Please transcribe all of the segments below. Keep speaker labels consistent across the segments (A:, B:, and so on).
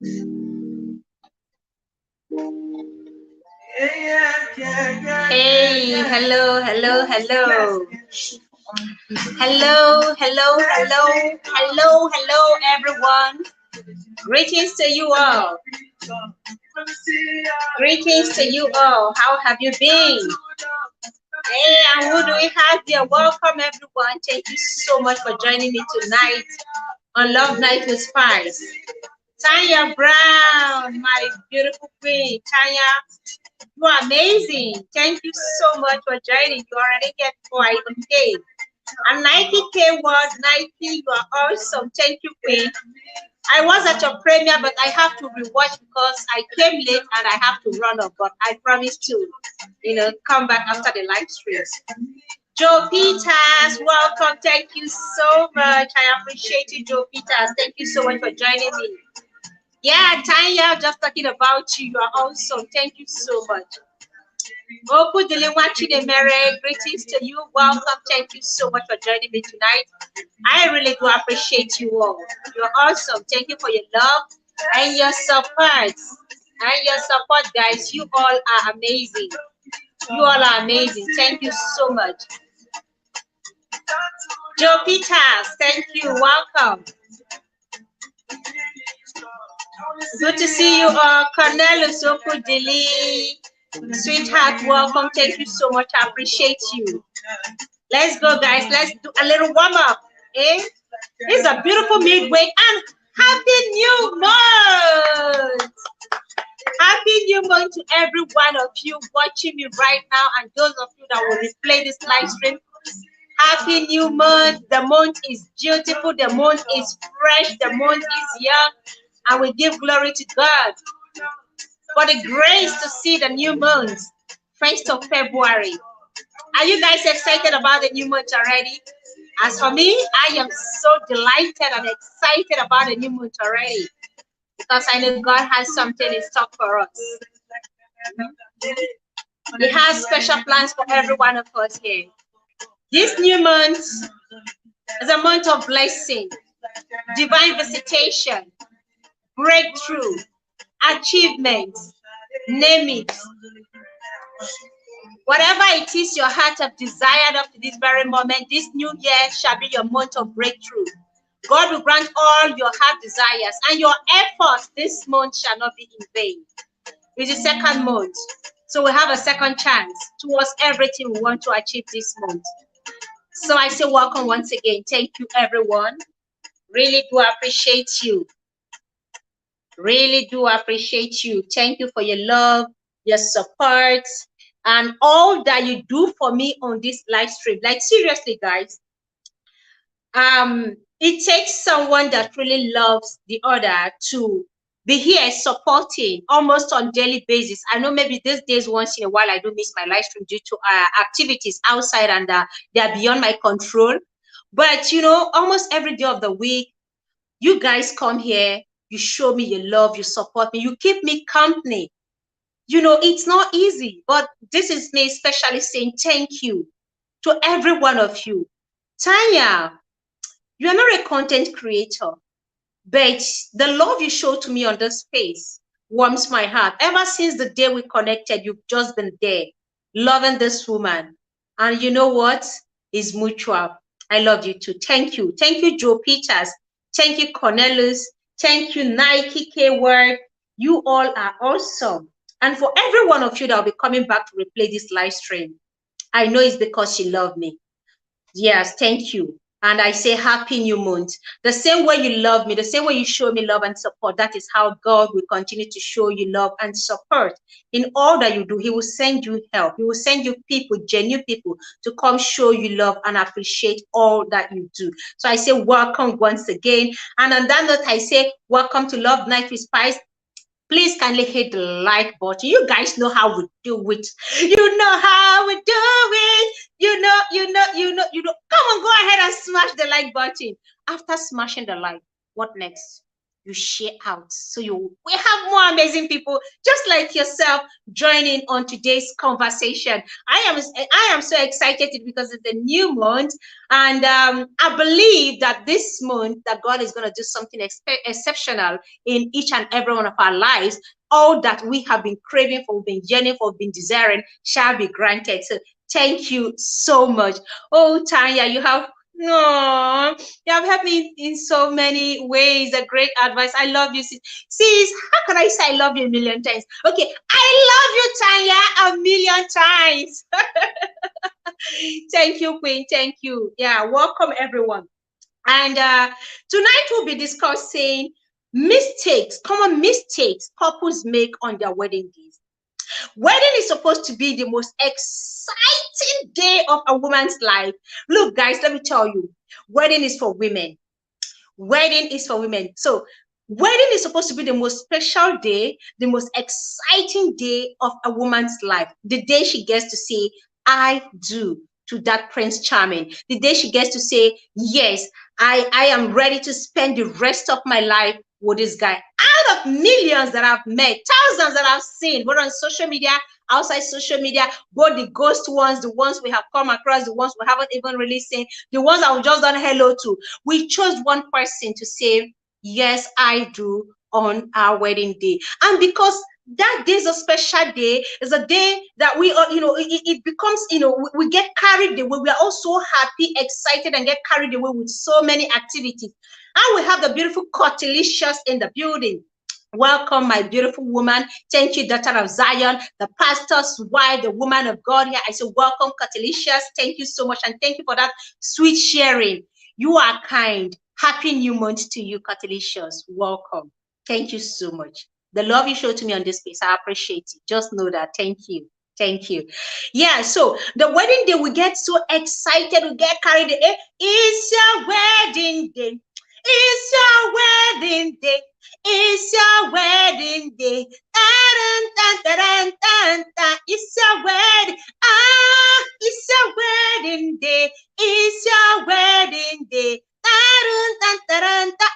A: Hey, hello, hello, hello. Hello, hello, hello, hello, hello, everyone. Greetings to you all. Greetings to you all. How have you been? Hey, and who do we have here? Welcome, everyone. Thank you so much for joining me tonight on Love Night with Spice. Tanya Brown, my beautiful queen. Tanya, you are amazing. Thank you so much for joining. You already get quite okay. And Nike K Word, Nike, you are awesome. Thank you, Queen. I was at your premiere, but I have to rewatch because I came late and I have to run up. But I promise to, come back after the live stream. Joe Peters, welcome. Thank you so much. I appreciate you, Joe Peters. Thank you so much for joining me. Yeah, Tanya, just talking about you. You are awesome. Thank you so much. Oku Diliwachinemere, greetings to you. Welcome. Thank you so much for joining me tonight. I really do appreciate you all. You're awesome. Thank you for your love and your support. Guys. You all are amazing. You all are amazing. Thank you so much. Joe Peters, thank you. Welcome. Good to see you all. Cornelius Okudili, sweetheart, welcome. Thank you so much. I appreciate you. Let's go, guys. Let's do a little warm up. It's a beautiful midweek and happy new month. Happy new month to every one of you watching me right now and those of you that will replay this live stream. Happy new month. The month is beautiful. The month is fresh. The month is young. And we give glory to God for the grace to see the new month, 1st of February. Are you guys excited about the new month already? As for me, I am so delighted and excited about the new month already because I know God has something in store for us. He has special plans for every one of us here. This new month is a month of blessing, divine visitation, breakthrough, achievements, name it. Whatever it is your heart have desired up to this very moment, this new year shall be your month of breakthrough. God will grant all your heart desires, and your efforts this month shall not be in vain. It's the second month, so we have a second chance towards everything we want to achieve this month. So I say welcome once again. Thank you, everyone. Really do appreciate you. Really do appreciate you. Thank you for your love, your support, and all that you do for me on this live stream. Like, seriously, guys, it takes someone that really loves the other to be here supporting almost on daily basis. I know maybe these days once in a while I do miss my live stream due to activities outside and they are beyond my control. But almost every day of the week, you guys come here, you show me your love, you support me, you keep me company. It's not easy, but this is me especially saying thank you to every one of you. Tanya, you are not a content creator, but the love you show to me on this space warms my heart. Ever since the day we connected, you've just been there, loving this woman. And you know what? It's mutual. I love you too. Thank you. Thank you, Joe Peters. Thank you, Cornelius. Thank you, Nike K-Word. You all are awesome. And for every one of you that will be coming back to replay this live stream, I know it's because you love me. Yes, thank you. And I say happy new month. The same way you love me, the same way you show me love and support, that is how God will continue to show you love and support. In all that you do, he will send you help. He will send you people, genuine people, to come show you love and appreciate all that you do. So I say welcome once again. And on that note, I say welcome to Love Night with Spice. Please kindly hit the like button. You guys know how we do it. You know how we do it. You know. Come on, go ahead and smash the like button. After smashing the like, what next? you share out. So we have more amazing people just like yourself joining on today's conversation. I am so excited because it's a new month, and I believe that this month that God is going to do something exceptional in each and every one of our lives. All that we have been craving for, we've been yearning for, we've been desiring shall be granted. So thank you so much. Oh, Tanya, no, you have helped me in so many ways. A great advice. I love you, sis. Sis, how can I say I love you a million times? Okay, I love you, Tanya, a million times. Thank you, Queen. Thank you. Yeah, welcome everyone. And tonight we'll be discussing common mistakes couples make on their wedding days. Wedding is supposed to be the most exciting day of a woman's life. Look, guys, let me tell you, wedding is for women. Wedding is for women. So wedding is supposed to be the most special day, the most exciting day of a woman's life. The day she gets to say, I do to that Prince Charming. The day she gets to say, yes, I am ready to spend the rest of my life with this guy. Out of millions that I've met, thousands that I've seen, both on social media, outside social media, both the ghost ones, the ones we have come across, the ones we haven't even really seen, the ones that we've just done hello to. We chose one person to say, yes, I do on our wedding day. And because that day is a special day, it's a day that we are, it becomes, we get carried away. We are all so happy, excited, and get carried away with so many activities. And we have the beautiful Cotilicious in the building. Welcome, my beautiful woman. Thank you, daughter of Zion, the pastor's wife, the woman of God here. I say, welcome, Cotilicious. Thank you so much. And thank you for that sweet sharing. You are kind. Happy new month to you, Cotilicious. Welcome. Thank you so much. The love you show to me on this space, I appreciate it. Just know that. Thank you. Thank you. Yeah, so the wedding day, we get so excited. We get carried away. It's your wedding day. It's your wedding day. It's your wedding day. It's your wedding. Ah, it's your wedding day. It's your wedding day.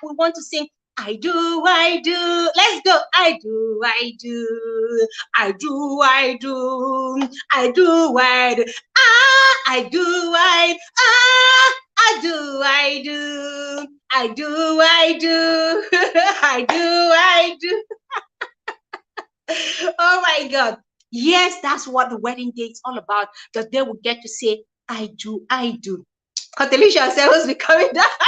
A: We want to sing. I do, I do. Let's go. I do, I do. I do, I do. I do, I do. Ah, I do, I. Ah, I do, I do. I do, I do. I do, I do. Oh my God. Yes, that's what the wedding day is all about. That they will get to say, I do, I do. Cotilicious was becoming that.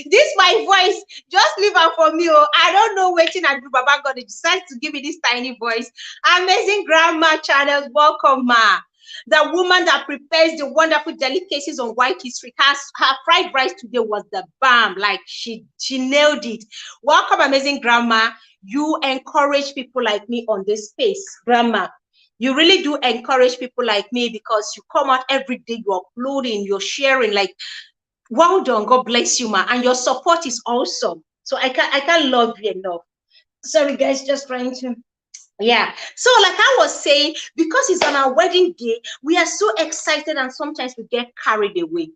A: This my voice, just leave her for me. Oh, I don't know waiting and do. Baba God decides to give me this tiny voice. Amazing grandma channels, welcome, ma. The woman that prepares the wonderful delicacies on White History. Her fried rice today was the bomb. Like she nailed it. Welcome, amazing grandma. You encourage people like me on this space, grandma. You really do encourage people like me because you come out every day, you're uploading, you're sharing. Like, well done. God bless you, ma. And your support is awesome. So I can't love you enough. Sorry, guys, just trying to. Yeah. So, like I was saying, because it's on our wedding day, we are so excited, and sometimes we get carried away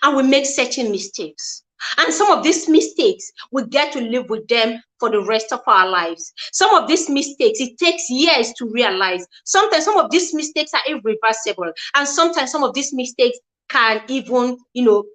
A: and we make certain mistakes. And some of these mistakes, we get to live with them for the rest of our lives. Some of these mistakes, it takes years to realize. Sometimes some of these mistakes are irreversible. And sometimes some of these mistakes can even,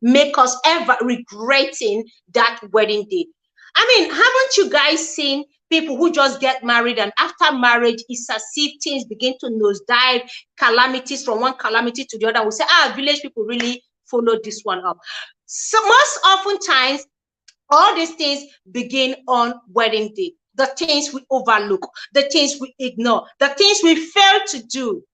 A: make us ever regretting that wedding day. I mean, haven't you guys seen people who just get married and after marriage, it's as if things begin to nosedive, calamities from one calamity to the other? We say, village people really follow this one up. So most oftentimes, all these things begin on wedding day. The things we overlook, the things we ignore, the things we fail to do.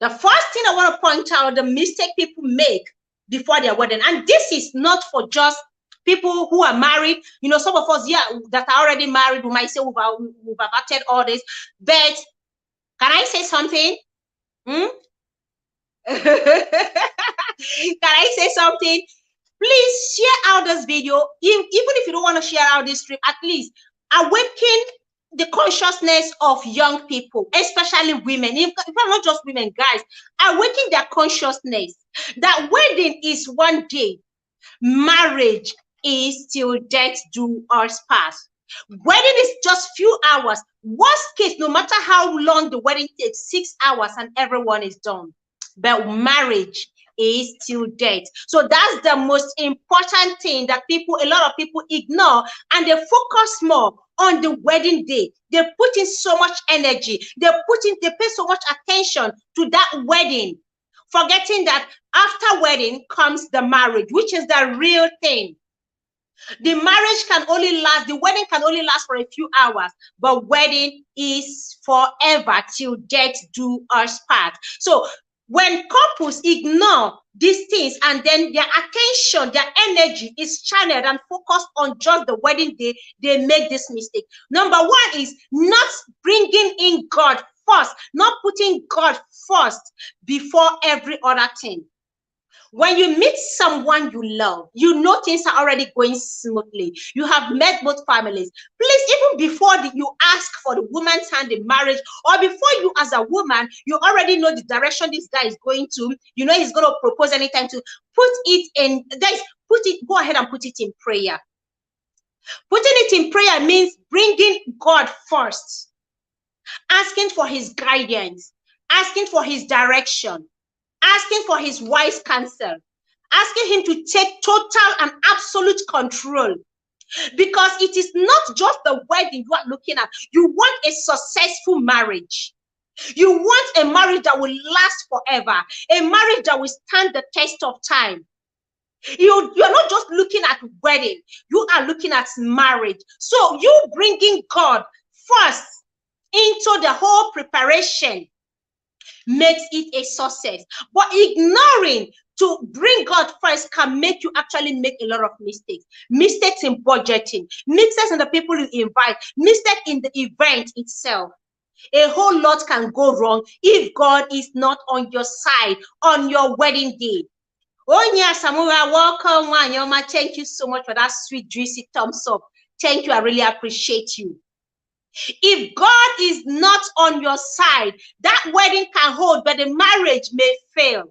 A: The first thing I want to point out, the mistake people make before their wedding, and this is not for just people who are married. Some of us, that are already married, we might say we've averted all this. But can I say something? Can I say something? Please share out this video. Even if you don't want to share out this stream, at least awaken the consciousness of young people, especially women. If not just women, guys, awaken their consciousness that wedding is one day, marriage is till death do us part. Wedding is just few hours. Worst case, no matter how long the wedding takes, 6 hours and everyone is done. But marriage is till death. So that's the most important thing that a lot of people ignore, and they focus more on the wedding day. They put in so much energy. They pay so much attention to that wedding, forgetting that after wedding comes the marriage, which is the real thing. The wedding can only last for a few hours, but wedding is forever till death do us part. So when couples ignore these things and then their attention, their energy is channeled and focused on just the wedding day, they make this mistake. Number one is not bringing in God first, not putting God first before every other thing. When you meet someone you love, you know things are already going smoothly. You have met both families. Please, even before you ask for the woman's hand in marriage, or before you as a woman, you already know the direction this guy is going to. You know he's going to propose anytime to go ahead and put it in prayer. Putting it in prayer means bringing God first, asking for his guidance, asking for his direction, asking for his wise counsel, asking him to take total and absolute control. Because it is not just the wedding you are looking at. You want a successful marriage. You want a marriage that will last forever, a marriage that will stand the test of time. You're not just looking at wedding, you are looking at marriage. So you bringing God first into the whole preparation makes it a success. But ignoring to bring God first can make you actually make a lot of mistakes. Mistakes in budgeting, mistakes in the people you invite, mistakes in the event itself. A whole lot can go wrong if God is not on your side on your wedding day. Oh yeah, Samura, welcome, Wanyoma. Thank you so much for that sweet, juicy thumbs up. Thank you. I really appreciate you. If God is not on your side, that wedding can hold, but the marriage may fail.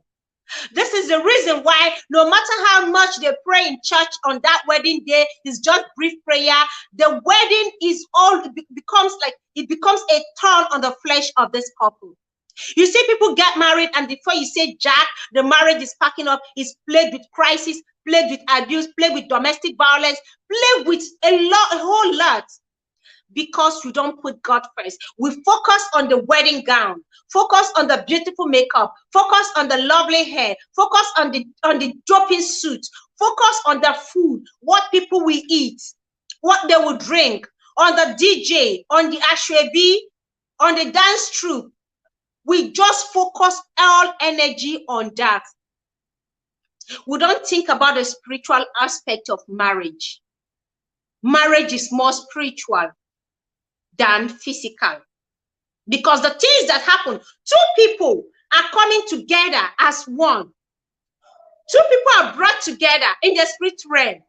A: This is the reason why no matter how much they pray in church on that wedding day, it's just brief prayer. The wedding becomes a thorn on the flesh of this couple. You see people get married, and before you say jack, the marriage is packing up, is plagued with crisis, plagued with abuse, plagued with domestic violence, plagued with a whole lot. Because you don't put God first. We focus on the wedding gown, focus on the beautiful makeup, focus on the lovely hair, focus on the dropping suit, focus on the food, what people will eat, what they will drink, on the DJ, on the ashwebi, on the dance troupe. We just focus all energy on that. We don't think about the spiritual aspect of marriage. Marriage is more spiritual than physical, because the things that happen, two people are coming together as one. Two people are brought together in the spirit realm.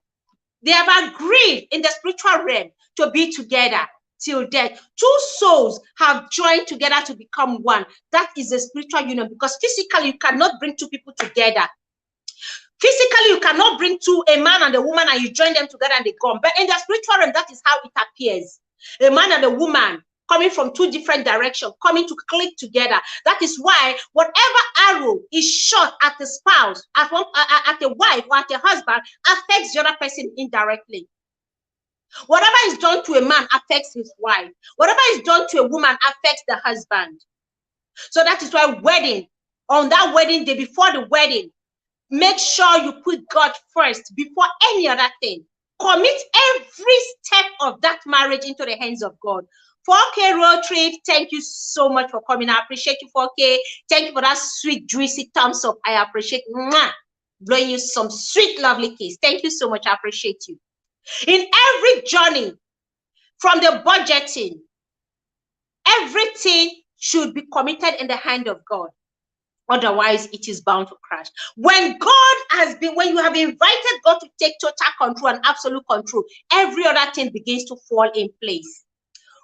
A: They have agreed in the spiritual realm to be together till death. Two souls have joined together to become one. That is a spiritual union, because physically you cannot bring two people together. Physically, you cannot bring a man and a woman and you join them together and they come. But in the spiritual realm, that is how it appears. A man and a woman coming from two different directions, coming to click together. That is why whatever arrow is shot at the spouse, at a wife or at a husband, affects the other person indirectly. Whatever is done to a man affects his wife. Whatever is done to a woman affects the husband. So that is why on that wedding day, before the wedding, make sure you put God first before any other thing. Commit every step of that marriage into the hands of God. 4K road trip, thank you so much for coming. I appreciate you, 4K. Thank you for that sweet, juicy thumbs up. I appreciate blowing you some sweet, lovely kiss. Thank you so much. I appreciate you. In every journey, from the budgeting, everything should be committed in the hand of God. Otherwise, it is bound to crash. When you have invited God to take total control and absolute control, every other thing begins to fall in place.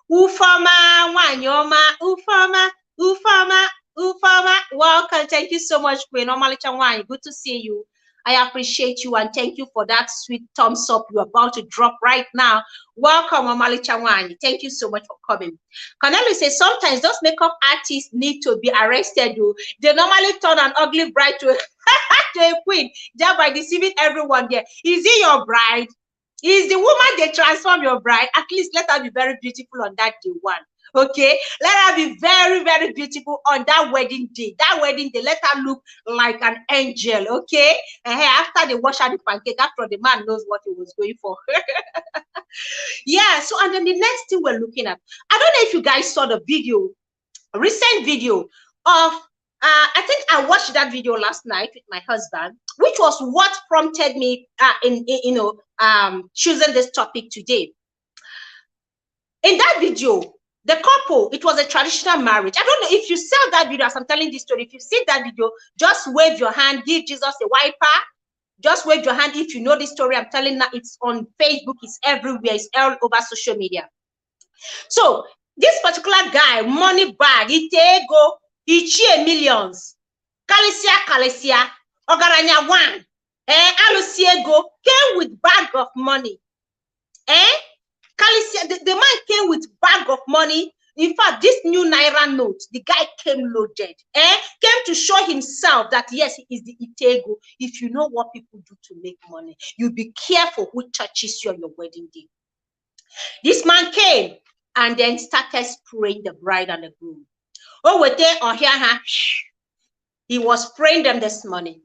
A: Ufama, Wanyoma, Ufama, Ufama, Ufama. Welcome. Thank you so much, Queen Omalicha Wany. Good to see you. I appreciate you and thank you for that sweet thumbs up you're about to drop right now. Welcome, Omali Chawani. Thank you so much for coming. Canelo says sometimes those makeup artists need to be arrested. They normally turn an ugly bride to a queen just by deceiving everyone there. Is he your bride? Is the woman they transform your bride? At least let her be very beautiful on that day one. Okay, let her be very, very beautiful on that wedding day. That wedding day, let her look like an angel. Okay, and after they wash her the pancake, after the man knows what he was going for. Yeah, so and then the next thing we're looking at, I don't know if you guys saw the video, a recent video of I think I watched that video last night with my husband, which was what prompted me in choosing this topic today. In that video, the couple, it was a traditional marriage. I don't know if you saw that video as I'm telling this story. If you see that video, just wave your hand, give Jesus a wiper. Just wave your hand if you know this story. I'm telling you, it's on Facebook, it's everywhere, it's all over social media. So this particular guy, money bag, itego, ichie millions, Kalesia, Ogaranya one, Alusiego came with bag of money. The man came with bag of money. In fact, this new Naira note, the guy came loaded. Came to show himself that yes, he is the Itego. If you know what people do to make money, you be careful who touches you on your wedding day. This man came and then started spraying the bride and the groom. Oh, wait there or here, he was spraying them this morning.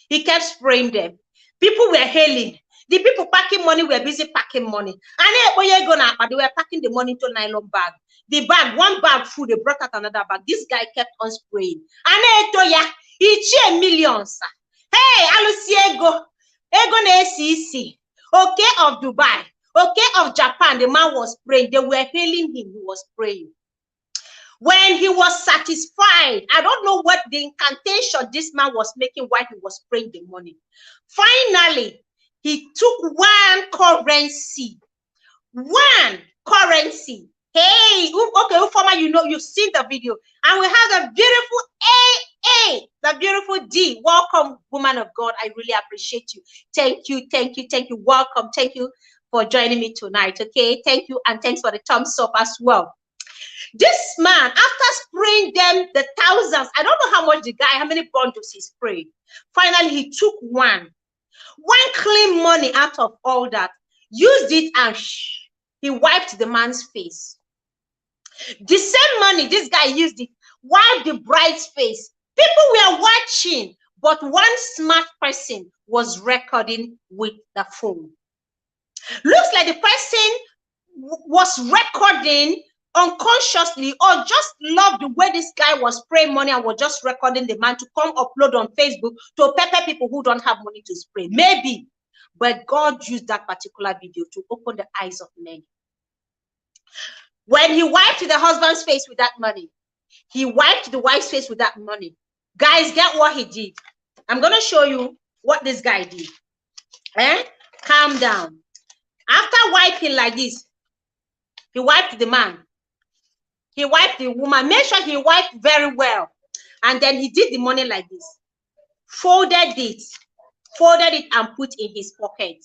A: He kept spraying them. People were hailing. The people packing money were busy packing money. And they were packing the money into a nylon bag. The bag, one bag full, they brought out another bag. This guy kept on spraying. And he cheered millions. Hey, Alusiego, Ego na ACC, okay, of Dubai, okay, of Japan. The man was praying. They were hailing him. He was praying. When he was satisfied, I don't know what the incantation this man was making while he was praying the money. Finally, he took one currency. Hey, okay, Ufoma, you know, you've seen the video. And we have the beautiful AA, the beautiful D. Welcome, woman of God. I really appreciate you. Thank you. Welcome. Thank you for joining me tonight. Okay, thank you. And thanks for the thumbs up as well. This man, after spraying them the thousands, I don't know how many bundles he sprayed. Finally, he took one clean money out of all that, used it and he wiped the man's face. The same money, this guy used it, wiped the bride's face. People were watching, but one smart person was recording with the phone. Looks like the person was recording unconsciously or just loved the way this guy was spraying money and was just recording the man to come upload on Facebook to pepper people who don't have money to spray. Maybe. But God used that particular video to open the eyes of men. When he wiped the husband's face with that money, he wiped the wife's face with that money. Guys, get what he did. I'm going to show you what this guy did. Calm down. After wiping like this, he wiped the man. He wiped the woman. Make sure he wiped very well. And then he did the money like this. Folded it and put in his pocket.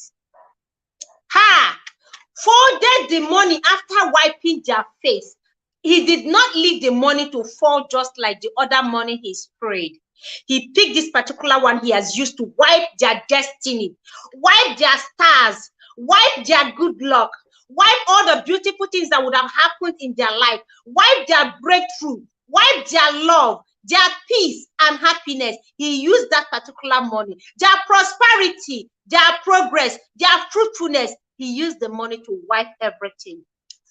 A: Folded the money after wiping their face. He did not leave the money to fall just like the other money he sprayed. He picked this particular one he has used to wipe their destiny, wipe their stars, wipe their good luck, wipe all the beautiful things that would have happened in their life, wipe their breakthrough, wipe their love, their peace and happiness. He used that particular money, their prosperity, their progress, their fruitfulness. He used the money to wipe everything,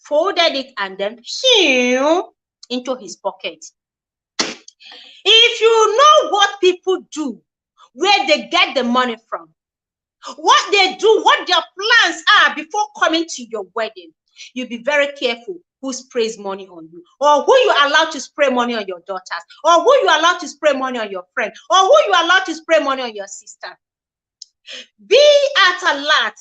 A: folded it, and then into his pocket. If you know what people do, where they get the money from, what they do, what their plans are before coming to your wedding, you be very careful who sprays money on you, or who you allow to spray money on your daughters, or who you allow to spray money on your friend, or who you allow to spray money on your sister. Be at alert.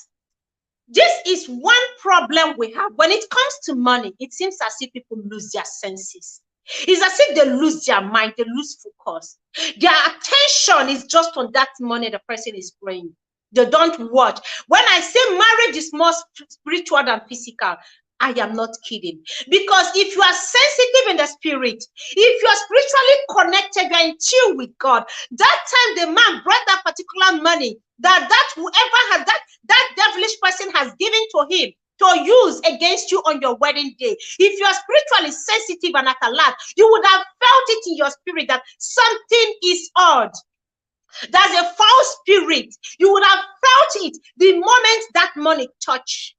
A: This is one problem we have. When it comes to money, it seems as if people lose their senses. It's as if they lose their mind, they lose focus. Their attention is just on that money the person is praying. They don't watch. When I say marriage is more spiritual than physical, I am not kidding. Because if you are sensitive in the spirit, if you are spiritually connected, you are in tune with God, that time the man brought that particular money, that whoever has that devilish person has given to him to use against you on your wedding day. If you are spiritually sensitive and at alert, you would have felt it in your spirit that something is odd. There's a foul spirit. You would have felt it the moment that money touches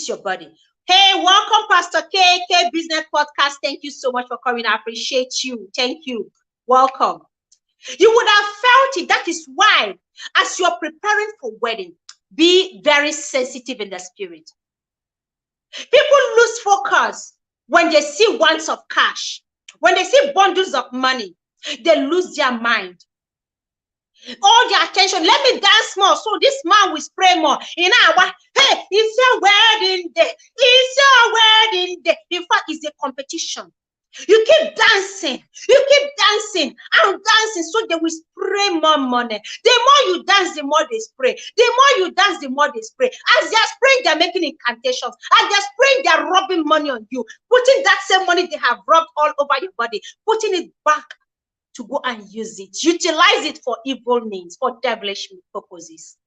A: your body. Hey, welcome, Pastor K Business Podcast. Thank you so much for coming. I appreciate you. Thank you. Welcome. You would have felt it. That is why, as you're preparing for wedding, be very sensitive in the spirit. People lose focus when they see wands of cash. When they see bundles of money, they lose their mind. All their attention. Let me dance more so this man will spray more. In our, hey, it's your wedding day. It's your wedding day. In fact, it's a competition. You keep dancing, and dancing, so they will spray more money. The more you dance, the more they spray. The more you dance, the more they spray. As they're spraying, they're making incantations. As they're spraying, they're rubbing money on you, putting that same money they have rubbed all over your body, putting it back to go and use it. Utilize it for evil means, for devilish purposes.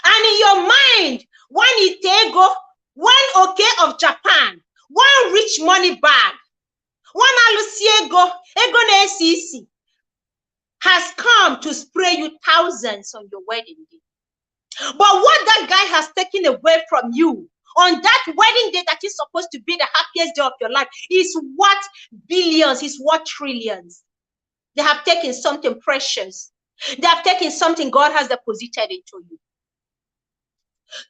A: And in your mind, when Itego, one okay of Japan, one rich money bag, one alusiego, ego na SEC, has come to spray you thousands on your wedding day. But what that guy has taken away from you on that wedding day that is supposed to be the happiest day of your life is what billions, is what trillions. They have taken something precious. They have taken something God has deposited into you.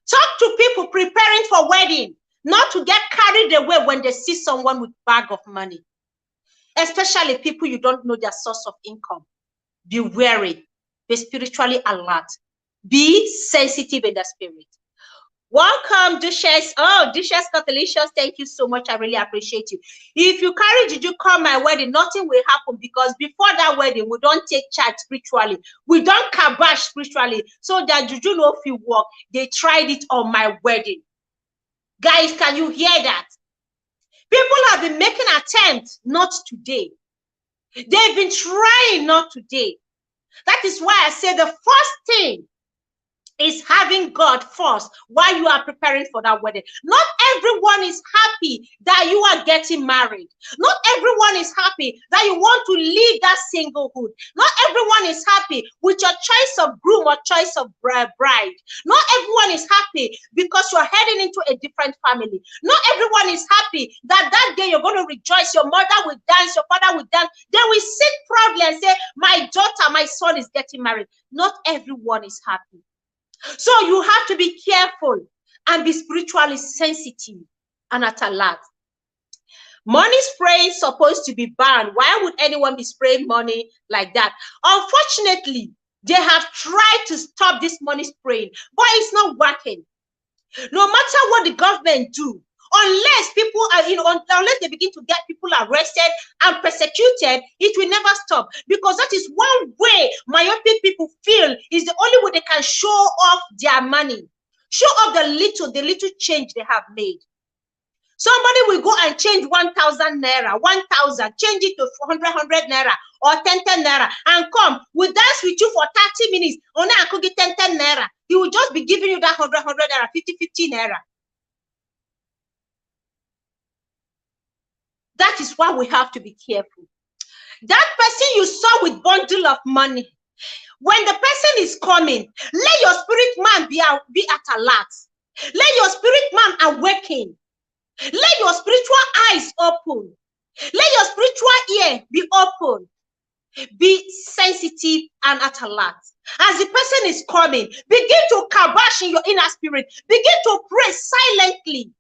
A: Talk to people preparing for wedding, not to get carried away when they see someone with bag of money. Especially people you don't know their source of income. Be wary, be spiritually alert, be sensitive in the spirit. Welcome, Duchess. Oh, Duchess Cathalicious, thank you so much. I really appreciate you. If you carry Juju come my wedding, nothing will happen, because before that wedding, we don't take charge spiritually. We don't kabash spiritually. So that Juju know if you work, they tried it on my wedding. Guys, can you hear that? People have been making attempts, not today. They've been trying, not today. That is why I say the first thing is having God first while you are preparing for that wedding. Not everyone is happy that you are getting married. Not everyone is happy that you want to leave that singlehood. Not everyone is happy with your choice of groom or choice of bride. Not everyone is happy because you're heading into a different family. Not everyone is happy that that day you're going to rejoice. Your mother will dance, your father will dance. They will sit proudly and say, my daughter, my son is getting married. Not everyone is happy. So you have to be careful and be spiritually sensitive and at alert. Money spraying is supposed to be banned. Why would anyone be spraying money like that? Unfortunately, they have tried to stop this money spraying, but it's not working. No matter what the government do, unless people are, unless they begin to get people arrested and persecuted, it will never stop. Because that is one way myopic people feel is the only way they can show off their money, show off the little change they have made. Somebody will go and change 1,000 naira, 1,000, change it to 100 naira or 10 naira, and come, we'll dance with you for 30 minutes. Only I could get 10 naira. He will just be giving you that 100 naira, 50 naira. That is why we have to be careful. That person you saw with bundle of money, when the person is coming, let your spirit man be at alert. Let your spirit man awaken. Let your spiritual eyes open. Let your spiritual ear be open. Be sensitive and at alert. As the person is coming, begin to kabash in your inner spirit. Begin to pray silently.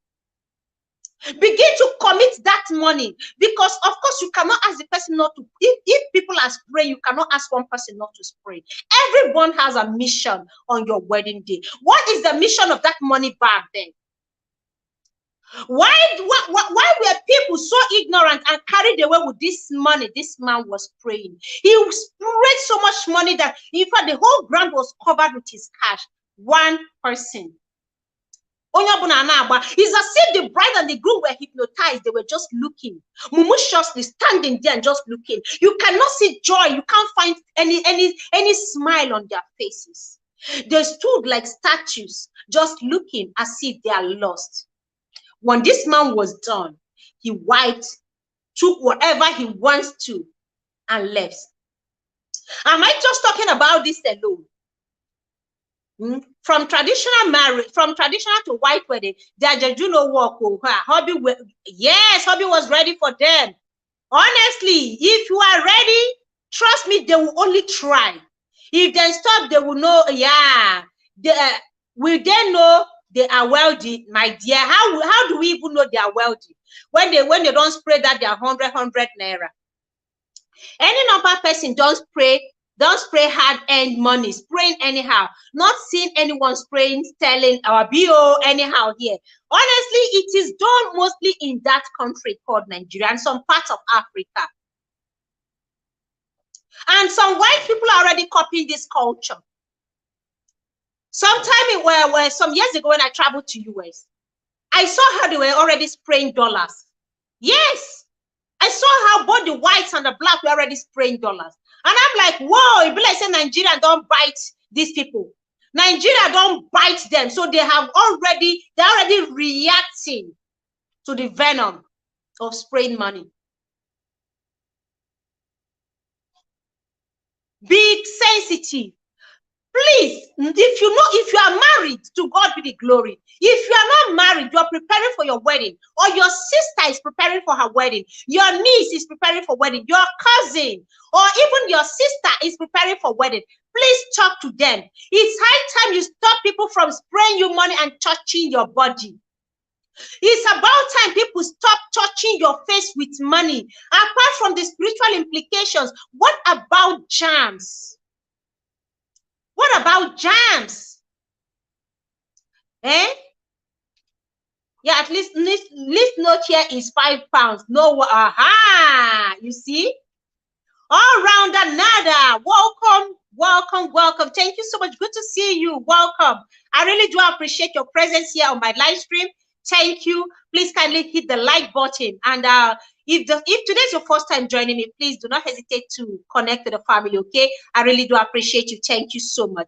A: Begin to commit that money, because of course you cannot ask the person not to. If people are spraying, you cannot ask one person not to spray. Everyone has a mission on your wedding day. What is the mission of that money bag then? Why were people so ignorant and carried away with this money? This man was praying. He prayed so much money that in fact the whole ground was covered with his cash. One person. It's as if the bride and the groom were hypnotized. They were just looking, mumutiously standing there and just looking. You cannot see joy. You can't find any smile on their faces. They stood like statues, just looking as if they are lost. When this man was done, he wiped, took whatever he wants to, and left. Am I just talking about this alone? From traditional marriage, from traditional to white wedding, they just do no work. Hobby, yes, hobby was ready for them. Honestly, if you are ready, trust me, they will only try. If they stop, they will know. Yeah, will they know they are wealthy, my dear? How do we even know they are wealthy when they don't spray that they are 100 naira? Any normal person don't spray hard-earned money, spraying anyhow. Not seeing anyone spraying, selling our BO anyhow here. Honestly, it is done mostly in that country called Nigeria and some parts of Africa. And some white people are already copying this culture. Sometime where some years ago when I traveled to US, I saw how they were already spraying dollars. Yes. I saw how both the whites and the black were already spraying dollars. And I'm like, whoa, it be like say Nigeria don't bite these people. Nigeria don't bite them. So they're already reacting to the venom of spraying money. Be sensitive. Please, if you are married, to God be the glory. If you are not married, you are preparing for your wedding, or your sister is preparing for her wedding, your niece is preparing for wedding, your cousin, or even your sister is preparing for wedding, please talk to them. It's high time you stop people from spraying you money and touching your body. It's about time people stop touching your face with money. Apart from the spiritual implications, what about germs? What about jams? Eh? Yeah, at least note here is £5. No, aha! You see? All round another. Welcome. Thank you so much. Good to see you. Welcome. I really do appreciate your presence here on my live stream. Thank you. Please kindly hit the like button. And if today's your first time joining me, please do not hesitate to connect to the family, okay? I really do appreciate you. Thank you so much.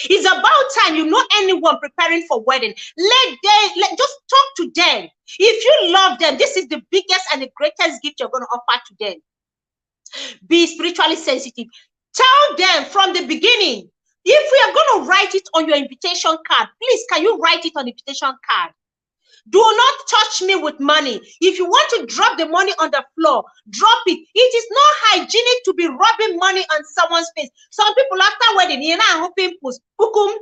A: It's about time. You know anyone preparing for wedding, just talk to them. If you love them, this is the biggest and the greatest gift you're going to offer to them. Be spiritually sensitive. Tell them from the beginning. If we are going to write it on your invitation card, please, can you write it on the invitation card? Do not touch me with money. If you want to drop the money on the floor, drop it. It is not hygienic to be rubbing money on someone's face. Some people after wedding, you know, pimples, pukum,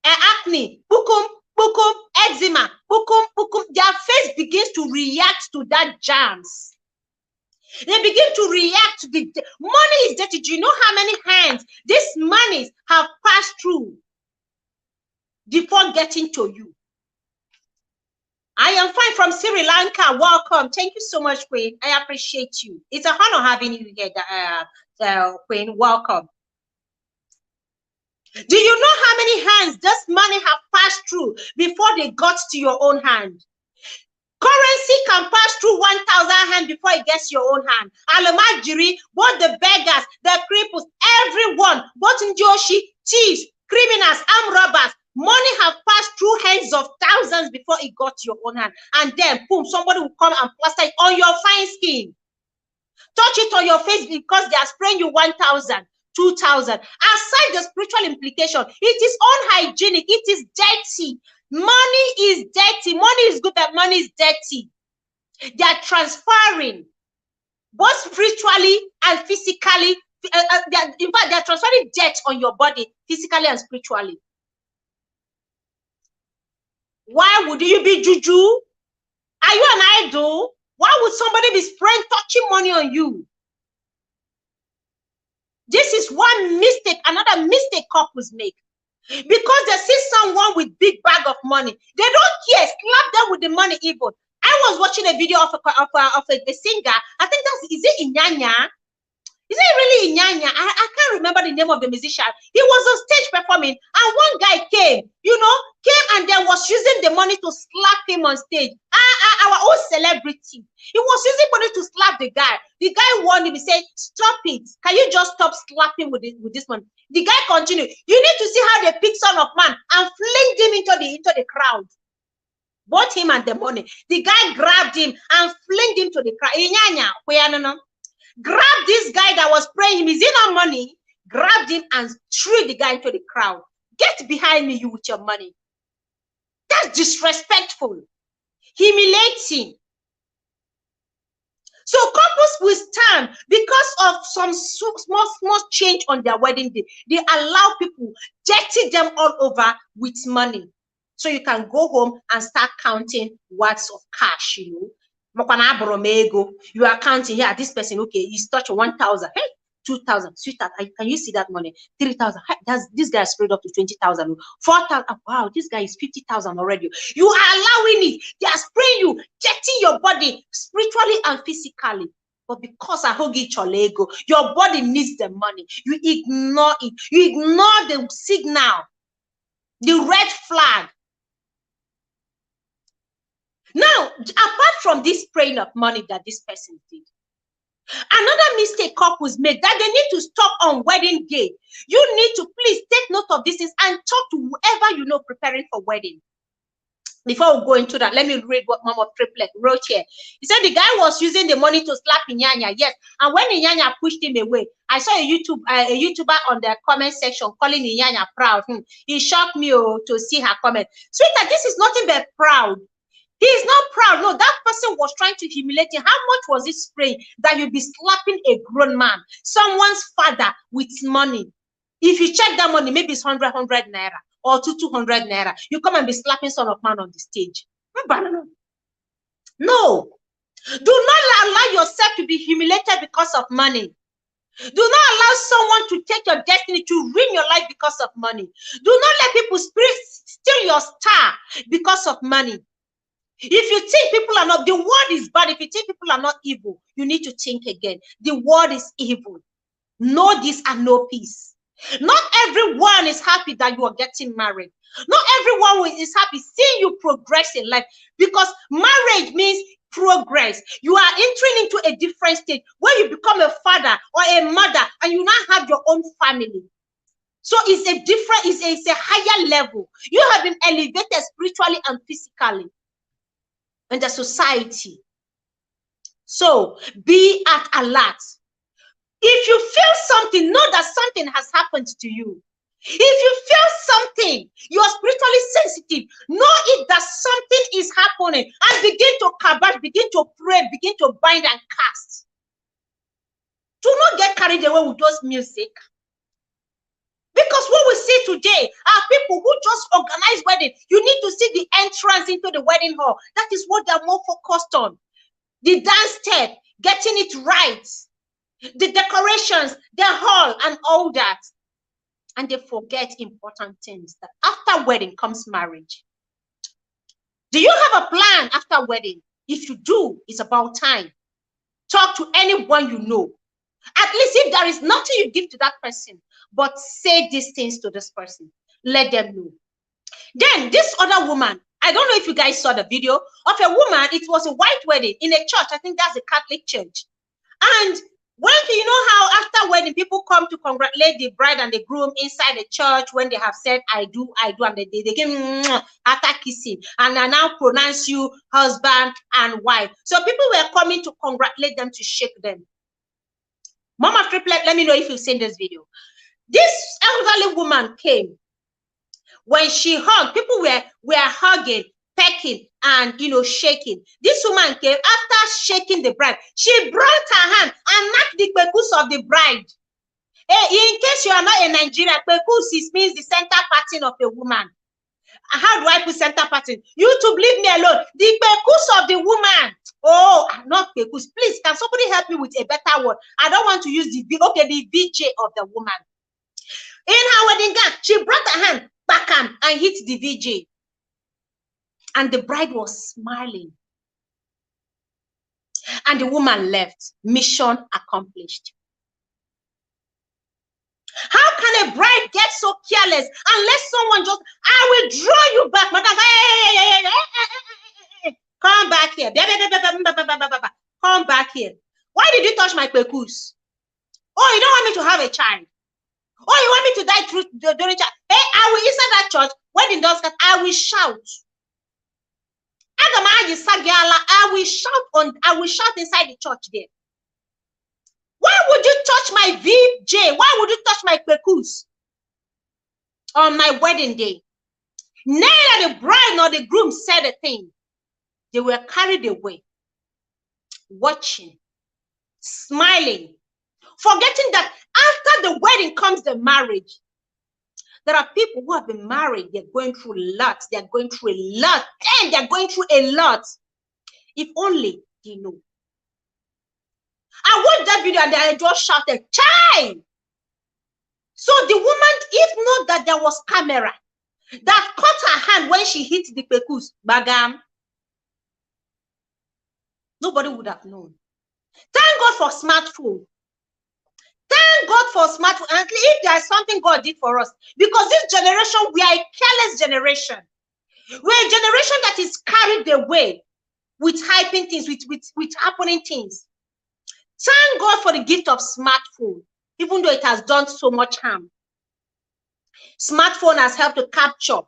A: acne, pukum, eczema, pukum. Their face begins to react to that germs. They begin to react to the money is dirty. Do you know how many hands these monies have passed through before getting to you? I am fine from Sri Lanka. Welcome. Thank you so much, Queen. I appreciate you. It's a honor having you here, Queen. Welcome. Do you know how many hands this money have passed through before they got to your own hand? Currency can pass through 1,000 hands before it gets your own hand. Alamajiri, both the beggars, the cripples, everyone, both Njoshi, thieves, criminals, armed robbers, money have passed through hands of thousands before it got to your own hand. And then, boom, somebody will come and plaster it on your fine skin. Touch it on your face because they are spraying you 1,000, 2,000. Aside the spiritual implication, it is unhygienic. It is dirty. Money is dirty. Money is good, but money is dirty. They are transferring both spiritually and physically. In fact, they are transferring dirt on your body physically and spiritually. Why would you be juju? Are you an idol? Why would somebody be spraying, touching money on you? This is one mistake, another mistake couples make. Because they see someone with big bag of money. They don't care. Slap them with the money even. I was watching a video of a singer. I think is it Inyanya? Is it really Inyanya? I can't remember the name of the musician. He was on stage performing, and one guy came and then was using the money to slap him on stage. Our own celebrity. He was using money to slap the guy. The guy warned him. He said, "Stop it. Can you just stop slapping with this money?" The guy continued. You need to see how they pick Son of Man and flinged him into the crowd. Both him and the money. The guy grabbed him and flinged him to the crowd. Inyanya, grabbed this guy that was praying him. Is it not money? Grabbed him and threw the guy into the crowd. Get behind me, you with your money. That's disrespectful, humiliating. So couples will stand because of some small change on their wedding day. They allow people jetting them all over with money. So you can go home and start counting words of cash, you are counting here. This person, okay, he's touched 1,000. Hey, 2,000. Sweetheart, can you see that money? 3,000. This guy is spread up to 20,000. 4,000. Wow, this guy is 50,000 already. You are allowing it. They are spraying you, jetting your body spiritually and physically. But because I hug it your ego, your body needs the money. You ignore it. You ignore the signal, the red flag. Now, apart from this spraying of money that this person did, another mistake couples make that they need to stop on wedding day. You need to please take note of these things and talk to whoever you know preparing for wedding. Before we go into that, let me read what Mama Triplet wrote here. He said the guy was using the money to slap Inyanya. Yes, and when Inyanya pushed him away, I saw a YouTuber on the comment section calling Inyanya proud. It shocked me to see her comment. Sweetheart, this is nothing but proud. He is not proud. No, that person was trying to humiliate him. How much was it spraying that you'd be slapping a grown man, someone's father, with money? If you check that money, maybe it's 100 naira or 200 naira. You come and be slapping Son of Man on the stage. No. Do not allow yourself to be humiliated because of money. Do not allow someone to take your destiny, to ruin your life because of money. Do not let people steal your star because of money. If you think people are not, the world is bad. If you think people are not evil, you need to think again. The world is evil. Know this and know peace. Not everyone is happy that you are getting married. Not everyone is happy seeing you progress in life, because marriage means progress. You are entering into a different stage where you become a father or a mother and you now have your own family. So it's a different, it's a higher level. You have been elevated spiritually and physically in the society. So be at alert. If you feel something, know that something has happened to you. If you feel something, you are spiritually sensitive, know it that something is happening, and begin to kabash, begin to pray, begin to bind and cast. Do not get carried away with those music. Because what we see today are people who just organize wedding. You need to see the entrance into the wedding hall. That is what they're more focused on. The dance step, getting it right, the decorations, the hall, and all that. And they forget important things. That after wedding comes marriage. Do you have a plan after wedding? If you do, it's about time. Talk to anyone you know. At least if there is nothing you give to that person, but say these things to this person. Let them know. Then this other woman, I don't know if you guys saw the video of a woman. It was a white wedding in a church. I think that's a Catholic church. And when you know how after wedding people come to congratulate the bride and the groom inside the church when they have said I do, and they give after kissing, and I now pronounce you husband and wife. So people were coming to congratulate them, to shake them. Mama Triplet, let me know if you've seen this video. This elderly woman came. When she hugged, people were hugging, pecking, and shaking. This woman came after shaking the bride. She brought her hand and knocked the pekus of the bride. Hey, in case you are not in Nigeria, pekus means the center parting of a woman. How do I put center parting? You to leave me alone. The pekus of the woman. Oh, not pekus. Please, can somebody help me with a better word? I don't want to use the VJ of the woman. In her wedding gown, she brought her hand, Kpakam and hit the VJ. And the bride was smiling. And the woman left. Mission accomplished. How can a bride get so careless unless someone just, I will draw you back, madam. Hey, come back here. Come back here. Why did you touch my pekus? Oh, you don't want me to have a child. Oh, you want me to die through during child? Hey, I will inside that church. When the doors cut, I will shout. I will shout inside the church there. Why would you touch my VJ? Why would you touch my pekus on my wedding day? Neither the bride nor the groom said a thing. They were carried away, watching, smiling, forgetting that after the wedding comes the marriage. There are people who have been married, they're going through lots, they're going through a lot, and they're going through a lot. If only they know. I watched that video and I just shouted, "Child!" So the woman, if not that there was camera that caught her hand when she hit the pekus, bagam, nobody would have known. Thank God for smartphone. Thank God for smartphone. And if there is something God did for us, because this generation, we are a careless generation. We're a generation that is carried away with hyping things, with happening things. Thank God for the gift of smartphone, even though it has done so much harm. Smartphone has helped to capture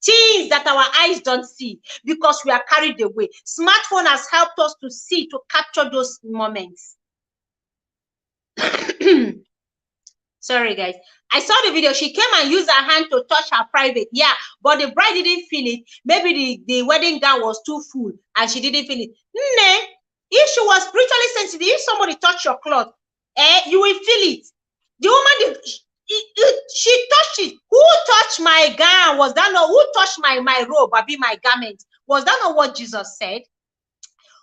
A: things that our eyes don't see because we are carried away. Smartphone has helped us to see, to capture those moments. Sorry, guys. I saw the video. She came and used her hand to touch her private. Yeah, but the bride didn't feel it. Maybe the wedding gown was too full and she didn't feel it. If she was spiritually sensitive, if somebody touched your cloth, you will feel it. The woman did. She touched it. Who touched my gown? Was that not? Who touched my robe? Or be my garment? Was that not what Jesus said?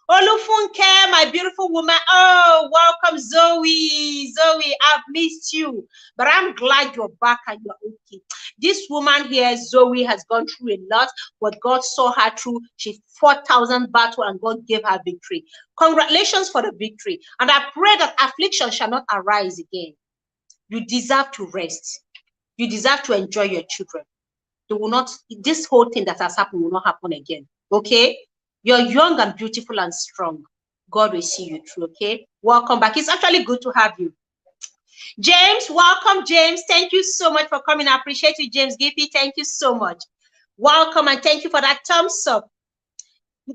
A: Olufunke, my beautiful woman. Oh, welcome, Zoe. Zoe, I've missed you, but I'm glad you're back and you're okay. This woman here, Zoe, has gone through a lot, but God saw her through. She fought 1,000 battles and God gave her victory. Congratulations for the victory. And I pray that affliction shall not arise again. You deserve to rest. You deserve to enjoy your children. They will not, this whole thing that has happened will not happen again. Okay? You're young and beautiful and strong. God will see you through, okay? Welcome back. It's actually good to have you. James, welcome, James. Thank you so much for coming. I appreciate you, James Gippy. Thank you so much. Welcome, and thank you for that thumbs up.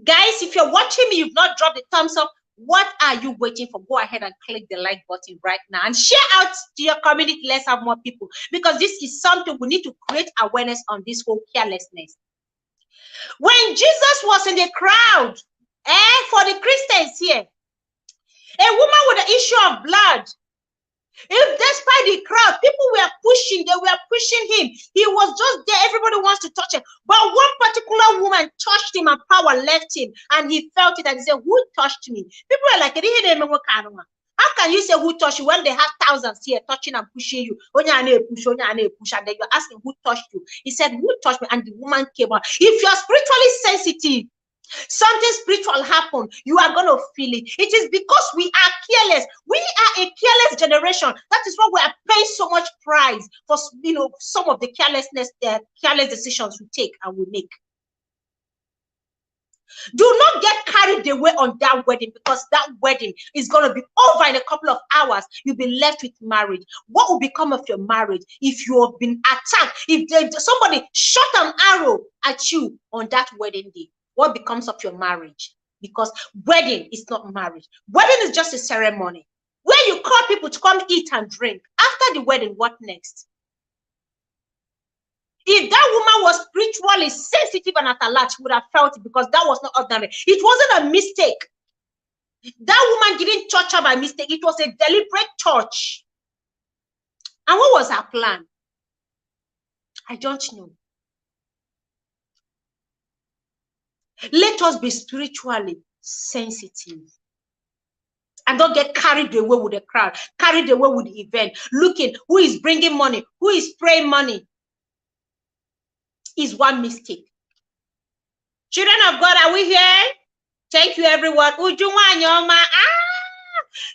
A: Guys, if you're watching me, you've not dropped the thumbs up, what are you waiting for? Go ahead and click the like button right now and share out to your community. Let's have more people, because this is something we need to create awareness on, this whole carelessness. When Jesus was in the crowd, for the Christians here, a woman with an issue of blood, if despite the crowd, people were pushing, they were pushing him. He was just there. Everybody wants to touch him. But one particular woman touched him and power left him. And he felt it and he said, "Who touched me?" People were like, how can you say who touched you when they have thousands here touching and pushing you? And then you're asking who touched you. He said, "Who touched me?" And the woman came on. If you're spiritually sensitive, something spiritual happened, you are going to feel it. It is because we are careless. We are a careless generation. That is why we are paying so much price for, some of the careless decisions we take and we make. Do not get carried away on that wedding, because that wedding is going to be over in a couple of hours. You'll be left with marriage. What will become of your marriage if you have been attacked? If somebody shot an arrow at you on that wedding day, what becomes of your marriage? Because wedding is not marriage. Wedding is just a ceremony where you call people to come eat and drink. After the wedding, what next? If that woman was spiritually sensitive and at alert, she would have felt it, because that was not ordinary. It wasn't a mistake. That woman didn't touch her by mistake. It was a deliberate touch. And what was her plan? I don't know. Let us be spiritually sensitive and don't get carried away with the crowd, carried away with the event, looking who is bringing money, who is spraying money. is one mistake. Children of God, are we here? Thank you, everyone. Ujumanyoma.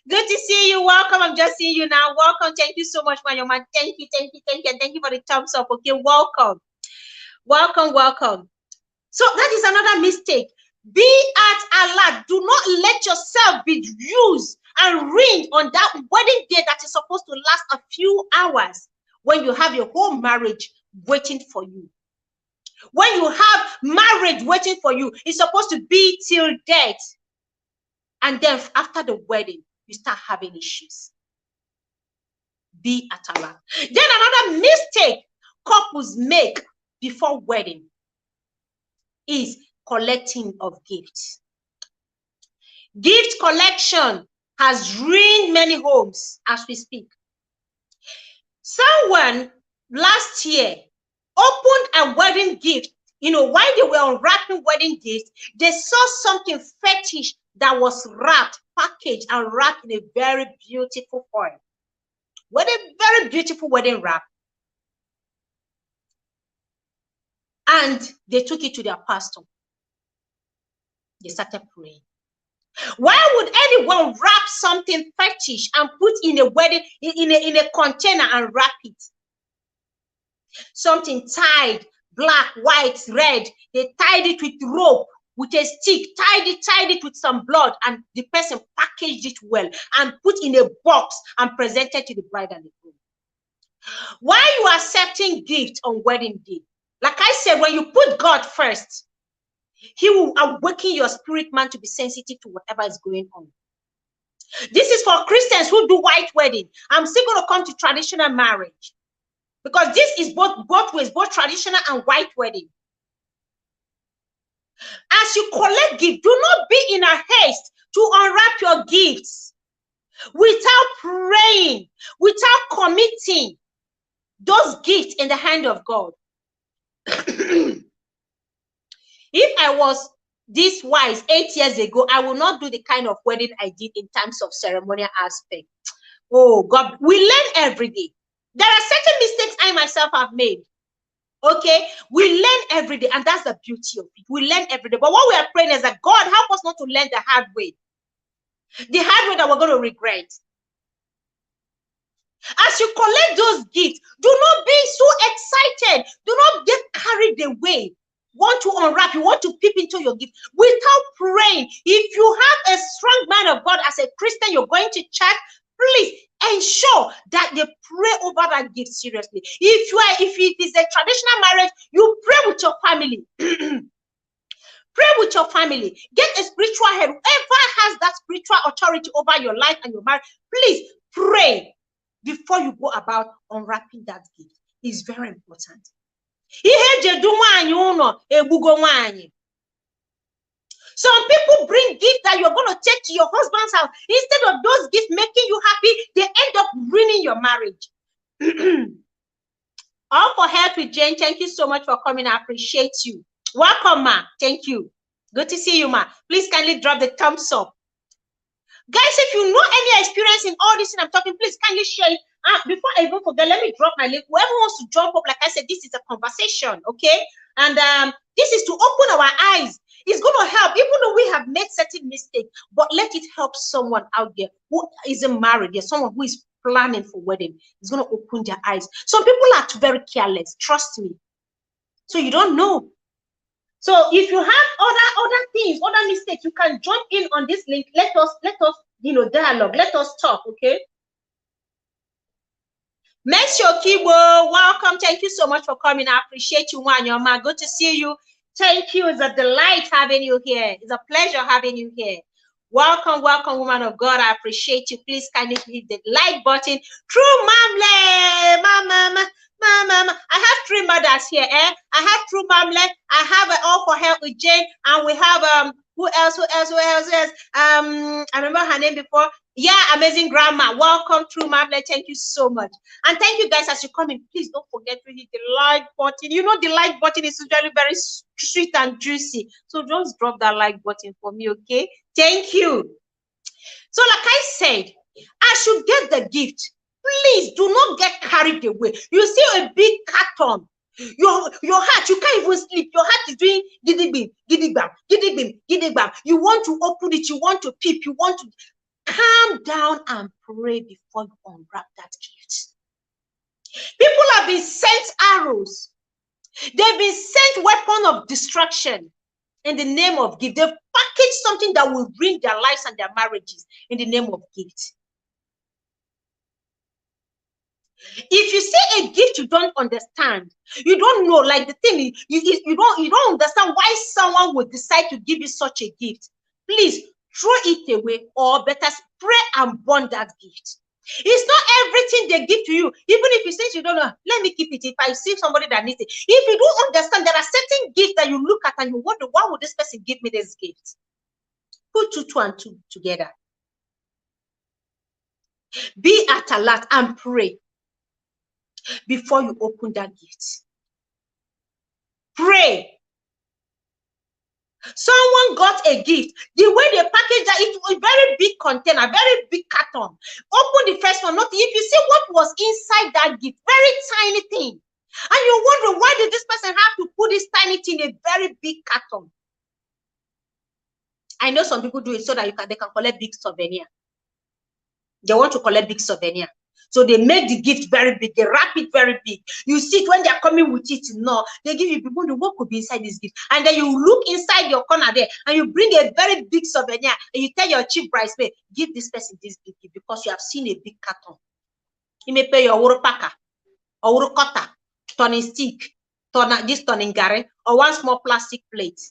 A: Good to see you. Welcome. I'm just seeing you now. Welcome. Thank you so much, Manyoma. Thank you, thank you, thank you. And thank you for the thumbs up. Okay, welcome. Welcome, welcome. So that is another mistake. Be at alert. Do not let yourself be used and ruined on that wedding day that is supposed to last a few hours when you have your whole marriage waiting for you. When you have marriage waiting for you, it's supposed to be till death. And then after the wedding, you start having issues. Be at alert. Then another mistake couples make before wedding is collecting of gifts. Gift collection has ruined many homes as we speak. Someone last year opened a wedding gift. You know, while they were unwrapping wedding gifts, they saw something fetish that was wrapped, packaged, and wrapped in a very beautiful foil. What a very beautiful wedding wrap. And they took it to their pastor. They started praying. Why would anyone wrap something fetish and put in a wedding in a container and wrap it? Something tied, black, white, red. They tied it with rope, with a stick, tied it with some blood, and the person packaged it well and put in a box and presented to the bride and the groom. Why you are accepting gifts on wedding day? Like I said, when you put God first, He will awaken your spirit man to be sensitive to whatever is going on. This is for Christians who do white wedding. I'm still going to come to traditional marriage because this is both ways, both traditional and white wedding. As you collect gifts, do not be in a haste to unwrap your gifts without praying, without committing those gifts in the hand of God. If I was this wise 8 years ago, I will not do the kind of wedding I did in terms of ceremonial aspect. Oh God, we learn every day. There are certain mistakes I myself have made. Okay, we learn every day, and that's the beauty of it. We learn every day. But what we are praying is that God help us not to learn the hard way. The hard way that we're going to regret. As you collect those gifts, do not be so excited. Do not get carried away. Want to unwrap, you want to peep into your gift without praying. If you have a strong man of God as a Christian, you're going to church, please ensure that they pray over that gift seriously. If it is a traditional marriage, you pray with your family. Pray with your family. Get a spiritual head. Whoever has that spiritual authority over your life and your marriage, please pray before you go about unwrapping that gift. It's very important. Some people bring gifts that you're going to take to your husband's house. Instead of those gifts making you happy, they end up ruining your marriage. All for help with Jane. Thank you so much for coming. I appreciate you. Welcome, ma. Thank you. Good to see you, ma. Please kindly drop the thumbs up. Guys, if you know any experience in all this and I'm talking, please kindly share it. Before I even forget, let me drop my link. Whoever wants to jump up, like I said, this is a conversation, okay? And this is to open our eyes. It's going to help, even though we have made certain mistakes, but let it help someone out there who isn't married. There's someone who is planning for wedding. It's going to open their eyes. Some people are very careless, trust me. So you don't know. So if you have other things, other mistakes, you can jump in on this link. Let us, dialogue. Let us talk, okay? Mesho Kibo, welcome. Thank you so much for coming. I appreciate you, Wanyoma. Good to see you. Thank you. It's a delight having you here. It's a pleasure having you here. Welcome, welcome, woman of God. I appreciate you. Please kindly hit the like button. True Mamle, mama. I have 3 mothers here, eh? I have True Mamle. I have All for Help with Jane, and we have who else? I remember her name before. Yeah, Amazing Grandma. Welcome, True Mamle. Thank you so much. And thank you guys as you come in. Please don't forget to hit the like button. You know the like button is usually very sweet and juicy. So just drop that like button for me, okay? Thank you. So like I said, as you get the gift, please do not get carried away. You see a big carton, your heart, you can't You want to open it, you want to peep, you want to calm down and pray before you unwrap that gift. People have been sent arrows. They've been sent weapon of destruction in the name of gift. They've packaged something that will bring their lives and their marriages in the name of gift. If you say a gift you don't understand, you don't know, like the thing, you don't understand why someone would decide to give you such a gift, please throw it away, or better, pray and burn that gift. It's not everything they give to you. Even if you say you don't know, let me keep it. If I see somebody that needs it, if you don't understand, there are certain gifts that you look at and you wonder, why would this person give me this gift? Put two and two together. Be at alert and pray before you open that gift. Pray. Someone got a gift. The way they packaged that, it was a very big container, very big carton. Open the first one. Not if you see what was inside that gift, very tiny thing, and you wonder, why did this person have to put this tiny thing in a very big carton? I know some people do it so that they can collect big souvenir. They want to collect big souvenir. So they make the gift very big, they wrap it very big. You see it when they're coming with it, no, they give you people wonder what could be inside this gift. And then you look inside your corner there and you bring a very big souvenir and you tell your chief bridesmaid, give this person this big gift because you have seen a big carton. You may pay your wuro packer, or wuro cutter, turning stick, this turning gari, or one small plastic plate,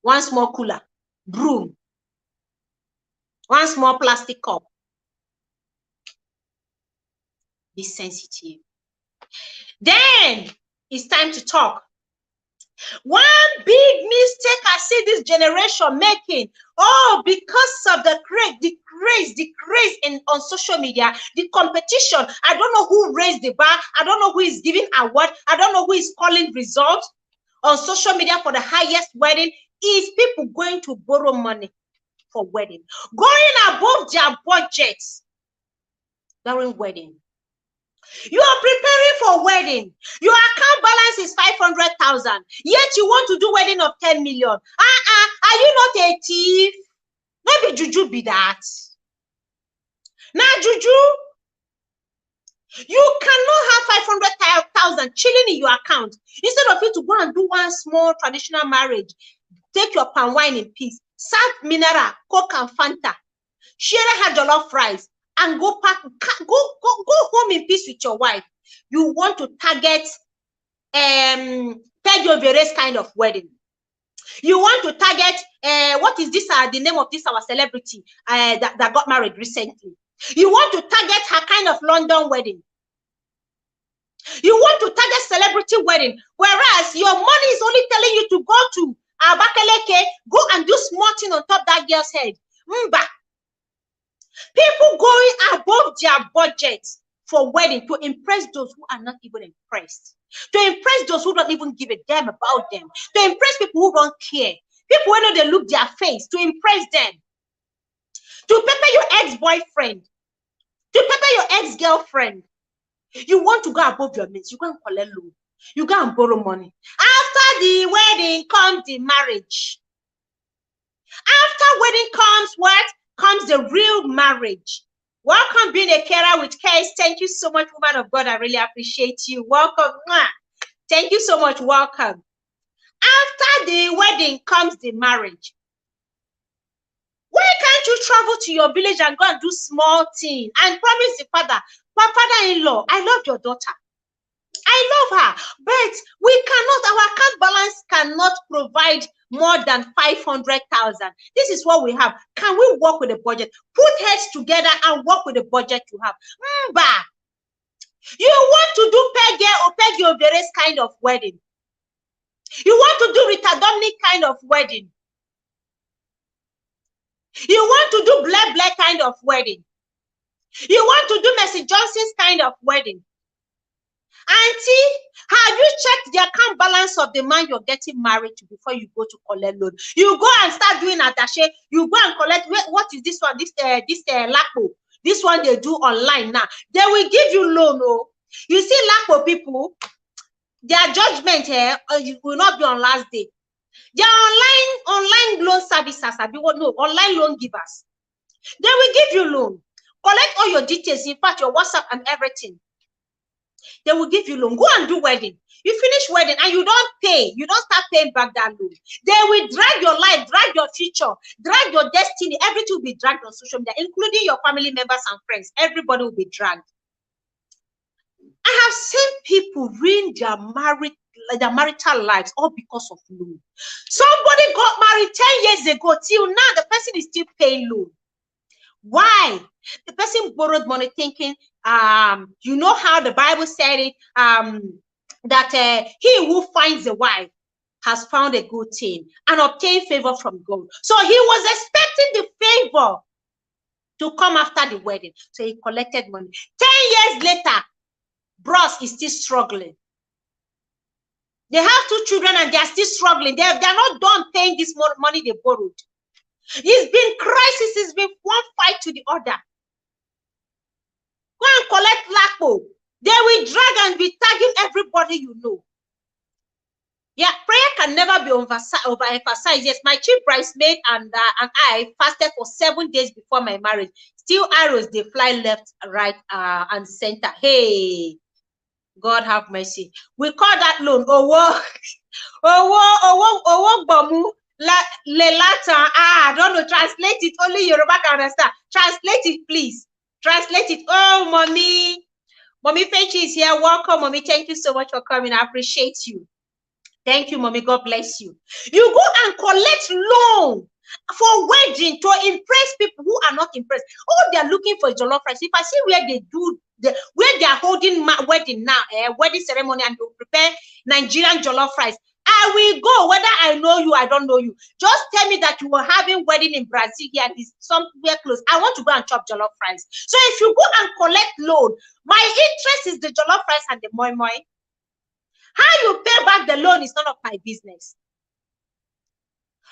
A: one small cooler, broom, one small plastic cup. Be sensitive. Then it's time to talk. One big mistake I see this generation making, because of the craze on social media, the competition. I don't know who raised the bar. I don't know who is giving award. I don't know who is calling results on social media for the highest wedding. Is people going to borrow money for wedding, going above their budgets during wedding. You are preparing for wedding. Your account balance is 500,000. Yet you want to do wedding of 10 million. Are you not a thief? Maybe juju be that. Now juju, you cannot have 500,000 chilling in your account. Instead of you to go and do one small traditional marriage, take your palm wine in peace, serve mineral, Coke and Fanta, share her jollof fries, and go home in peace with your wife. You want to target Pedro Veres kind of wedding. You want to target what is this? The name of this our celebrity that got married recently. You want to target her kind of London wedding. You want to target celebrity wedding, whereas your money is only telling you to go to Abakaleke, go and do small thing on top that girl's head. People going above their budget for wedding to impress those who are not even impressed, to impress those who don't even give a damn about them, to impress people who don't care, people who know they look their face, to impress them, to pepper your ex-boyfriend, to pepper your ex-girlfriend. You want to go above your means, you go and collect loan, you go and borrow money. After the wedding comes the marriage. After wedding comes what? Comes the real marriage. Welcome being a carer with case. Thank you so much, woman of God. I really appreciate you. Welcome. Thank you so much. Welcome. After the wedding comes the marriage. Why can't you travel to your village and go and do small things and promise the father-in-law, I love your daughter, I love her, but we cannot, our account balance cannot provide more than 500,000. This is what we have. Can we work with the budget? Put heads together and work with the budget you have. You want to do Peggy or Peggy Oberes kind of wedding. You want to do Rita Dominic kind of wedding. You want to do Blair Blair kind of wedding. You want to do Mercy Johnson's kind of wedding. Auntie, have you checked the account balance of the man you're getting married to before you go to collect loan? You go and start doing attaché. You go and collect. What is this one? This Lapo. This one they do online now. They will give you loan. Oh, you see Lapo people, their judgment here will not be on last day. There are online loan services, online loan givers. They will give you loan. Collect all your details, in fact, your WhatsApp and everything. They will give you loan. Go and do wedding. You finish wedding and you don't pay. You don't start paying back that loan. They will drag your life, drag your future, drag your destiny. Everything will be dragged on social media, including your family members and friends. Everybody will be dragged. I have seen people ruin their marital lives all because of loan. Somebody got married 10 years ago. Till now, the person is still paying loan. Why? The person borrowed money thinking, you know how the Bible said it, that he who finds a wife has found a good thing and obtained favor from God. So he was expecting the favor to come after the wedding. So he collected money. 10 years later, bros is still struggling. They have 2 children and they are still struggling. They're not done paying this money they borrowed. It's been crisis. It's been one fight to the other. Go and collect lapo. They will drag and be tagging everybody you know. Yeah, prayer can never be overemphasized. Yes, my chief bridesmaid and I fasted for 7 days before my marriage. Still arrows, they fly left, right, and center. Hey, God have mercy. We call that loan. Bomu. Lelata. I don't know. Translate it. Only Yoruba can understand. Translate it, please. Translate it. Oh, mommy. Mommy Fechi is here. Welcome, mommy. Thank you so much for coming. I appreciate you. Thank you, mommy. God bless you. You go and collect loan for wedding to impress people who are not impressed. Oh, they are looking for jollof rice. If I see where they do where they are holding wedding now, wedding ceremony, and to prepare Nigerian jollof rice, I will go, whether I know you, I don't know you. Just tell me that you were having wedding in Brazil here and it's somewhere close. I want to go and chop jollof rice. So if you go and collect loan, my interest is the jollof rice and the moi moi. How you pay back the loan is none of my business.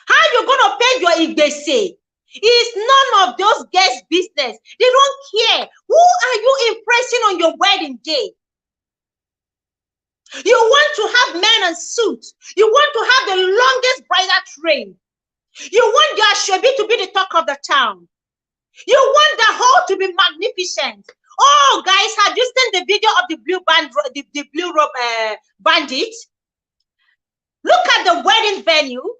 A: How you gonna pay your igbese? It's none of those guests' business. They don't care. Who are you impressing on your wedding day? You want to have men in suits. You want to have the longest bridal train. You want your Ashobi to be the talk of the town. You want the hall to be magnificent. Oh, guys, have you seen the video of the blue band, the blue robe bandit? Look at the wedding venue.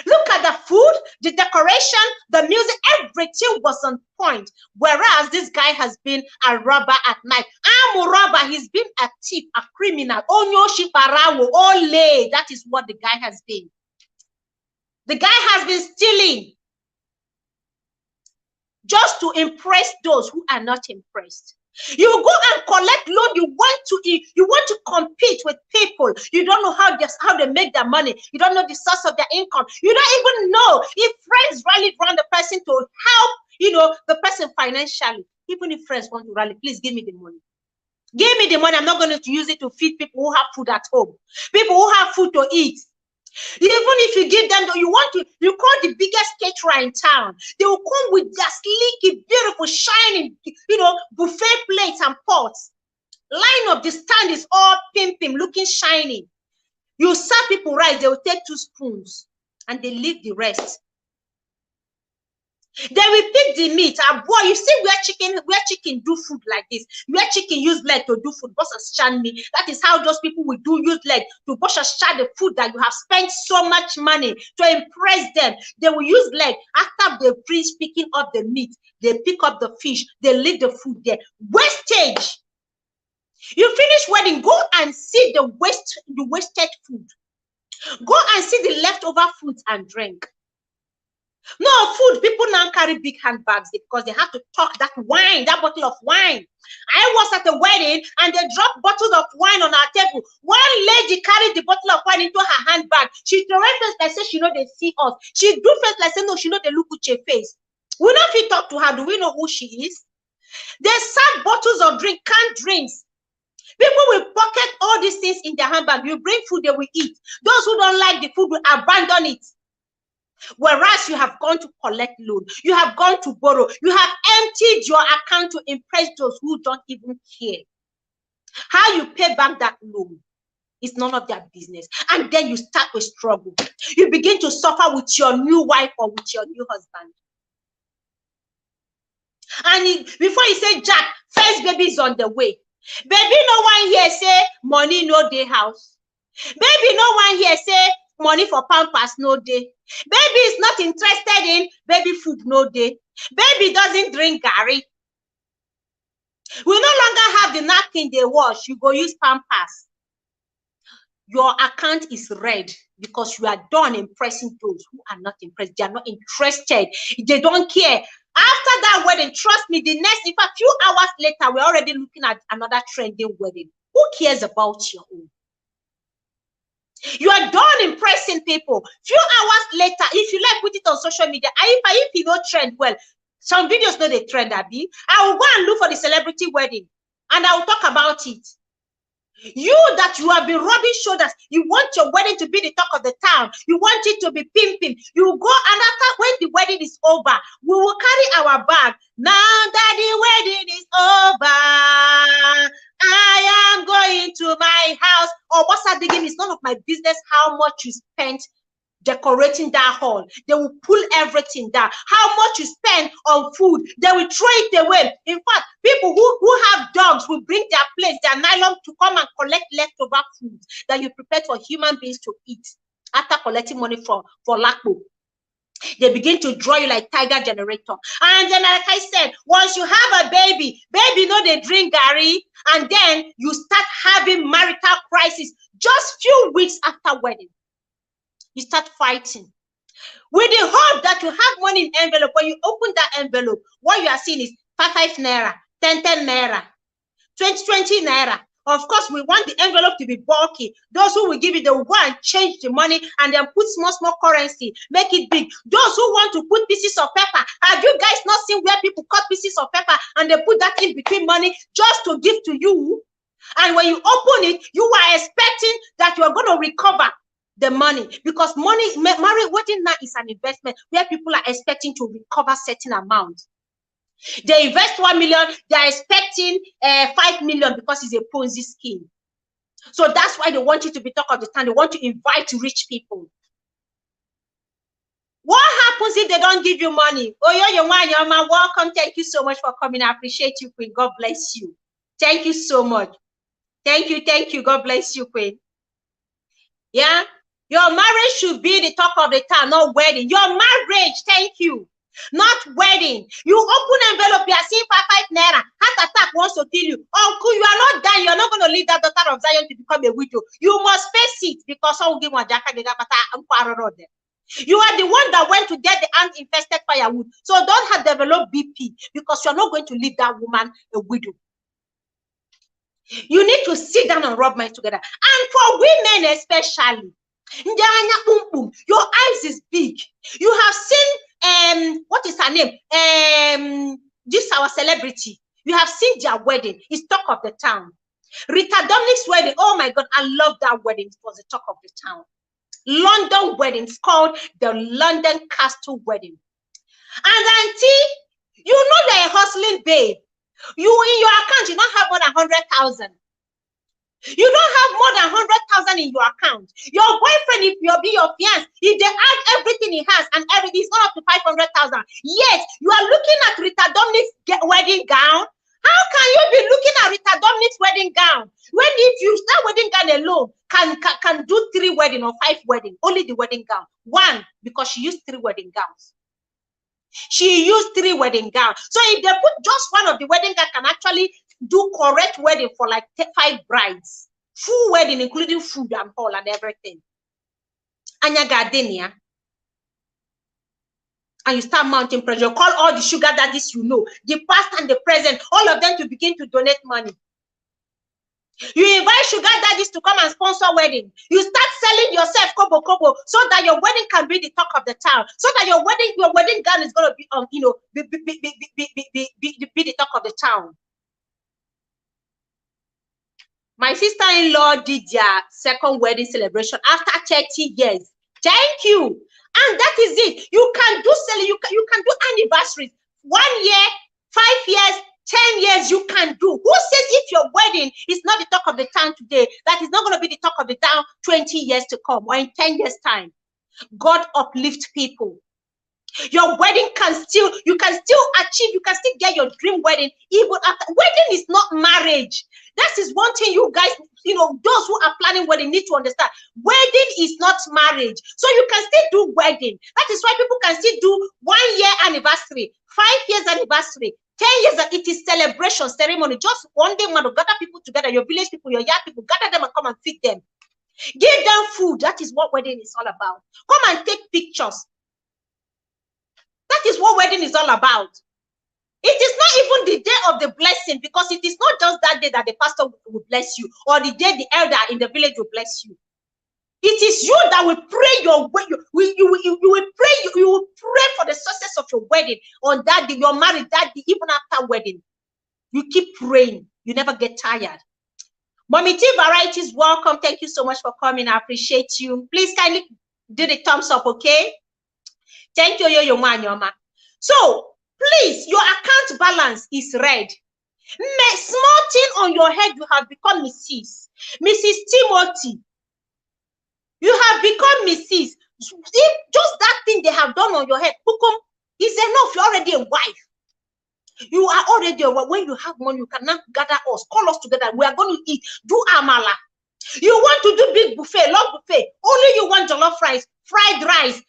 A: Look at the food, the decoration, the music, everything was on point. Whereas this guy has been a robber at night. I'm a robber, he's been a thief, a criminal. Onyoshi Parawo, ole. That is what the guy has been. The guy has been stealing just to impress those who are not impressed. You go and collect loan. You want to compete with people. You don't know how they make their money. You don't know the source of their income. You don't even know if friends rallied around the person to help, the person financially. Even if friends want to rally, please give me the money. Give me the money. I'm not going to use it to feed people who have food at home. People who have food to eat. Even if you give them, you call the biggest caterer in town. They will come with their sleeky, beautiful, shining, buffet plates and pots. Line up, the stand is all pimping, looking shiny. You serve people rice, they will take 2 spoons and they leave the rest. They will pick the meat. And boy, you see where chicken do food like this. Where chicken use leg to do food. That is how those people will use leg to the food that you have spent so much money to impress them. They will use leg. After they finish picking up the meat, they pick up the fish, they leave the food there. Wastage. You finish wedding, go and see the wasted food. Go and see the leftover food and drink. No food. People now carry big handbags because they have to talk that bottle of wine. I was at a wedding and they dropped bottles of wine on our table. One lady carried the bottle of wine into her handbag. She threw face like say she know they see us. She do face like say no, she know they look with your face. We know if we talk to her, do we know who she is? They serve bottles of drink, canned drinks. People will pocket all these things in their handbag. You bring food, they will eat. Those who don't like the food will abandon it. Whereas you have gone to collect loan, you have gone to borrow, you have emptied your account to impress those who don't even care. How you pay back that loan? It's none of their business. And then you start to struggle. You begin to suffer with your new wife or with your new husband. And before you say, Jack, first baby is on the way. Baby, no one here say money no day house. Baby, no one here say money for pampers no day. Baby is not interested in baby food no day. Baby doesn't drink Gary. We no longer have the napkin they wash. You go use pampers. Your account is red because you are done impressing those who are not impressed. They are not interested. They don't care. After that wedding, trust me, the next, in fact, few hours later, we're already looking at another trending wedding. Who cares about your own? You are done impressing people. Few hours later, if you like, put it on social media. If you don't trend well, some videos know they trend, Abby. I will go and look for the celebrity wedding and I will talk about it. You that you have been rubbing shoulders, you want your wedding to be the talk of the town, you want it to be pimping, you go, and after when the wedding is over, we will carry our bag. Now that the wedding is over, I am going to my house. Or what's that digging? It's none of my business how much you spent decorating that hall. They will pull everything down. How much you spend on food, they will throw it away. In fact, people who have dogs will bring their plates, their nylon to come and collect leftover food that you prepared for human beings to eat after collecting money for LACPO. They begin to draw you like tiger generator. And then, like I said, once you have a baby know they drink Gary, and then you start having marital crisis just few weeks after wedding. You start fighting with the hope that you have money in envelope. When you open that envelope, what you are seeing is 5 naira, 10 naira, 20 naira. Of course, we want the envelope to be bulky. Those who will give you, they will go and change the money and then put small currency, make it big. Those who want to put pieces of paper, have you guys not seen where people cut pieces of paper and they put that in between money just to give to you? And when you open it, you are expecting that you are going to recover the money, because marriage wedding now is an investment where people are expecting to recover certain amount. They invest 1 million, they are expecting 5 million because it's a Ponzi scheme. So that's why they want you to be talk of the town. They want to invite rich people. What happens if they don't give you money? Oh, you're welcome. Thank you so much for coming. I appreciate you, Queen. God bless you. Thank you so much. Thank you. God bless you, Queen. Yeah. Your marriage should be the talk of the town, not wedding. Your marriage, thank you, not wedding. You open envelope, you are seeing 5 naira. Heart attack wants to kill you. Uncle, you are not done. You are not going to leave that daughter of Zion to become a widow. You must face it, because you are the one that went to get the ant-infested firewood. So don't have developed BP, because you are not going to leave that woman a widow. You need to sit down and rub minds together. And for women especially, your eyes is big. You have seen what is her name? This our celebrity. You have seen their wedding. It's talk of the town. Rita Dominic's wedding. Oh my God, I love that wedding. It was the talk of the town. London wedding. It's called the London Castle wedding. And auntie, you know they're a hustling babe. You in your account, you don't have more than 100,000. You don't have more than 100,000 in your account. Your boyfriend, if you'll be your fiance, if they add everything he has and everything, it's not up to 500,000. Yet you are looking at Rita Dominic's wedding gown. How can you be looking at Rita Dominic's wedding gown when if you start wedding gown alone can do 3 wedding or 5 wedding? Only the wedding gown. 1, because she used 3 wedding gowns. She used 3 wedding gowns. So if they put just one of the wedding gown, can actually do correct wedding for like 5 brides. Full wedding, including food and hall and everything. Anya Gardenia. And you start mounting pressure. Call all the sugar daddies you know, the past and the present, all of them to begin to donate money. You invite sugar daddies to come and sponsor wedding. You start selling yourself kobo so that your wedding can be the talk of the town. So that your wedding gown is going to be be the talk of the town. My sister-in-law did their second wedding celebration after 30 years. Thank you. And that is it. You can do you can do anniversaries. 1 year, 5 years, 10 years you can do. Who says if your wedding is not the talk of the town today, that is not going to be the talk of the town 20 years to come or in 10 years time? God uplift people. Your wedding you can still achieve, you can still get your dream wedding even after. Wedding is not marriage. That is one thing you guys, those who are planning wedding need to understand. Wedding is not marriage. So you can still do wedding. That is why people can still do 1 year anniversary, 5 years anniversary, 10 years. It is celebration, ceremony. Just one day, man, to gather people together, your village people, your yard people, gather them and come and feed them. Give them food. That is what wedding is all about. Come and take pictures. That is what wedding is all about. It is not even the day of the blessing, because it is not just that day that the pastor will bless you or the day the elder in the village will bless you. It is you that will pray your way. You will pray for the success of your wedding on that day. You're married that day, even after wedding. You keep praying. You never get tired. Mommy T Varieties, welcome. Thank you so much for coming. I appreciate you. Please kindly do the thumbs up, okay? Thank you, Yoma. So, please, your account balance is red. Small thing on your head, you have become Mrs. Timothy. You have become Mrs. If just that thing they have done on your head, is enough. You're already a wife. You are already a wife. When you have money, you cannot gather us. Call us together. We are going to eat. Do amala. You want to do big buffet, long buffet. Only you want jollof rice, fried rice,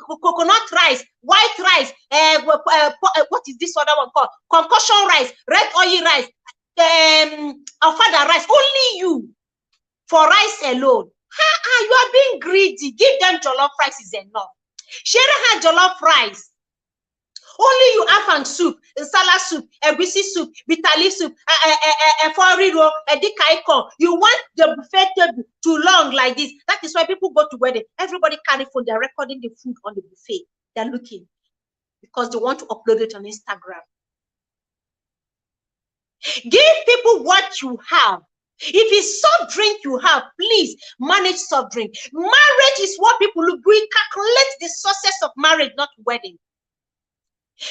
A: coconut rice, white rice, what is this other one called? Concussion rice, red oil rice, alfada rice. Only you for rice alone. You are being greedy. Give them jollof rice is enough. Share had jollof rice. Only you have soup, salad soup, egusi soup, bitter leaf soup, foriro, dikaiko. You want the buffet table too long like this. That is why people go to wedding. Everybody carry phone. They're recording the food on the buffet. They're looking because they want to upload it on Instagram. Give people what you have. If it's soft drink you have, please manage soft drink. Marriage is what people look. We calculate the success of marriage, not wedding.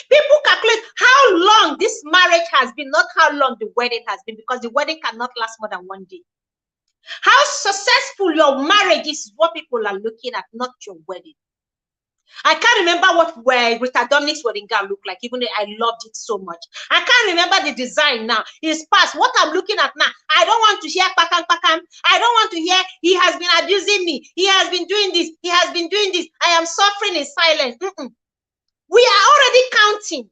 A: People calculate how long this marriage has been, not how long the wedding has been, because the wedding cannot last more than 1 day. How successful your marriage is what people are looking at, not your wedding. I can't remember what Rita Dominic's wedding gown looked like, even though I loved it so much. I can't remember the design now. It's past. What I'm looking at now, I don't want to hear pakam pakam. I don't want to hear he has been abusing me. He has been doing this. He has been doing this. I am suffering in silence. We are already counting.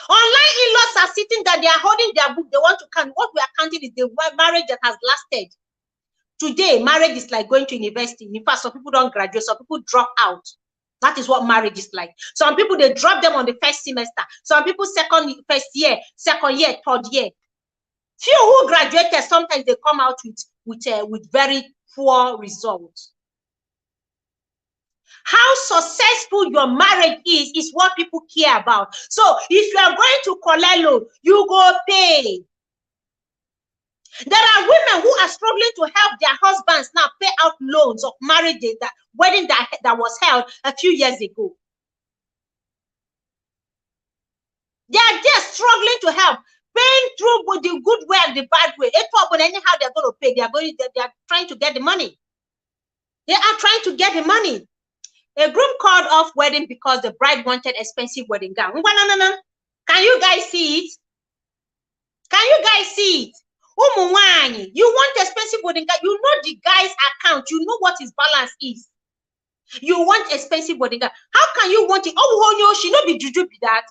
A: Online in-laws are sitting there, they are holding their book, they want to count. What we are counting is the marriage that has lasted. Today, marriage is like going to university. In fact, some people don't graduate, some people drop out. That is what marriage is like. Some people, they drop them on the first semester. Some people first year, second year, third year. Few who graduated, sometimes they come out with very poor results. How successful your marriage is what people care about. So if you are going to collect loan, you go pay. There are women who are struggling to help their husbands now pay out loans of marriages, that wedding that was held a few years ago. They are just struggling to help, paying through with the good way and the bad way. Anyhow, they're going to pay. They are trying to get the money. They are trying to get the money. A groom called off wedding because the bride wanted expensive wedding gown. Can you guys see it? Can you guys see it? You want expensive wedding gown. You know the guy's account. You know what his balance is. You want expensive wedding gown. How can you want it? She not be juju be that.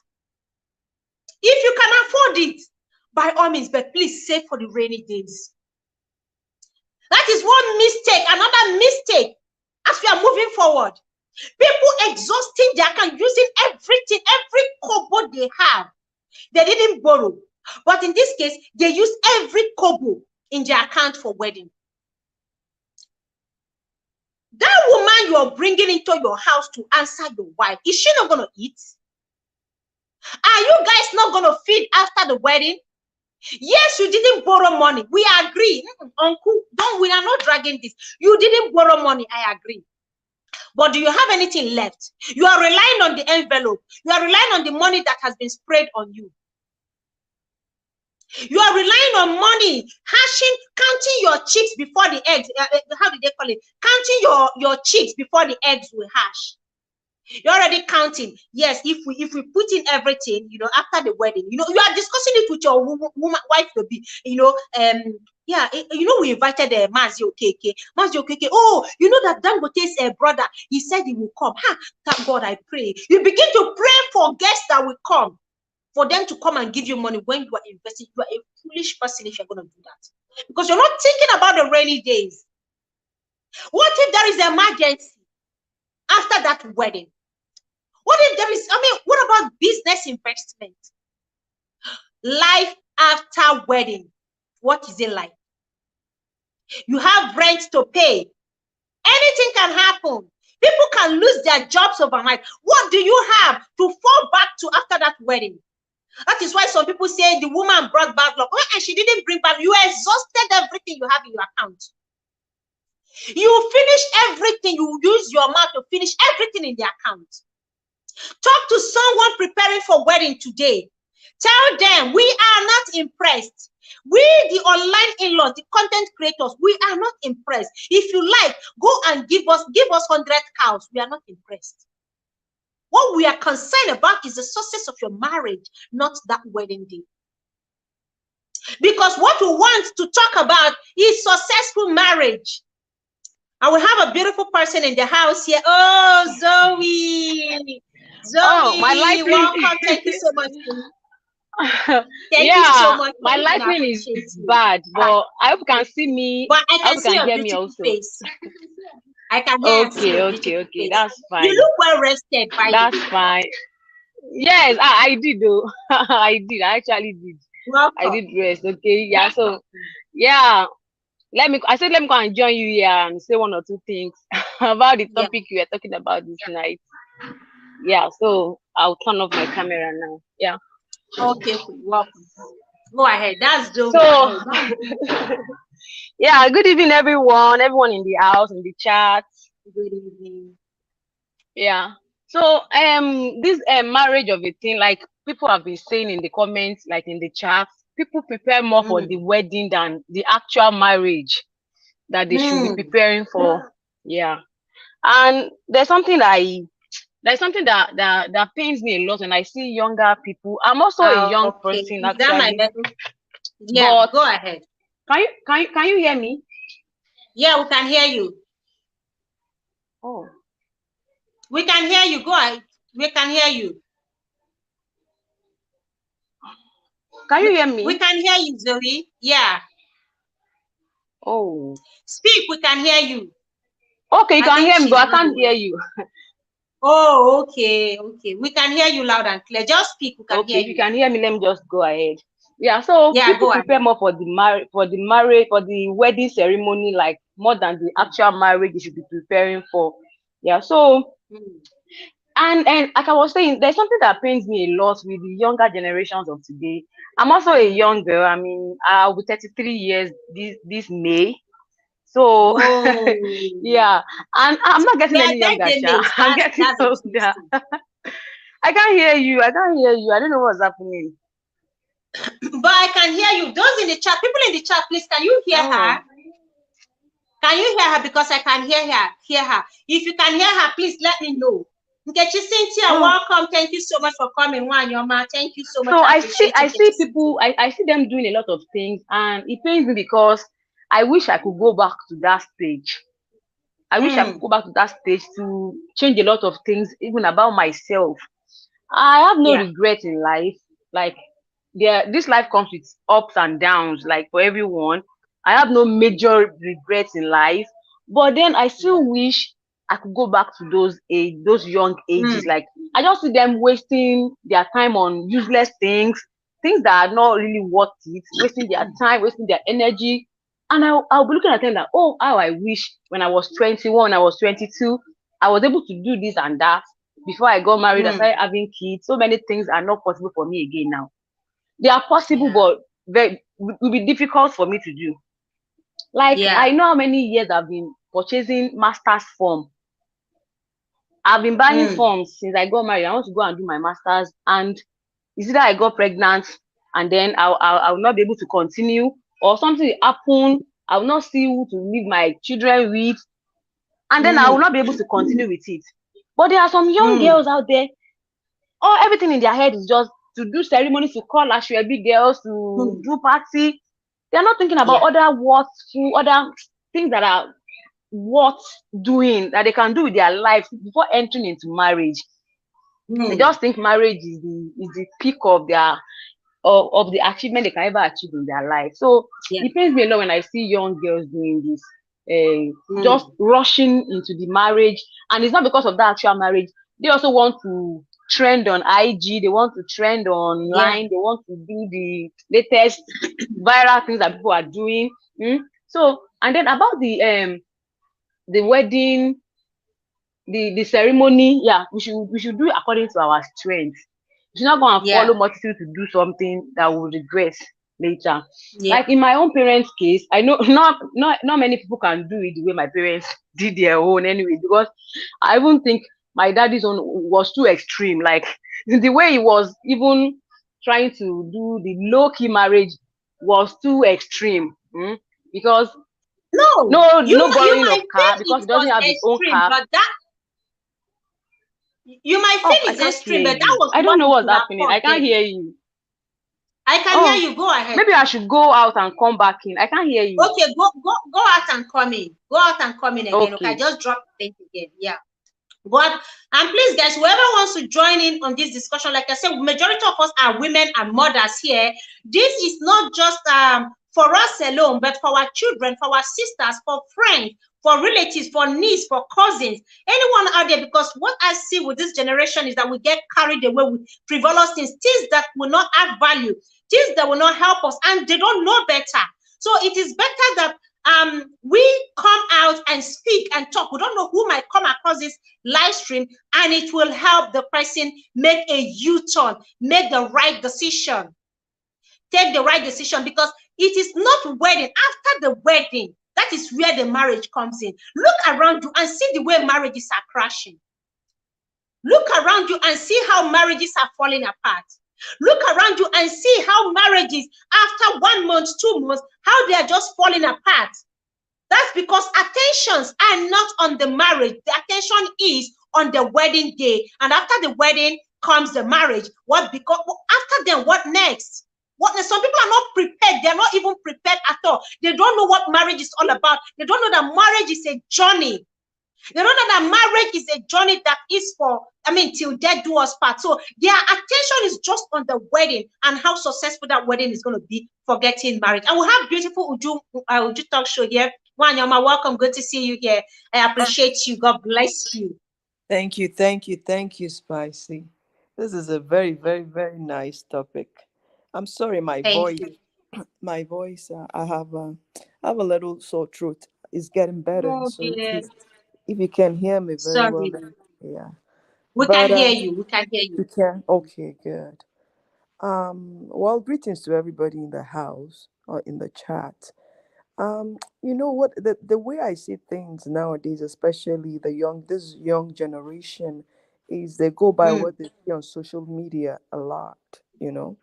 A: If you can afford it, by all means, but please save for the rainy days. That is one mistake. Another mistake as we are moving forward. People exhausting their account, using everything, every kobo they have. They didn't borrow. But in this case, they use every kobo in their account for wedding. That woman you're bringing into your house to answer your wife, is she not going to eat? Are you guys not going to feed after the wedding? Yes, you didn't borrow money. We agree. Uncle, we are not dragging this. You didn't borrow money. I agree. But do you have anything left? You are relying on the envelope. You are relying on the money that has been sprayed on you. You are relying on money, counting your chicks before the eggs. How do they call it? Counting your chicks before the eggs will hatch. You're already counting. Yes, if we put in everything, after the wedding, you are discussing it with your woman wife to be, yeah, we invited Mazi Okeke. Mazi Okeke, oh, you know that Dangote's brother, he said he will come. Thank God, I pray. You begin to pray for guests that will come, for them to come and give you money when you are investing. You are a foolish person if you're going to do that, because you're not thinking about the rainy days. What if there is an emergency after that wedding? What if there is, what about business investment? Life after wedding, what is it like? You have rent to pay. Anything can happen. People can lose their jobs overnight. What do you have to fall back to after that wedding? That is why some people say the woman brought bad luck. And she didn't bring bad. You exhausted everything you have in your account. You finish everything. You use your mouth to finish everything in the account. Talk to someone preparing for wedding today. Tell them we are not impressed. We, the online in-laws, the content creators, we are not impressed. If you like, go and give us 100 cows. We are not impressed. What we are concerned about is the success of your marriage, not that wedding day. Because what we want to talk about is successful marriage. And we have a beautiful person in the house here. Oh, Zoe. Zoe,
B: my lighting.
A: welcome. Thank you so much. Thank you so
B: Yeah,
A: much.
B: my lighting is bad, but I hope you can see me.
A: But I
B: I hope
A: can
B: you
A: see
B: can
A: your
B: hear me
A: beautiful
B: also.
A: face. I can hear and see
B: Okay,
A: your
B: okay,
A: beautiful
B: okay.
A: face.
B: That's
A: You
B: fine.
A: look well rested, by the
B: That's
A: way.
B: fine. Yes, I did though. I did. I actually did. I
A: Welcome.
B: did rest. Okay. Yeah. So yeah. Let me go and join you here and say one or two things about the
A: Yeah.
B: topic we are talking about this night. Yeah, so I'll turn off my camera now. Yeah.
A: Okay, welcome. Go ahead. That's Zoe.
B: So yeah, good evening everyone in the house, in the chat.
A: Good evening.
B: Yeah. So this marriage of a thing, like people have been saying in the comments, like in the chat, people prepare more for the wedding than the actual marriage that they should be preparing for. Yeah. And there's something that pains me a lot when I see younger people. I'm also a young
A: Okay.
B: person
A: Is that my
B: actually,
A: level? Yeah,
B: but
A: go ahead.
B: can you hear me?
A: Yeah, we can hear you.
B: Oh,
A: We can hear you. Go ahead. We can hear you.
B: can you hear
A: We
B: me?
A: can hear you, Zoe. Yeah.
B: Oh,
A: Speak, we can hear you.
B: okay, you
A: I
B: can
A: think
B: hear me,
A: she's
B: but I
A: not the
B: can't hear
A: one.
B: you.
A: Oh, okay, okay. We can hear you loud and clear. Just speak, we can
B: Okay,
A: hear
B: if you
A: you.
B: can hear me, let me just go ahead. Yeah, so
A: Yeah,
B: people
A: go
B: prepare
A: ahead.
B: more for the wedding ceremony, like more than the actual marriage they should be preparing for. Yeah, so
A: Mm.
B: and like I was saying, there's something that pains me a lot with the younger generations of today. I'm also a
A: Mm.
B: young girl. I mean, I'll be 33 years this May. So
A: Oh,
B: yeah, and I'm not getting
A: yeah,
B: any younger,
A: birthday
B: Sha.
A: mate.
B: I'm
A: That's
B: getting
A: that's
B: older.
A: interesting.
B: I can't hear you. I can't hear you. I don't know what's happening.
A: But I can hear you. Those in the chat, people in the chat, please, can you hear her?
B: Oh.
A: Can you hear her? Because I can hear her. Hear her. If you can hear her, please let me know. Nkechi Cynthia,
B: Oh.
A: welcome. Thank you so much for coming. Wanyoma, thank you so much.
B: So
A: I
B: I see
A: appreciate
B: I
A: you,
B: see
A: Nkechi
B: people
A: Cynthia.
B: I see them doing a lot of things, and it pains me because I wish I could go back to that stage. I wish I could
A: Mm.
B: go back to that stage to change a lot of things, even about myself. I have no
A: Yeah.
B: regret in life. Like this life comes with ups and downs, like for everyone. I have no major regrets in life. But then I still wish I could go back to those young ages.
A: Mm.
B: Like I just see them wasting their time on useless things that are not really worth it, wasting their time, wasting their energy. And I'll be looking at them like, oh, how I wish when I was 21, I was 22, I was able to do this and that. Before I got married, I
A: Mm.
B: started having kids. So many things are not possible for me again now. They are possible,
A: Yeah.
B: but very will be difficult for me to do. Like
A: Yeah.
B: I know how many years I've been purchasing master's form. I've been buying
A: Mm.
B: forms since I got married. I want to go and do my master's, and is either I got pregnant and then I'll not be able to continue, or something will happen, I will not see who to leave my children with, and then I will
A: Mm,
B: not be able to continue with it. But there are some young
A: mm,
B: girls out there, all everything in their head is just to do ceremonies, to call big girls, to
A: mm.
B: do party. They're not thinking about
A: Yeah.
B: other worthful, other things that are worth doing, that they can do with their lives before entering into marriage. They
A: Mm,
B: just think marriage is the peak of their of the achievement they can ever achieve in their life. So
A: yeah.
B: it pains me a lot when I see young girls doing this, just
A: Mm,
B: rushing into the marriage, and it's not because of the actual marriage. They also want to trend on IG. They want to trend
A: yeah.
B: online. They want to do the latest viral things that people are doing. Mm? So, and then about the wedding, the ceremony, yeah, we should do it according to our strength. You should not go and
A: Yeah.
B: follow multitude to do something that will regret later.
A: Yeah.
B: Like in my own parents' case, I know not many people can do it the way my parents did their own anyway, because I even think my daddy's own was too extreme. Like the way he was even trying to do the low-key marriage was too extreme. Because
A: No,
B: no
A: you
B: borrowing of
A: might
B: car,
A: think
B: because
A: it
B: he
A: was
B: doesn't have his own
A: extreme,
B: car.
A: but that you might
B: Oh,
A: feel
B: I
A: it's
B: can't hear
A: extreme, but that
B: you.
A: was
B: I don't
A: what
B: know
A: he
B: what's
A: could
B: happening. I
A: afford
B: can't
A: then.
B: hear you.
A: I can
B: Oh,
A: hear you. Go ahead.
B: maybe I should go out and come back in. I can't hear you.
A: Okay, go out and come in. Go out and come in again. Okay, I
B: Okay.
A: just dropped the link again. Yeah. But and please, guys, whoever wants to join in on this discussion, like I said, majority of us are women and mothers here. This is not just for us alone, but for our children, for our sisters, for friends, for relatives, for nieces, for cousins, anyone out there. Because what I see with this generation is that we get carried away with frivolous things, things that will not add value, things that will not help us, and they don't know better. So it is better that we come out and speak and talk. We don't know who might come across this live stream, and it will help the person make a U-turn, make the right decision, take the right decision, because it is not wedding. After the wedding, that is where the marriage comes in. Look around you and see the way marriages are crashing. Look around you and see how marriages are falling apart. Look around you and see how marriages, after 1 month, 2 months, how they are just falling apart. That's because attentions are not on the marriage. The attention is on the wedding day. And after the wedding comes the marriage. What because after then, what next? What next? Some people are not prepared. They're not even prepared at all. They don't know what marriage is all about. They don't know that marriage is a journey. They don't know that marriage is a journey that is for, till death do us part. So their attention is just on the wedding and how successful that wedding is going to be, forgetting marriage. And we have beautiful Uju Talk Show here. Wanyama, welcome. Good to see you here. I appreciate you. God bless you.
C: Thank you, thank you, thank you, Spicy. This is a very, very, very nice topic. I'm sorry,
A: Thank you.
C: my voice. I have a little sore throat. It's getting better.
A: Oh,
C: So
A: dear.
C: if you can hear me very well,
A: Sorry.
C: yeah.
A: We
C: But
A: can hear you. We can hear you.
C: you can. Okay, good. Well, greetings to everybody in the house or in the chat. You know what? The way I see things nowadays, especially this young generation, is they go by
A: Mm,
C: what they see on social media a lot. You know,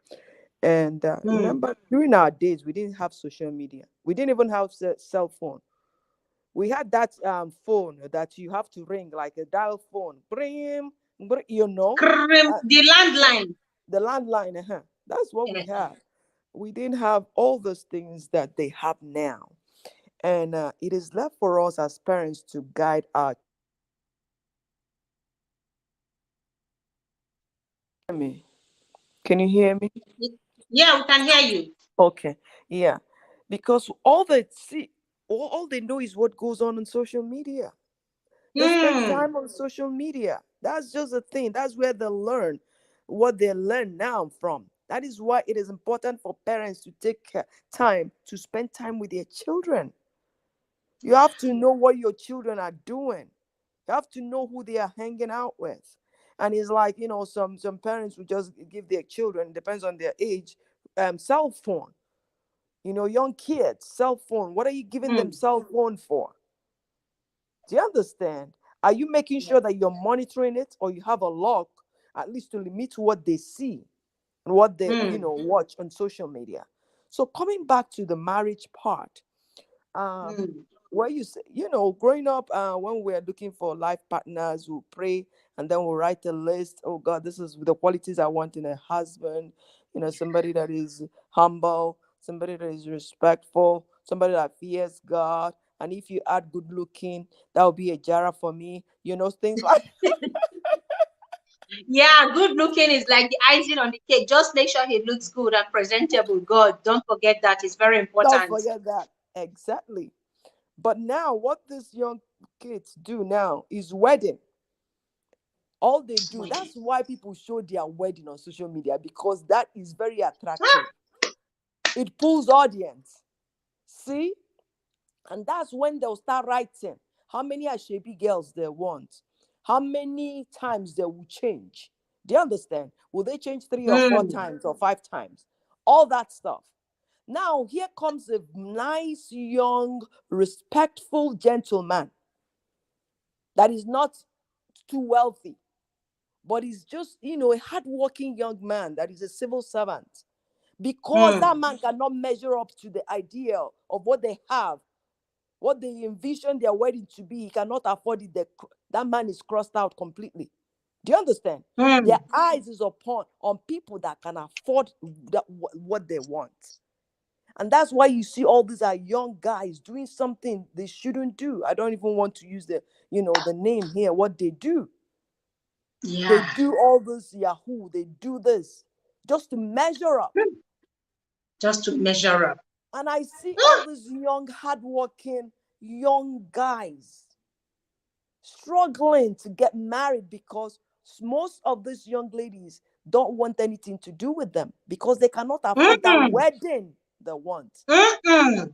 C: and
A: mm.
C: remember during our days, we didn't have social media. We didn't even have cell phone. We had that phone that you have to ring like a dial phone. Bring, you know, uh,
A: The landline.
C: the landline. That's what we
A: Yeah.
C: had. We didn't have all those things that they have now. And it is left for us as parents to guide our. Me. Can you hear me?
A: Yeah, we can hear you.
C: Okay. Yeah. Because all they know is what goes on social media. They spend
A: Mm.
C: time on social media. That's just a thing. That's where they learn what they learn now from. That is why it is important for parents to take time to spend time with their children. You have to know what your children are doing. You have to know who they are hanging out with. And it's like, some parents will just give their children, depends on their age, cell phone. Young kids, cell phone. What are you giving them
A: Mm.
C: cell phone for? Do you understand? Are you making
A: Yeah.
C: sure that you're monitoring it or you have a lock at least to limit what they see? and what they,
A: Mm.
C: watch on social media. So coming back to the marriage part, um,
A: Mm.
C: where you say, growing up, when we're looking for life partners, we'll pray and then we'll write a list. Oh God, this is the qualities I want in a husband. Somebody that is humble, somebody that is respectful, somebody that fears God. And if you add good looking, that will be a jara for me. Things like
A: Yeah, good looking is like the icing on the cake. Just make sure he looks good and presentable. God, don't forget that. It's very
C: don't
A: important.
C: forget that. Exactly. But now, what these young kids do now is wedding. All they do.
A: Wedding.
C: That's why people show their wedding on social media, because that is very attractive. It pulls audience. See? And that's when they'll start writing how many Ashebi girls they want, how many times they will change. Do you understand? Will they change three or four
A: Mm.
C: times or five times? All that stuff. Now, here comes a nice, young, respectful gentleman that is not too wealthy, but he's just, a hardworking young man that is a civil servant. Because that
A: Mm.
C: man cannot measure up to the ideal of what they have, what they envision their wedding to be, he cannot afford it. That man is crossed out completely. Do you understand? Their
A: Mm.
C: eyes is upon on people that can afford what they want. And that's why you see all these are young guys doing something they shouldn't do. I don't even want to use the name here, what they do. They
A: Yeah.
C: do all this Yahoo, they do this just to measure up.
A: Mm. Just to measure up.
C: And I see all
A: Ah.
C: these young, hardworking young guys struggling to get married because most of these young ladies don't want anything to do with them because they cannot afford that
A: Mm-mm.
C: wedding they want.
A: Mm-mm.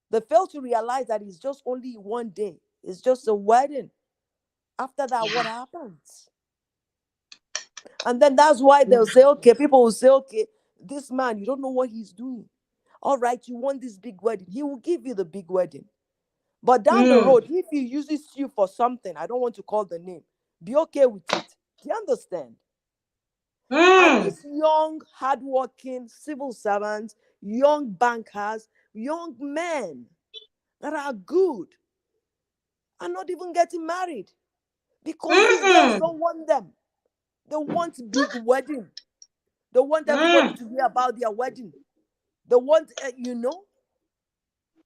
C: They fail to realize that it's just only one day, it's just a wedding. After that, what
A: Yeah.
C: happens? And then that's why they'll say, okay, people will say, okay, this man, you don't know what he's doing. All right, you want this big wedding, he will give you the big wedding. But down the
A: Mm.
C: road, if he uses you for something, I don't want to call the name, be okay with it. Do you understand? And
A: Mm.
C: these young, hardworking civil servants, young bankers, young men that are good are not even getting married because these girls
A: Mm-mm.
C: don't want them. They want big wedding. They want everybody
A: Mm.
C: to hear about their wedding. They want,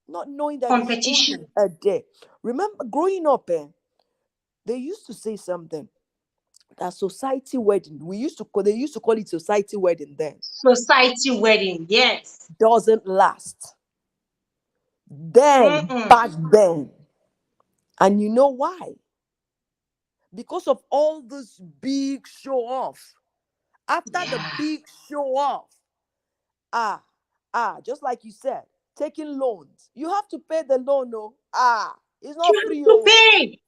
C: not knowing that it's only
A: Competition.
C: a day. Remember, growing up, they used to say something that society wedding. They used to call it society wedding then.
A: Society wedding. Yes.
C: Doesn't last. Then,
A: Mm-mm.
C: back then. And you know why? Because of all this big show off. After the
A: Yeah.
C: big show off, ah, just like you said, taking loans. You have to pay the loan, no. It's not
A: You
C: free,
A: have to
C: oh.
A: pay.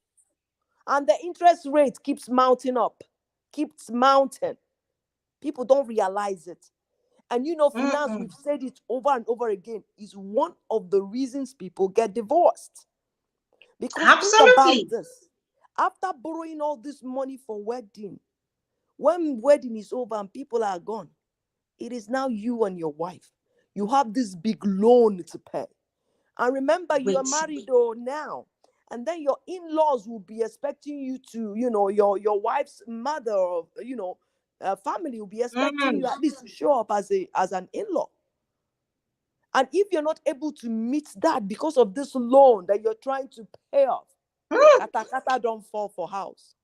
C: And the interest rate keeps mounting up, keeps mounting. People don't realize it. And finance,
A: Mm-mm.
C: we've said it over and over again, is one of the reasons people get divorced. Because think about
A: Absolutely.
C: this. After borrowing all this money for wedding, when wedding is over and people are gone, it is now you and your wife. You have this big loan to pay. And remember, you are
A: Waiting.
C: married now. And then your in-laws will be expecting you to, your wife's mother or family will be expecting you
A: Mm.
C: at least to show up as an in-law. And if you're not able to meet that because of this loan that you're trying to pay off,
A: Mm.
C: kata kata don't fall for house.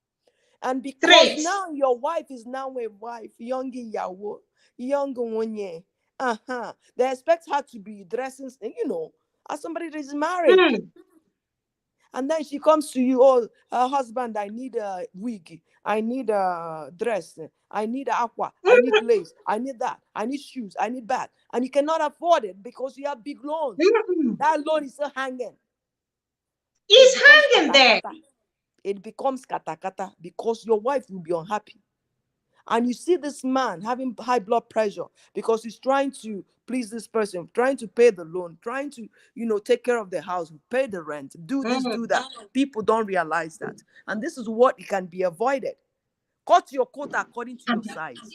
C: And because
A: Straight.
C: now your wife is now a wife, young yawo, young wonye, they expect her to be dressing, as somebody that is married.
A: Mm.
C: And then she comes to you, oh, husband, I need a wig, I need a dress, I need aqua, I need
A: Mm.
C: lace, I need that, I need shoes, I need bag. And you cannot afford it because you have big loans.
A: Mm.
C: That loan is still hanging. It
A: He's
C: becomes
A: hanging
C: kata
A: there.
C: kata. It becomes kata kata because your wife will be unhappy. And you see this man having high blood pressure because he's trying to please this person, trying to pay the loan, trying to, take care of the house, pay the rent, do this, do
A: Mm.
C: that. People don't realize that. And this is what can be avoided. Cut your coat according to your size.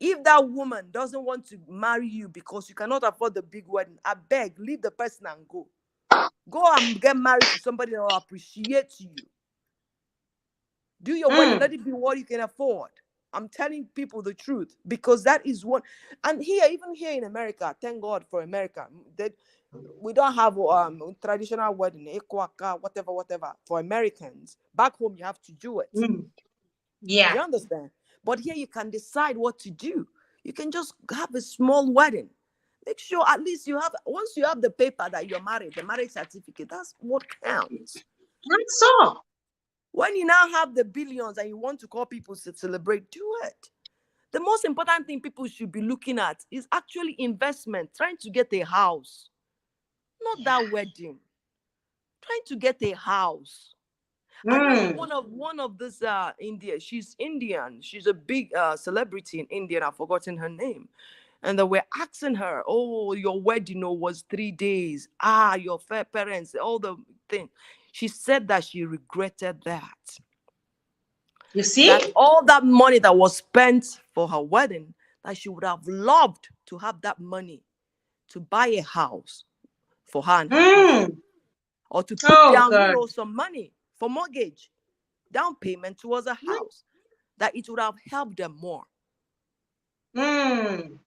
C: If that woman doesn't want to marry you because you cannot afford the big wedding, I beg, leave the person and go. Go and get married to somebody that will appreciate you. Do your wedding.
A: Mm.
C: Let it be what you can afford. I'm telling people the truth, because that is what. And here, even here in America, thank God for America, that we don't have traditional wedding, ekwaka, whatever. For Americans, back home you have to do it.
A: Mm. Yeah.
C: You understand? But here you can decide what to do. You can just have a small wedding. Make sure at least you have, once you have the paper that you're married, the marriage certificate, that's what counts.
A: That's all.
C: When you now have the billions and you want to call people to celebrate, do it. The most important thing people should be looking at is actually investment, trying to get a house, not
A: Yeah.
C: that wedding. Trying to get a house. I remember
A: Mm.
C: one of this India. She's Indian. She's a big celebrity in India. And I've forgotten her name. And they were asking her, "Oh, your wedding was 3 days. Ah, your fair parents, all the thing." She said that she regretted that.
A: You
C: That
A: see?
C: all that money that was spent for her wedding, that she would have loved to have that money to buy a house for her and her husband,
A: Mm.
C: or to put
A: Oh
C: down,
A: God.
C: some money for mortgage, down payment towards a house, that it would have helped them more.
A: Mm.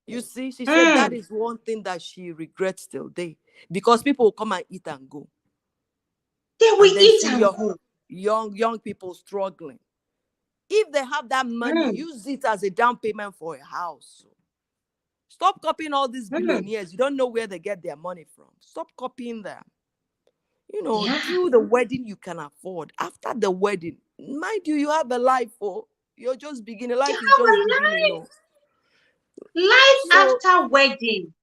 C: You see, she said that
A: Mm.
C: is one thing that she regrets till day, because people will come and eat and go,
A: They
C: and
A: will
C: then
A: eat
C: see
A: and
C: your
A: go.
C: young people struggling. If they have that money,
A: Mm.
C: use it as a down payment for a house. Stop copying all these
A: Mm.
C: billionaires. You don't know where they get their money from. Stop copying them.
A: Yeah.
C: Do the wedding you can afford. After the wedding, mind you, you have a life. Oh, you're just beginning.
A: They
C: Life is
A: have a
C: just beginning.
A: life.
C: No,
A: Life
C: so
A: after wedding.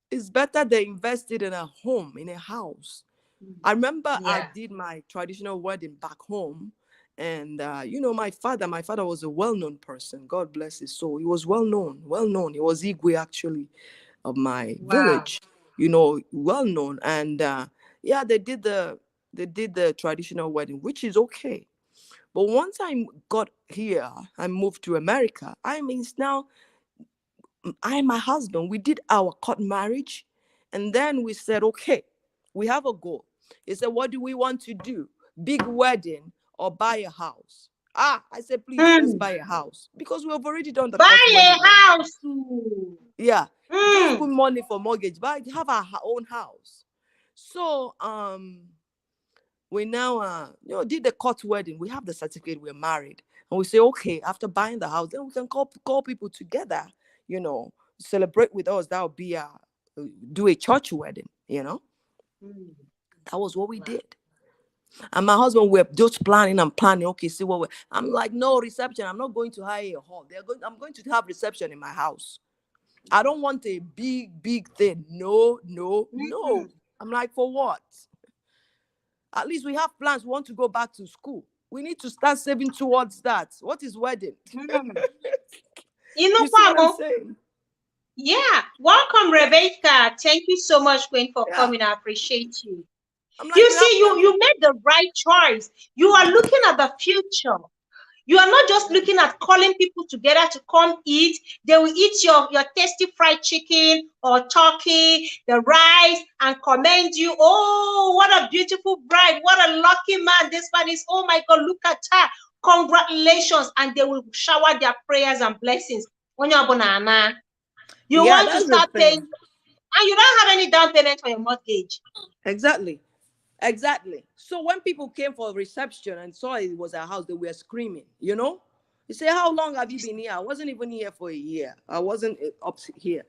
C: it's better they invested in a home, in a house.
A: Mm.
C: I remember I
A: Yeah.
C: did my traditional wedding back home. And my father was a well-known person. God bless his soul. He was well known. He was Igwe, actually, of my
A: Wow.
C: village. Well known. And yeah, they did the traditional wedding, which is okay. But once I got here, I moved to America. I mean, it's now I and my husband, we did our court marriage, and then we said, okay, we have a goal. He said, what do we want to do? Big wedding or buy a house? I said, please, let's
A: Mm.
C: buy a house, because we have already done the court
A: Buy
C: wedding
A: a
C: now.
A: house. Ooh.
C: Yeah, just
A: Mm.
C: put money for mortgage, but have our own house. So we now did the court wedding. We have the certificate, we're married, and we say, okay, after buying the house, then we can call people together, celebrate with us. That would be do a church wedding.
A: Mm.
C: That was what we
A: Wow.
C: did. And my husband, we're just planning and planning. Okay, see what I'm like. No reception. I'm not going to hire a hall. I'm going to have reception in my house. I don't want a big thing. No, no, no.
A: Mm.
C: I'm like, for what? At least we have plans. We want to go back to school. We need to start saving towards that. What is wedding?
A: Mm. You know,
C: You see what I'm
A: Kwamo?
C: saying?
A: Yeah. Welcome,
C: Yeah,
A: Rebecca. Thank you so much, Queen, for
C: yeah.
A: coming. I appreciate you.
C: I'm like,
A: You
C: we have
A: see, you
C: plans.
A: you made the right choice. You are looking at the future. You are not just looking at calling people together to come eat. They will eat your tasty fried chicken or turkey, the rice, and commend you. Oh, what a beautiful bride. What a lucky man this man is. Oh my God, look at her. Congratulations. And they will shower their prayers and blessings. On your banana. You
C: Yeah,
A: want to
C: that's the
A: start paying,
C: thing.
A: and you don't have any down payment for your mortgage.
C: Exactly. Exactly. So when people came for reception and saw it was a house, they were screaming, You say, how long have you been here? I wasn't even here for a year. I wasn't up to here.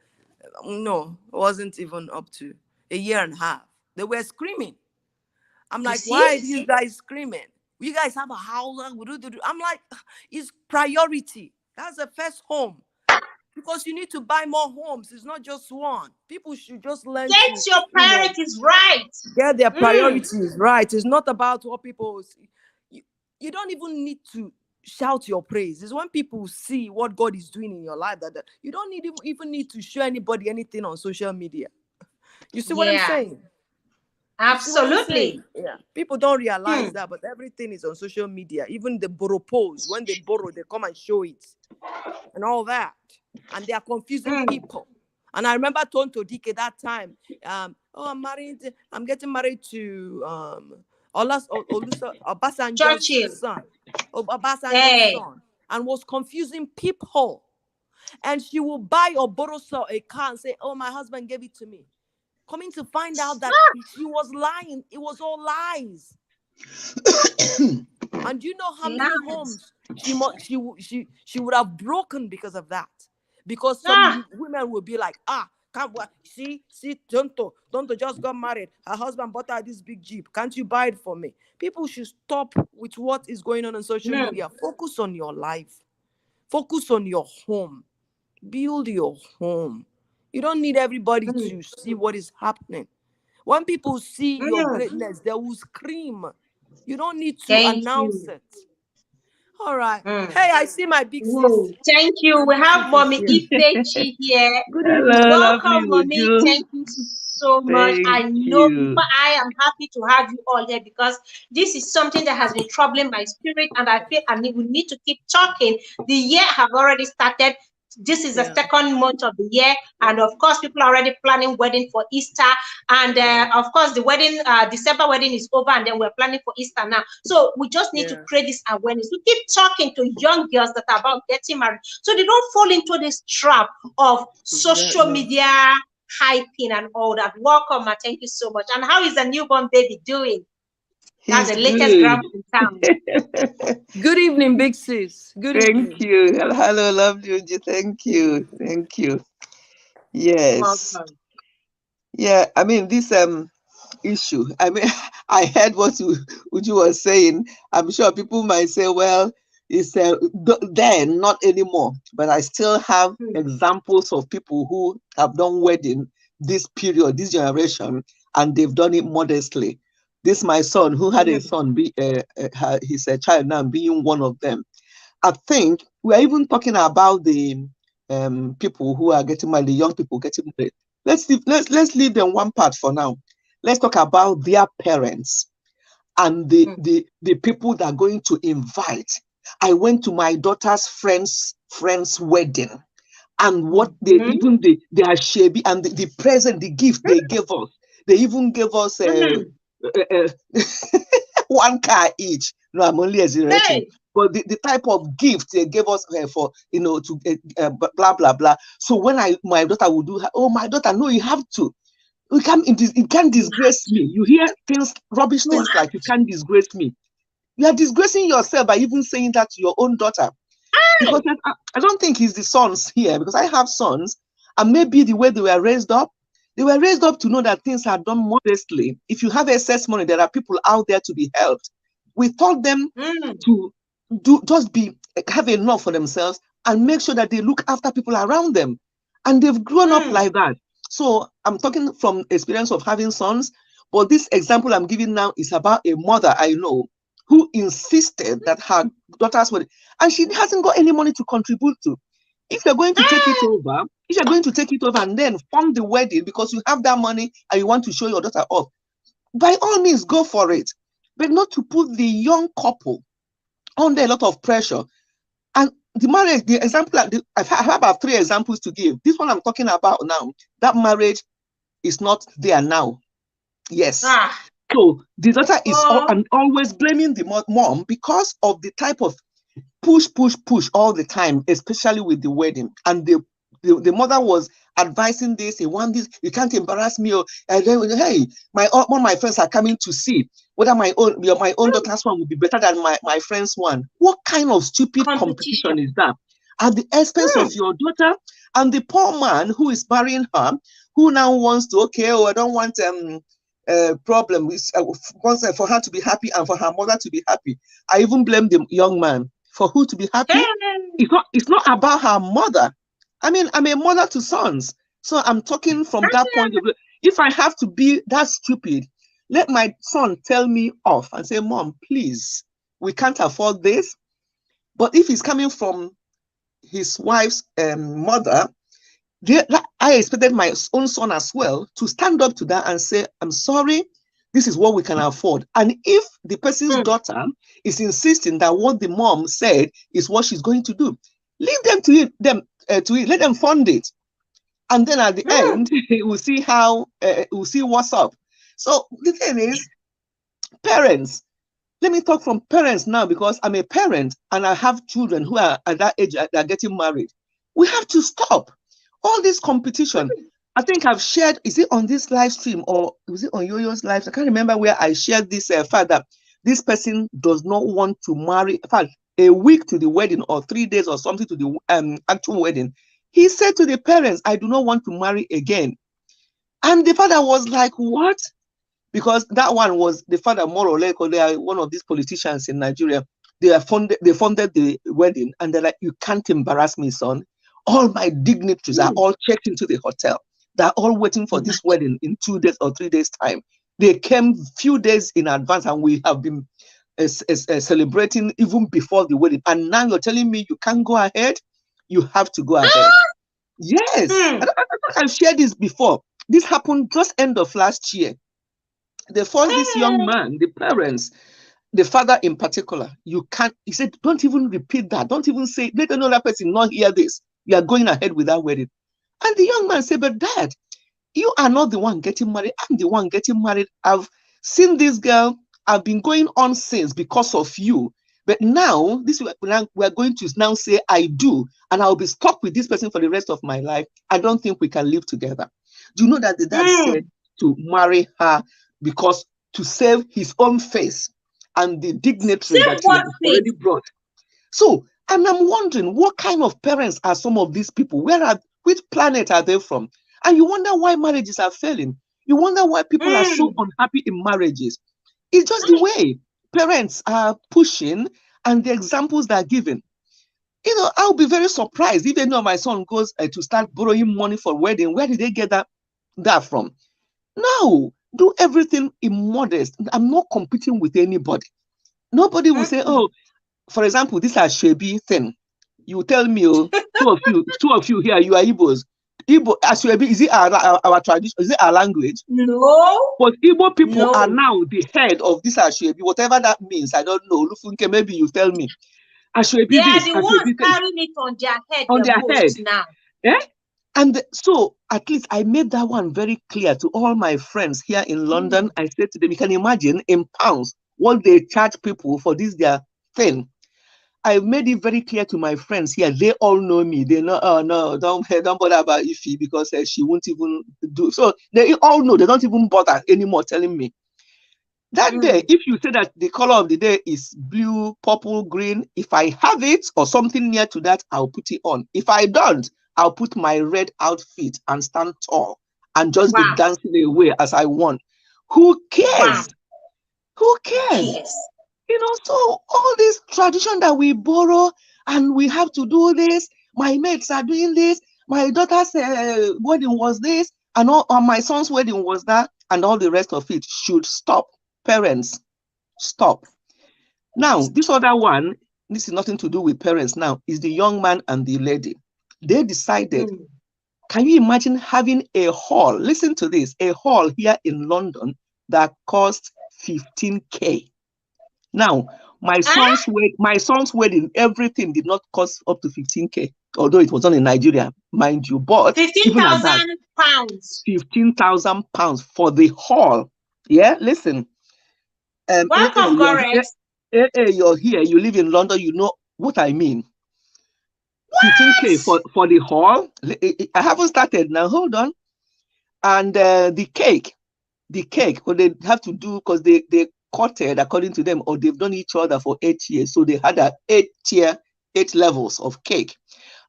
C: No, I wasn't even up to a year and a half. They were screaming. I'm
A: You
C: like, why are
A: see?
C: these guys screaming? You guys have a house. I'm like, it's priority. That's the first home. Because you need to buy more homes. It's not just one. People should just learn
A: Get
C: to,
A: your
C: you know,
A: priorities right.
C: get their
A: Mm.
C: priorities right. It's not about what people see. You don't even need to shout your praise. It's when people see what God is doing in your life that you don't even need to show anybody anything on social media. You see what I'm
A: Yeah.
C: saying? You see what I'm saying?
A: Absolutely.
C: Yeah. People don't realize
A: Hmm.
C: that, but everything is on social media. Even the borrow pose, when they borrow, they come and show it and all that. And they are confusing
A: Hmm.
C: people. And I remember Tonto Dike that time. Oh, I'm getting married to Obasanjo's
A: Churchill.
C: son. Obasanjo's
A: Hey.
C: son. And was confusing people. And she will buy or borrow a car and say, oh, my husband gave it to me. Coming to find out that she was lying. It was all lies. And do you know how many
A: Nice.
C: homes she would have broken because of that? Because
A: Ah.
C: some women would be like, can't see, Tonto just got married. Her husband bought her this big Jeep. Can't you buy it for me? People should stop with what is going on social
A: Hmm.
C: media. Focus on your life. Focus on your home. Build your home. You don't need everybody
A: Hmm.
C: to see what is happening. When people see your
A: Hmm.
C: greatness, they will scream. You don't need to
A: Thank
C: announce
A: you.
C: it. All right.
A: Hmm.
C: Hey, I see my big sis.
A: Whoa. Thank you.
C: My
A: We
C: big
A: have
C: sis is
A: Mommy
C: here.
A: Ifechi here.
C: Good
B: Hello,
C: evening.
B: lovely
A: Welcome, Mommy.
B: Uju.
A: Thank you so much.
B: Thank
A: I know
B: you.
A: before I am happy to have you all here because this is something that has been troubling my spirit, and I feel we need to keep talking. The year have already started. This is the
C: Yeah.
A: second month of the year, and of course, people are already planning wedding for Easter. And
C: Yeah.
A: of course, the wedding, December wedding is over, and then we're planning for Easter now. So we just need to
C: Yeah.
A: create this awareness. We keep talking to young girls that are about getting married, so they don't fall into this trap of social
C: Exactly.
A: media hyping and all that. Welcome, and thank you so much. And how is the newborn baby doing? That's
B: He's
A: the latest
B: good.
A: grandma in town.
C: Good evening, big sis. Good
B: Thank
C: evening.
B: you. Hello, lovely Uju. Thank you. Thank you. Yes.
A: Welcome.
B: Yeah, I mean this issue. I mean, I heard what Uju was saying. I'm sure people might say, well, it's then not anymore. But I still have
A: Hmm.
B: examples of people who have done wedding this period, this generation, and they've done it modestly. This my son who had a
A: Hmm.
B: son, he's a child now, being one of them. I think we're even talking about the people who are getting married, the young people getting married. Let's leave them one part for now. Let's talk about their parents and
A: Hmm.
B: the people that are going to invite. I went to my daughter's friend's wedding, and what they
A: Hmm.
B: even their shabby and the present, the gift they gave us. They even gave us
A: Hmm.
B: uh, one car each. No, I'm only exaggerating.
A: Hey.
B: But the type of gift they gave us for, to blah blah blah. So when my daughter would do, oh my daughter, no, you have to. You can't
A: You have
B: disgrace me.
A: to.
B: You hear things, rubbish
A: You
B: things
A: have
B: like you can't disgrace me. You are disgracing yourself by even saying that to your own daughter. Because
A: to.
B: I don't think it's the sons here, because I have sons, and maybe the way they were raised up to know that things are done modestly. If you have excess money, there are people out there to be helped. We taught them
A: Hmm.
B: to just have enough for themselves and make sure that they look after people around them. And they've grown up
A: Hmm.
B: like that. So I'm talking from experience of having sons, but this example I'm giving now is about a mother I know who insisted that her daughters were, and she hasn't got any money to contribute to. If you're going to take it
A: Ah.
B: over, if you're going to take it over and then fund the wedding because you have that money and you want to show your daughter off, by all means, go for it. But not to put the young couple under a lot of pressure. And the marriage, the example, I have about 3 examples to give. This one I'm talking about now, that marriage is not there now. Yes.
A: Ah.
B: So the daughter is
A: Oh.
B: and always blaming the mom because of the type of push all the time, especially with the wedding. And the mother was advising this, he want this, you can't embarrass me. And then, hey, all my friends are coming to see whether my own
A: Hmm.
B: daughter's one will be better than my friend's one. What kind of stupid competition
A: Competition.
B: is that? At the expense
A: Hmm.
B: of your daughter and the poor man who is marrying her, who now wants to, okay, oh, I don't want problem. Wants for her to be happy and for her mother to be happy. I even blame the young man for who to be happy.
A: Hey.
B: It's not about her mother. I mean, I'm a mother to sons. So I'm talking from that point of view. If I have to be that stupid, let my son tell me off and say, Mom, please, we can't afford this. But if he's coming from his wife's mother, I expected my own son as well to stand up to that and say, I'm sorry,
D: This is what we can afford. And if the person's
A: mm,
D: daughter is insisting that what the mom said is what she's going to do, leave them to it, let them fund it. And then at the
A: mm,
D: end, we'll see how, we'll see what's up. So the thing is, parents, let me talk from parents now, because I'm a parent and I have children who are at that age that are getting married. We have to stop all this competition. I think I've shared, is it on this live stream or was it on Yo-Yo's live? I can't remember where I shared this fact that this person does not want to marry. In fact, a week to the wedding or 3 days or something to the actual wedding, he said to the parents, I do not want to marry again. And the father was like, what? Because that one was the father, more or less, because they are one of these politicians in Nigeria. They funded the wedding, and they're like, you can't embarrass me, son. All my dignitaries are
A: mm.
D: all checked into the hotel. They're all waiting for this wedding in 2 days or 3 days' time. They came few days in advance, and we have been celebrating even before the wedding. And now you're telling me you can't go ahead? You have to go ahead. Yes.
A: Mm,
D: I've shared this before. This happened just end of last year. They forced this young
A: mm,
D: man, the parents, the father in particular. You can't, he said, don't even repeat that. Don't even say, let another person not hear this. You are going ahead with that wedding. And the young man said, but dad, you are not the one getting married. I'm the one getting married. I've seen this girl. I've been going on since because of you. But now, we're going to now say I do, and I'll be stuck with this person for the rest of my life. I don't think we can live together. Do you know that the dad said
A: mm.
D: to marry her because to save his own face and the dignitary
A: Save
D: that he
A: what
D: has already
A: face?
D: brought? So, and I'm wondering what kind of parents are some of these people? Which planet are they from? And you wonder why marriages are failing. You wonder why people are so
A: Mm,
D: unhappy in marriages. It's just the way parents are pushing and the examples they're giving. I'll be very surprised if any of my son goes to start borrowing money for wedding. Where did they get that from? No, do everything in modest. I'm not competing with anybody. Nobody will say,
A: mm,
D: oh, for example, this Ashwebi thing. You tell me, oh, two of you here, you are Igbos. Igbo Ashwebi, is it our tradition? Is it our language?
A: no,
D: But Igbo people are
A: no.
D: now the head of this Ashwebi, whatever that means. I don't know. Lufunke, maybe you tell me.
A: They
D: Ashwebi
A: are
D: this,
A: the ones
D: Ashwebi thing,
A: carrying it on their head
D: on
A: the
D: their head.
A: most now.
D: Eh? And so at least I made that one very clear to all my friends here in London.
A: Mm,
D: I said to them, you can imagine in pounds what they charge people for this their thing. I made it very clear to my friends here. They all know me. They know, oh no, don't bother about Ify because she won't even do. So they all know. They don't even bother anymore telling me. That day,
A: mm.
D: if you say that the color of the day is blue, purple, green, if I have it or something near to that, I'll put it on. If I don't, I'll put my red outfit and stand tall and just be
A: Wow,
D: dancing away as I want. Who
A: wow.
D: cares? Who
A: Who
D: cares?
A: cares?
D: So all this tradition that we borrow and we have to do this, my mates are doing this, my daughter's wedding was this, and my son's wedding was that, and all the rest of it should stop. Parents, stop. Now, this other one, this is nothing to do with parents now, is the young man and the lady. They decided,
A: Mm.
D: can you imagine having a hall? Listen to this, a hall here in London that cost 15K. Now,
A: Ah,
D: my son's wedding, everything did not cost up to 15K, although it was done in Nigeria, mind you. But even at that,
A: £15,000.
D: 15,000 pounds for the hall. Yeah, listen.
A: Welcome, Gorex.
D: You're here, you live in London, you know what I mean. 15K
A: What?
D: for the hall. I haven't started now, hold on. And the cake, what they have to do, because they courted according to them, or they've known each other for 8 years. So they had 8 levels of cake.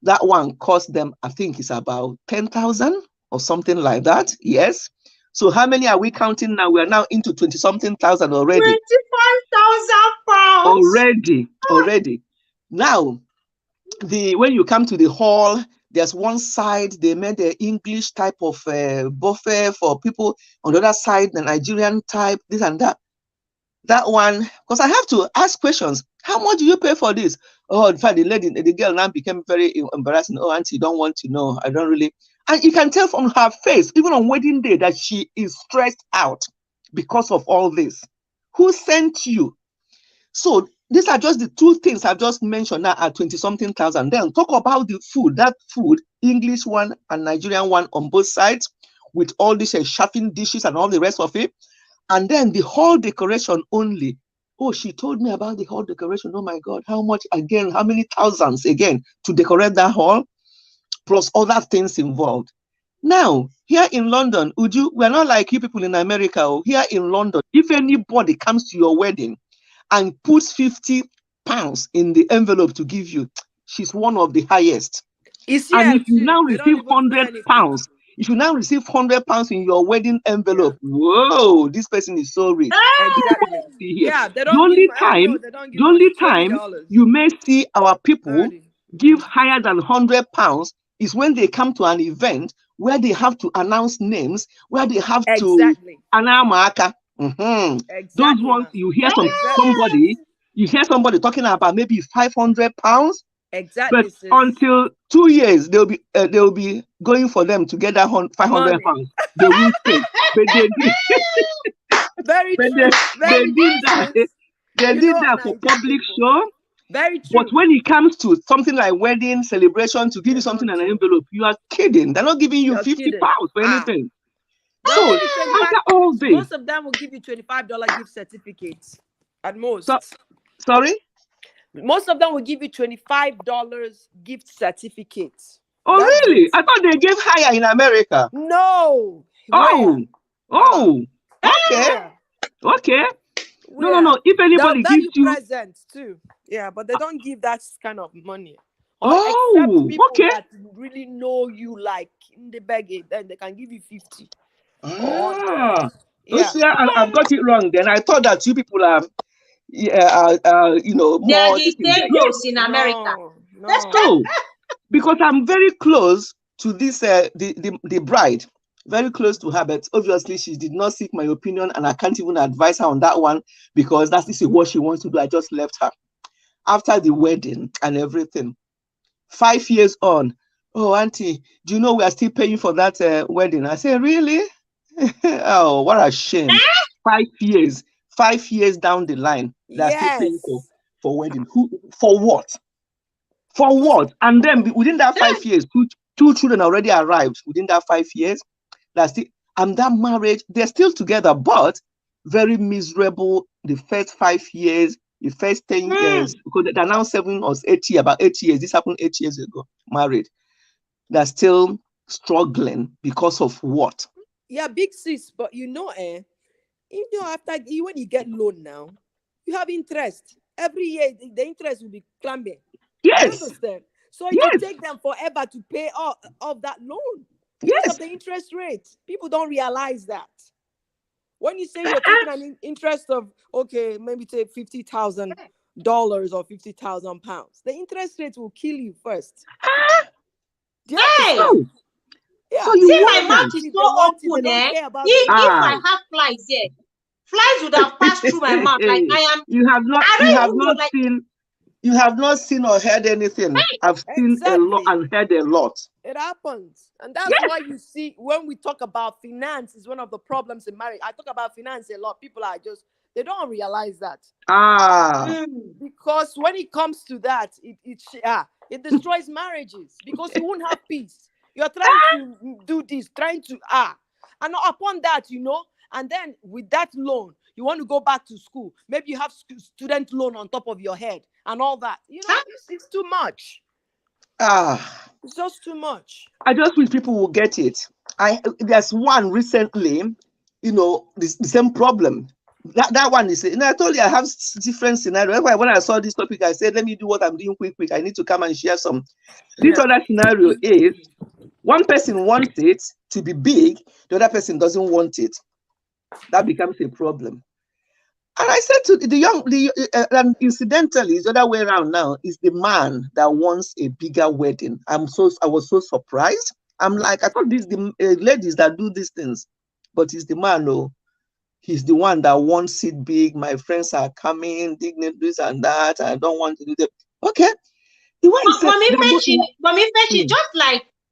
D: That one cost them, I think it's about 10,000 or something like that. Yes. So how many are we counting now? We are now into 20 something thousand already.
A: 25,000 pounds.
D: Already. Now, when you come to the hall, there's one side they made the English type of buffet for people. On the other side, the Nigerian type, this and that. That one, because I have to ask questions. How much do you pay for this? Oh, in fact, the girl now became very embarrassing. Oh, auntie, don't want to know. I don't really. And you can tell from her face, even on wedding day, that she is stressed out because of all this? Who sent you? So these are just the two things I've just mentioned now at 20 something thousand. Then talk about the food, that food, English one and Nigerian one on both sides, with all these chafing dishes and all the rest of it. And then the hall decoration only. Oh, she told me about the hall decoration. Oh my God, how much again? How many thousands again to decorate that hall? Plus other things involved. Now, here in London, Uju, we're not like you people in America. Oh, here in London, if anybody comes to your wedding and puts 50 pounds in the envelope to give you, she's one of the highest.
C: It's
D: And
C: here
D: if you
C: too.
D: now
C: They don't
D: receive
C: even pay
D: 100
C: anything.
D: pounds, if you now receive 100 pounds in your wedding
C: Yeah,
D: envelope, whoa, this person is so rich. This is what
C: exactly.
D: you see here.
C: Yeah, they
D: The
C: don't give.
D: only
C: No,
D: time,
C: they don't
D: the
C: give money.
D: only time
C: $20
D: you may see our people
C: early.
D: give higher than 100 pounds is when they come to an event where they have to announce names, where they have to
C: Exactly.
D: anamaka. Those
C: Exactly,
D: ones
C: man.
D: you hear
C: Exactly.
D: somebody talking about maybe 500 pounds, but
C: Exactly, sis.
D: until 2 years they'll be going for them to get that 500
C: Money.
D: pounds. They won't pay, but they did,
C: Very
D: but
C: true.
D: they
C: Very
D: did
C: true,
D: that.
C: sis.
D: They
C: You
D: did
C: know,
D: that for
C: Naija
D: public
C: people.
D: show.
C: Very
D: But
C: true.
D: when it comes to something like wedding celebration, to give
C: They
D: you something
C: don't
D: in an
C: do.
D: envelope, you are kidding. They're not giving you
C: You're
D: 50
C: kidding.
D: pounds for anything.
C: They'll
D: So
C: give you 25.
D: after all this,
C: Most of them will give you $25 gift certificates at most.
D: so sorry.
C: Most of them will give you $25 gift certificates.
D: Oh
C: That's it.
D: really? I thought they gave higher in America.
C: No.
D: Oh,
C: Where?
D: oh, okay,
C: Where?
D: okay. No, no,
C: Where?
D: no. If
C: They'll
D: anybody
C: buy
D: gives
C: you
D: you,
C: presents too. Yeah, but they don't give that kind of money. Or except
D: oh,
C: people
D: okay.
C: that really know you, like in the bag, then they can give you 50 or 100.
D: Ah, oh,
C: Yeah.
D: see, I've got it wrong. Then I thought that you people are,
A: They are
D: more.
A: the
D: Yes.
A: same in America.
C: No.
D: So, because I'm very close to this, the bride, very close to her, but obviously she did not seek my opinion, and I can't even advise her on that one because this is what she wants to do. I just left her after the wedding and everything. 5 years on, oh auntie, do you know we are still paying for that wedding? I say, really? Oh, what a shame. 5 years, 5 years down the line, they're still paying
C: Yes.
D: for wedding. Who, for what? For
C: Because
D: what? And then within that 5 years, two children already arrived within that 5 years. That's still, and that marriage, they're still together, but very miserable the first 5 years, the first 10 years, because they're now 7 or 8 years, about 8 years. This happened 8 years ago, married. They're still struggling because of what?
C: yeah, big sis, but after when you get loan now, you have interest. Every year the interest will be climbing. Do you
D: Yes,
C: understand? So it will
D: yes,
C: take them forever to pay off that loan because of
D: yes.
C: the interest rate. People don't realize that. When you say you're taking an interest of, okay, maybe take $50,000 or £50,000, the interest rate will kill you first. Do you
A: Hey,
C: understand?
D: So,
C: Yeah,
D: so you
A: see,
C: they
A: my
C: don't
D: wonder.
A: mouth
C: want
A: is
C: it.
A: so
C: They want it. They
A: open,
C: don't
A: eh?
C: care about the
A: If I
C: interest.
D: Ah,
A: have flies here, flies would have passed through my mouth. Like I am,
D: you have not,
A: I
D: you
A: don't
D: have
A: even know.
D: not
A: Like,
D: seen, you have not seen or heard anything. I've seen a lot
C: Exactly.
D: and heard a lot.
C: It happens. And that's
D: Yes.
C: why you see when we talk about finance is one of the problems in marriage. I talk about finance a lot. People are just, they don't realize that.
D: Ah,
C: Because when it comes to that, it destroys marriages because you won't have peace. You're trying to do this, trying to and upon that, and then with that loan, you want to go back to school. Maybe you have student loan on top of your head and all that.
A: huh?
C: It's too much.
D: ah.
C: It's just too much.
D: I just wish people will get it. There's one recently, the same problem. That one is, I told you I have different scenarios. When I saw this topic, I said, let me do what I'm doing quick. I need to come and share some. This
C: Yeah.
D: other scenario is one person wants it to be big, the other person doesn't want it. That becomes a problem. And I said to and incidentally, the other way around now is the man that wants a bigger wedding. I was so surprised. I'm like, I thought these the ladies that do these things, but it's the man. No, he's the one that wants it big. My friends are coming, dignitaries and that. I don't want to do that. Okay, the one he said,
A: Mommy Fechi,
D: Hmm.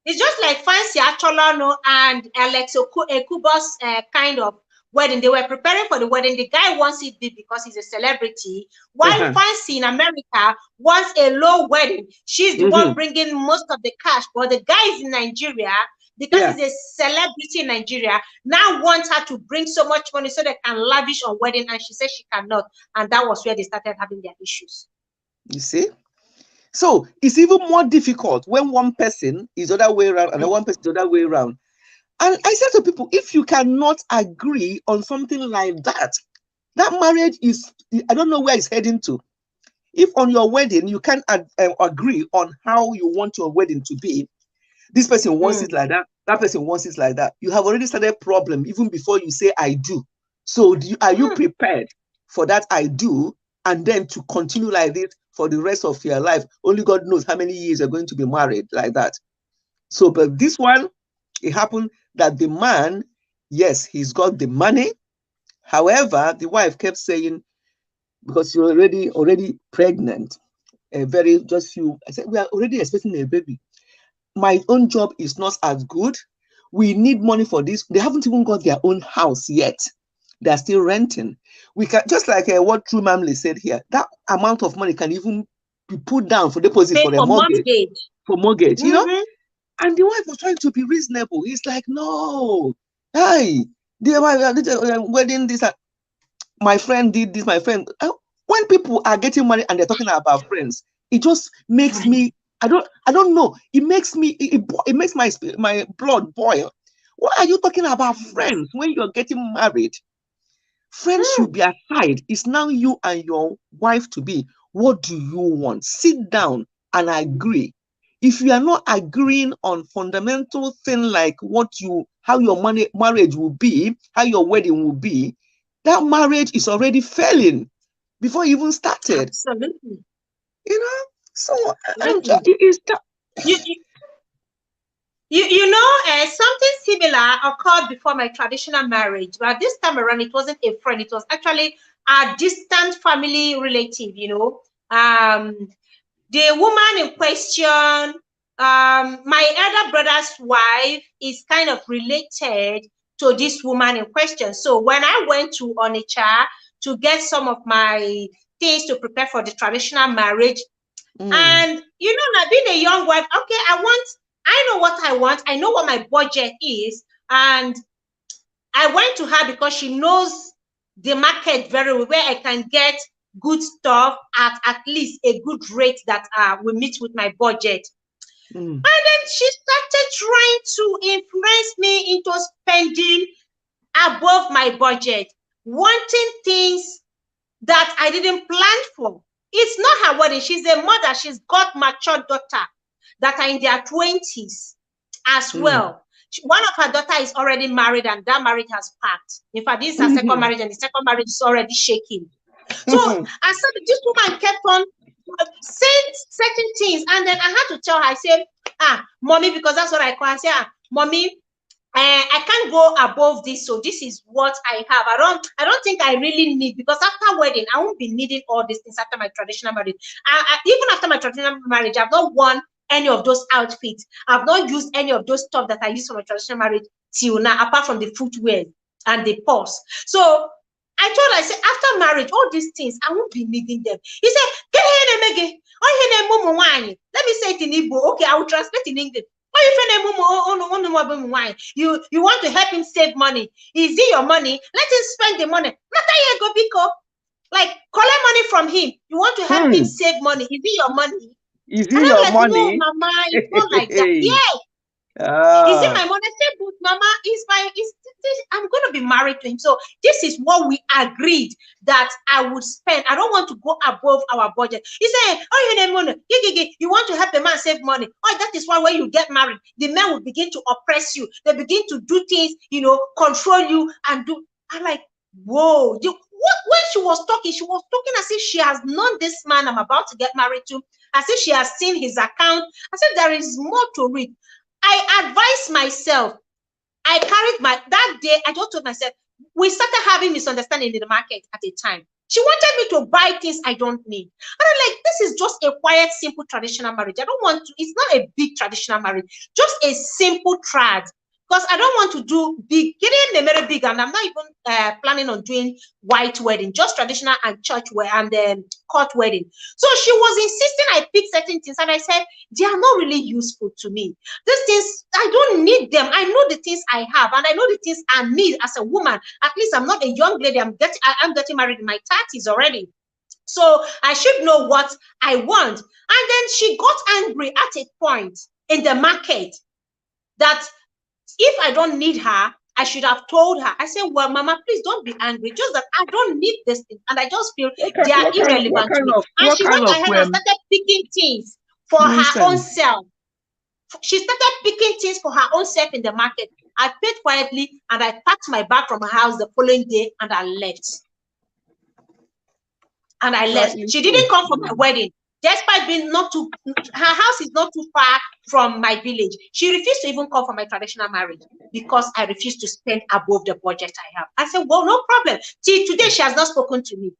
A: it's just like fancy Acholano and Alex Ekubo's kind of wedding. They were preparing for the wedding. The guy wants it big because he's a celebrity, while Fancy in America wants a low wedding. She's the one bringing most of the cash, but the guy is in Nigeria because he's a celebrity in Nigeria, now wants her to bring so much money so they can lavish on wedding, and she says she cannot. And that was where they started having their issues.
D: You see? So it's even more difficult when one person is the other way around and one person is the other way around. And I said to people, if you cannot agree on something like that, that marriage is, I don't know where it's heading to. If on your wedding, you can't agree on how you want your wedding to be, this person wants it like that, that person wants it like that, you have already started a problem even before you say I do. So are you prepared for that I do, and then to continue like this for the rest of your life? Only God knows how many years you're going to be married like that. So, but this one, it happened that the man, yes, he's got the money. However, the wife kept saying, because you're already pregnant, I said, we are already expecting a baby. My own job is not as good. We need money for this. They haven't even got their own house yet. They're still renting. We can, just like what True Mamley said here, that amount of money can even be put down for deposit for a mortgage. For mortgage, you know? And the wife was trying to be reasonable. He's like, no, hey, wedding this, my friend did this, my friend. When people are getting money and they're talking about friends, it just makes me, I don't know. It makes me, it makes my blood boil. Why are you talking about friends when you're getting married? Friends should be aside. It's now you and your wife to be. What do you want? Sit down and agree. If you are not agreeing on fundamental thing like how your marriage will be, how your wedding will be, that marriage is already failing before you even started.
A: Absolutely.
D: You know, so
A: You know, something similar occurred before my traditional marriage, but this time around it wasn't a friend, it was actually a distant family relative, you know. The woman in question, my elder brother's wife is kind of related to this woman in question. So when I went to Onitsha to get some of my things to prepare for the traditional marriage, and you know, now being a young wife, okay, I know what I want, I know what my budget is, and I went to her because she knows the market very well, where I can get good stuff at least a good rate that will meet with my budget. And then she started trying to influence me into spending above my budget, wanting things that I didn't plan for. It's not her wedding. She's a mother. She's got mature daughter that are in their 20s as well. One of her daughter is already married, and that marriage has packed. In fact, this is her second marriage, and the second marriage is already shaking. So I said, this woman kept on saying certain things, and then I had to tell her, I said, mommy, because that's what I call her. I say, mommy, I can't go above this, so this is what I have. I don't think I really need, because after wedding, I won't be needing all these things after my traditional marriage. Even after my traditional marriage, I've not worn any of those outfits. I've not used any of those stuff that I used for my traditional marriage till now, apart from the footwear and the purse. So I told her, I said, after marriage, all these things, I won't be needing them. He said, let me say it in Igbo. Okay, I will translate in English. You want to help him save money. Is it your money? Let him spend the money. Like, collect money from him. You want to help him save money. Is it your money?
D: Is it your
A: like,
D: money?
A: No, Mama, it's not like that. Yes. Is it my money? I said, but Mama, I'm going to be married to him. So this is what we agreed that I would spend. I don't want to go above our budget. He said, you want to help the man save money. Oh, that is why when you get married, the men will begin to oppress you. They begin to do things, control you and do. I'm like, whoa. When she was talking as if she has known this man I'm about to get married to, as if she has seen his account. I said, there is more to it. I advised myself. I carried that day, I just told myself, we started having misunderstanding in the market at a time. She wanted me to buy things I don't need. And I'm like, this is just a quiet, simple traditional marriage. I don't want to, it's not a big traditional marriage, just a simple trad. because I don't want to do big, getting very big, and I'm not even planning on doing white wedding, just traditional and church wedding and court wedding. So she was insisting I pick certain things, and I said they are not really useful to me. These things, I don't need them. I know the things I have, and I know the things I need as a woman. At least I'm not a young lady. I'm getting married in my 30s already. So I should know what I want. And then she got angry at a point in the market that if I don't need her, I should have told her. I said, well, Mama, please don't be angry. Just that I don't need this thing. And I just feel they are irrelevant to me. And she went ahead and started picking things for her own self. She started picking things for her own self in the market. I paid quietly and I packed my bag from her house the following day and I left. And I left. She didn't come for my wedding. Despite being not too, her house is not too far from my village. She refused to even come for my traditional marriage because I refused to spend above the budget I have. I said, well, no problem. Till today, she has not spoken to me.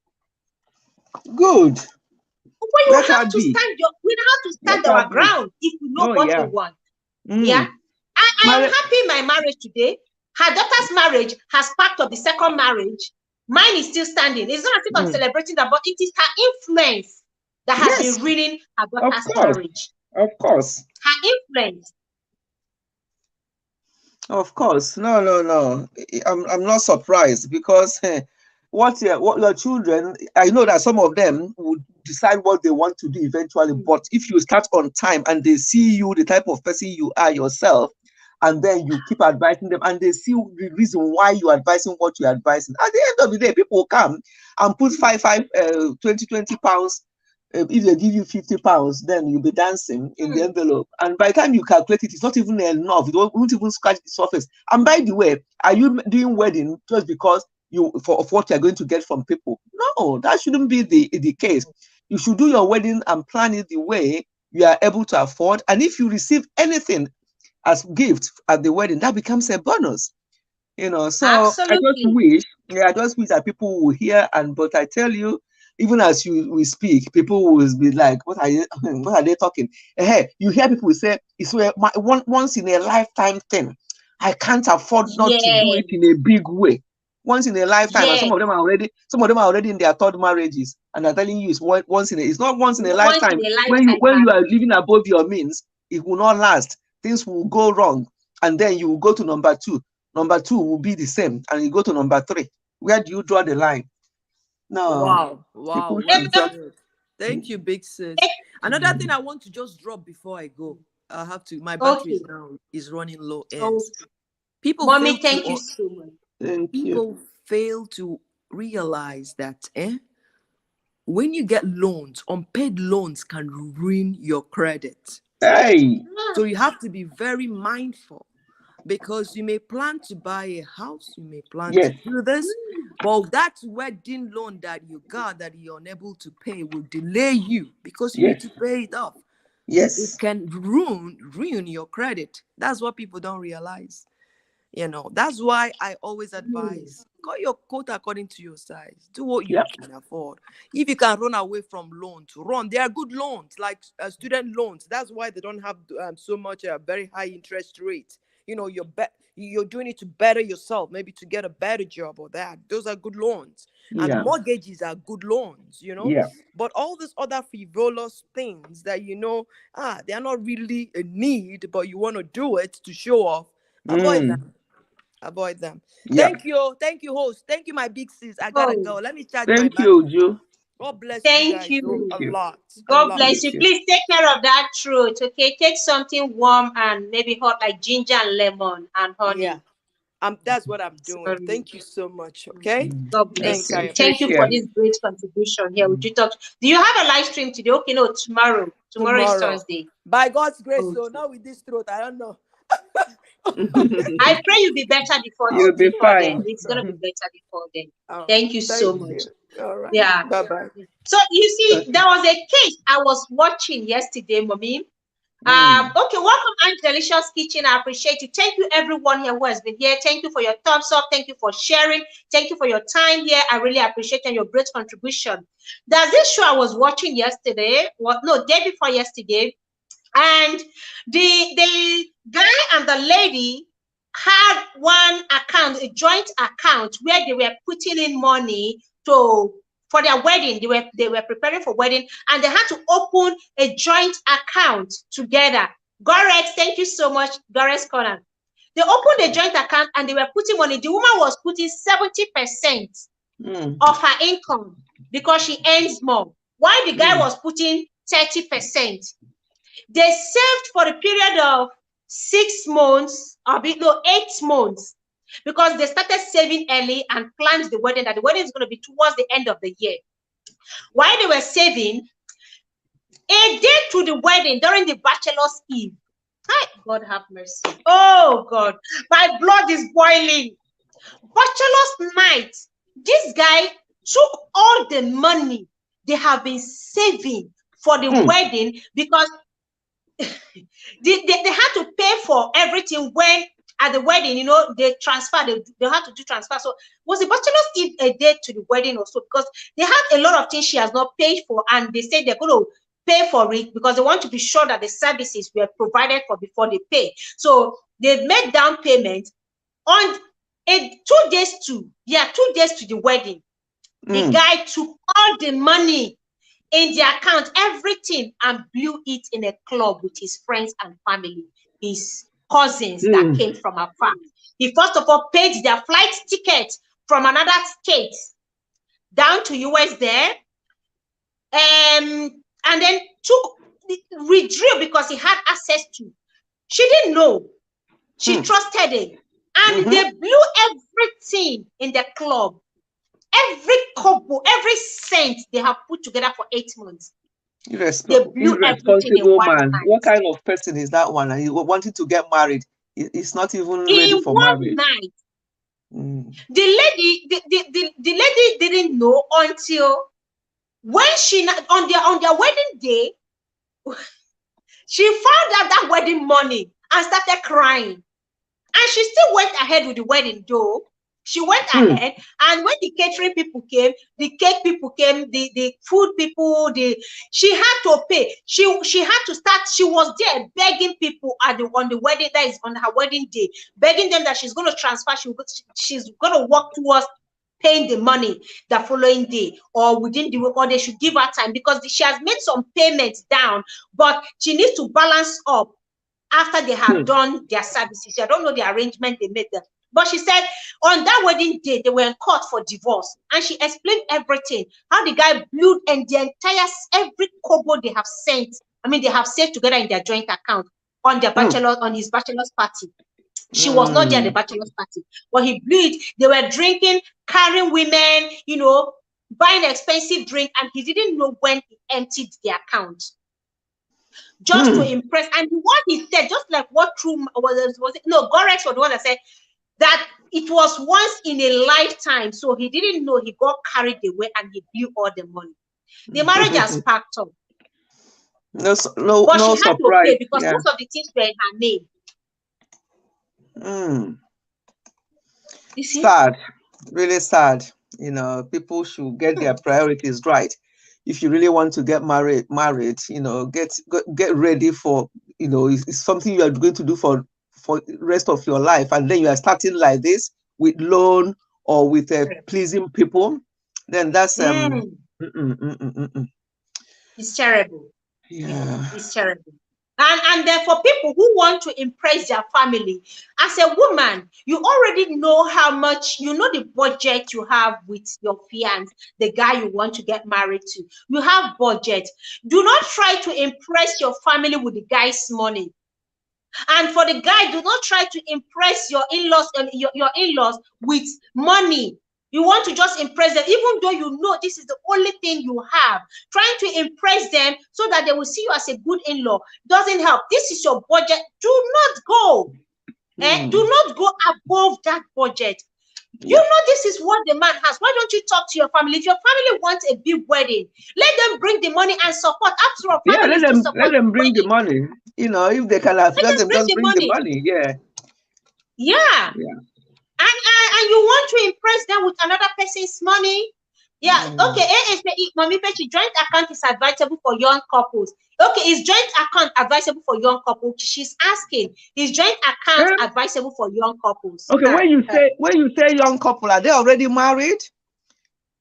D: Good.
A: Well, you have to stand your, we have to stand our ground if we know what we want. Yeah. I am happy in my marriage today. Her daughter's marriage has packed up the second marriage. Mine is still standing. It's not as if I'm celebrating that, but it is her influence that has been ruining her daughter's marriage.
D: Of course.
A: Her influence.
D: Of course. No. I'm not surprised because what your children, I know that some of them would decide what they want to do eventually, but if you start on time and they see you, the type of person you are yourself, and then you keep advising them and they see the reason why you're advising what you're advising, at the end of the day, people will come and put 20 pounds. If they give you 50 pounds, then you'll be dancing in the envelope. And by the time you calculate it, it's not even enough. It won't even scratch the surface. And by the way, are you doing wedding just because of what you're going to get from people? No, that shouldn't be the case. You should do your wedding and plan it the way you are able to afford. And if you receive anything as gift at the wedding, that becomes a bonus. So
A: absolutely.
D: I just wish that people will hear. But I tell you, even as we speak, people will be like, what are they talking? Hey, you hear people say, it's once in a lifetime thing. I can't afford not to do it in a big way. Once in a lifetime, and some of them are already in their third marriages, and I'm telling you, it's not once in a lifetime. When you are living above your means, it will not last. Things will go wrong, and then you will go to number two. Number two will be the same, and you go to number three. Where do you draw the line? No.
C: Wow. Thank you, big sis. Another thing I want to just drop before I go. I have to. My battery is running low. People,
A: Mommy, thank you so much.
C: People fail to realize that when you get loans, unpaid loans can ruin your credit.
D: Hey.
C: So you have to be very mindful. Because you may plan to buy a house, you may plan to do this, but that wedding loan that you got that you're unable to pay will delay you because you need to pay it off.
D: Yes.
C: It can ruin your credit. That's what people don't realize. That's why I always advise, cut your coat according to your size. Do what you can afford. If you can run away from loans, run. They are good loans, like student loans. That's why they don't have so much very high interest rates. You're doing it to better yourself, maybe to get a better job or that. Those are good loans. And mortgages are good loans, But all these other frivolous things that, they are not really a need, but you want to do it to show off, avoid them. Thank you, host. Thank you, my big sis. I gotta go. Let me charge my battery.
D: Thank you, Ju.
C: God bless
A: Thank
C: you guys.
A: you.
C: A lot.
A: God bless you. Please take care of that throat, okay? Take something warm and maybe hot like ginger and lemon and honey.
C: Yeah. That's what I'm doing. Sorry. Thank you so much. Okay.
A: God bless you. Thank you for this great contribution here. Would you talk? Do you have a live stream today? Okay, no, tomorrow. Tomorrow is Thursday.
C: By God's grace, so now with this throat, I don't know.
A: I pray you'll be better before then. It's gonna be better before then. Thank you so much.
C: All right.
A: Yeah.
C: Bye-bye.
A: So you see, there was a case I was watching yesterday, Mommy. Okay, welcome, Aunt Delicious Kitchen. I appreciate you. Thank you, everyone here who has been here. Thank you for your thumbs up. Thank you for sharing. Thank you for your time here. I really appreciate your great contribution. There's this show I was watching yesterday. Day before yesterday. And the guy and the lady had one account, a joint account, where they were putting in money to for their wedding. They were preparing for wedding, and they had to open a joint account together. Gorex, thank you so much, Gorex Conan. They opened a joint account and they were putting money. The woman was putting 70% of her income because she earns more, while the guy was putting 30%. They saved for a period of 6 months, or 8 months, because they started saving early and planned the wedding, that the wedding is going to be towards the end of the year. While they were saving, a day to the wedding, during the bachelor's eve, hi, God have mercy. Oh God, my blood is boiling. Bachelor's night, this guy took all the money they have been saving for the wedding, because they had to pay for everything when at the wedding, they transfer, they had to do transfer. So was the bachelor's eve a day to the wedding also? Because they had a lot of things she has not paid for, and they said they're going to pay for it because they want to be sure that the services were provided for before they pay. So they made down payment on 2 days to the wedding. The guy took all the money in the account, everything, and blew it in a club with his friends and family, his cousins that came from afar. He first of all paid their flight ticket from another state down to US there, and then withdrew because he had access to. She didn't know. She trusted him, and they blew everything in the club. Every kobo, every cent they have put together for 8 months. They blew everything in one
D: man.
A: night.
D: What kind of person is that one? And he wanted to get married. He's not even ready for
A: one
D: marriage.
A: Night. The lady didn't know until when she on their wedding day, she found out that wedding money and started crying. And she still went ahead with the wedding, though. She went ahead, and when the catering people came, the cake people came, the food people, she had to pay. She had to start. She was there begging people on the wedding, that is on her wedding day, begging them that she's going to transfer. She's going to work towards paying the money the following day or within the week, or they should give her time, because she has made some payments down, but she needs to balance up after they have done their services. I don't know the arrangement they made them. But she said on that wedding day, they were in court for divorce. And she explained everything. How the guy blew, and the entire, every kobo they have sent, they have saved together in their joint account on their on his bachelor's party. She was not there at the bachelor's party. But he blew it. They were drinking, carrying women, buying expensive drink, and he didn't know when he emptied the account. Just to impress. And what he said, just like what True was it? No, Gorex was the one that said that it was once in a lifetime. So he didn't know, he got carried away and he blew all the money. The marriage has packed up.
D: No
A: but she had
D: surprise.
A: to pay because most of the things were in her name. You see?
D: Sad, really sad. People should get their priorities right. If you really want to get married, get ready for, it's something you are going to do for the rest of your life, and then you are starting like this with loan or with pleasing people, then that's
A: it's terrible.
D: Yeah,
A: it's terrible. And then for people who want to impress their family, as a woman, you already know how much, the budget you have with your fiancé, the guy you want to get married to. You have budget. Do not try to impress your family with the guy's money. And for the guy, do not try to impress your in-laws and your in-laws with money. You want to just impress them, even though you know this is the only thing you have. Trying to impress them so that they will see you as a good in-law doesn't help. This is your budget. Do not go. Do not go above that budget. You know this is what the man has. Why don't you talk to your family? If your family wants a big wedding, let them bring the money and support. After all,
D: let them bring the money. If they can afford, let them just bring the money.
A: Yeah. And you want to impress them with another person's money? Yeah, okay. Mommy Pechi, joint account is advisable for young couples. Okay, is joint account advisable for young couples? She's asking, is joint account
D: Eh?
A: advisable for young couples?
D: Okay, when you say young couple, are they already married?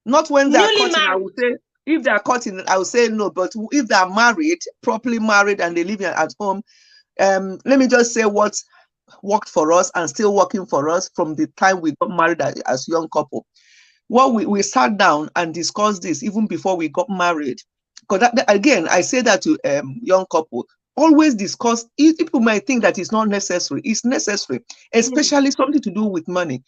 D: Not when they are
A: Newly
D: cutting, I
A: married.
D: would say. If they are cutting, I would say no. But if they are married, properly married, and they live at home, let me just say what worked for us and still working for us from the time we got married as young couple. What we sat down and discussed this even before we got married. Because again, I say that to young couple. Always discuss. People might think that it's not necessary. It's necessary,
A: Mm,
D: especially something to do with money.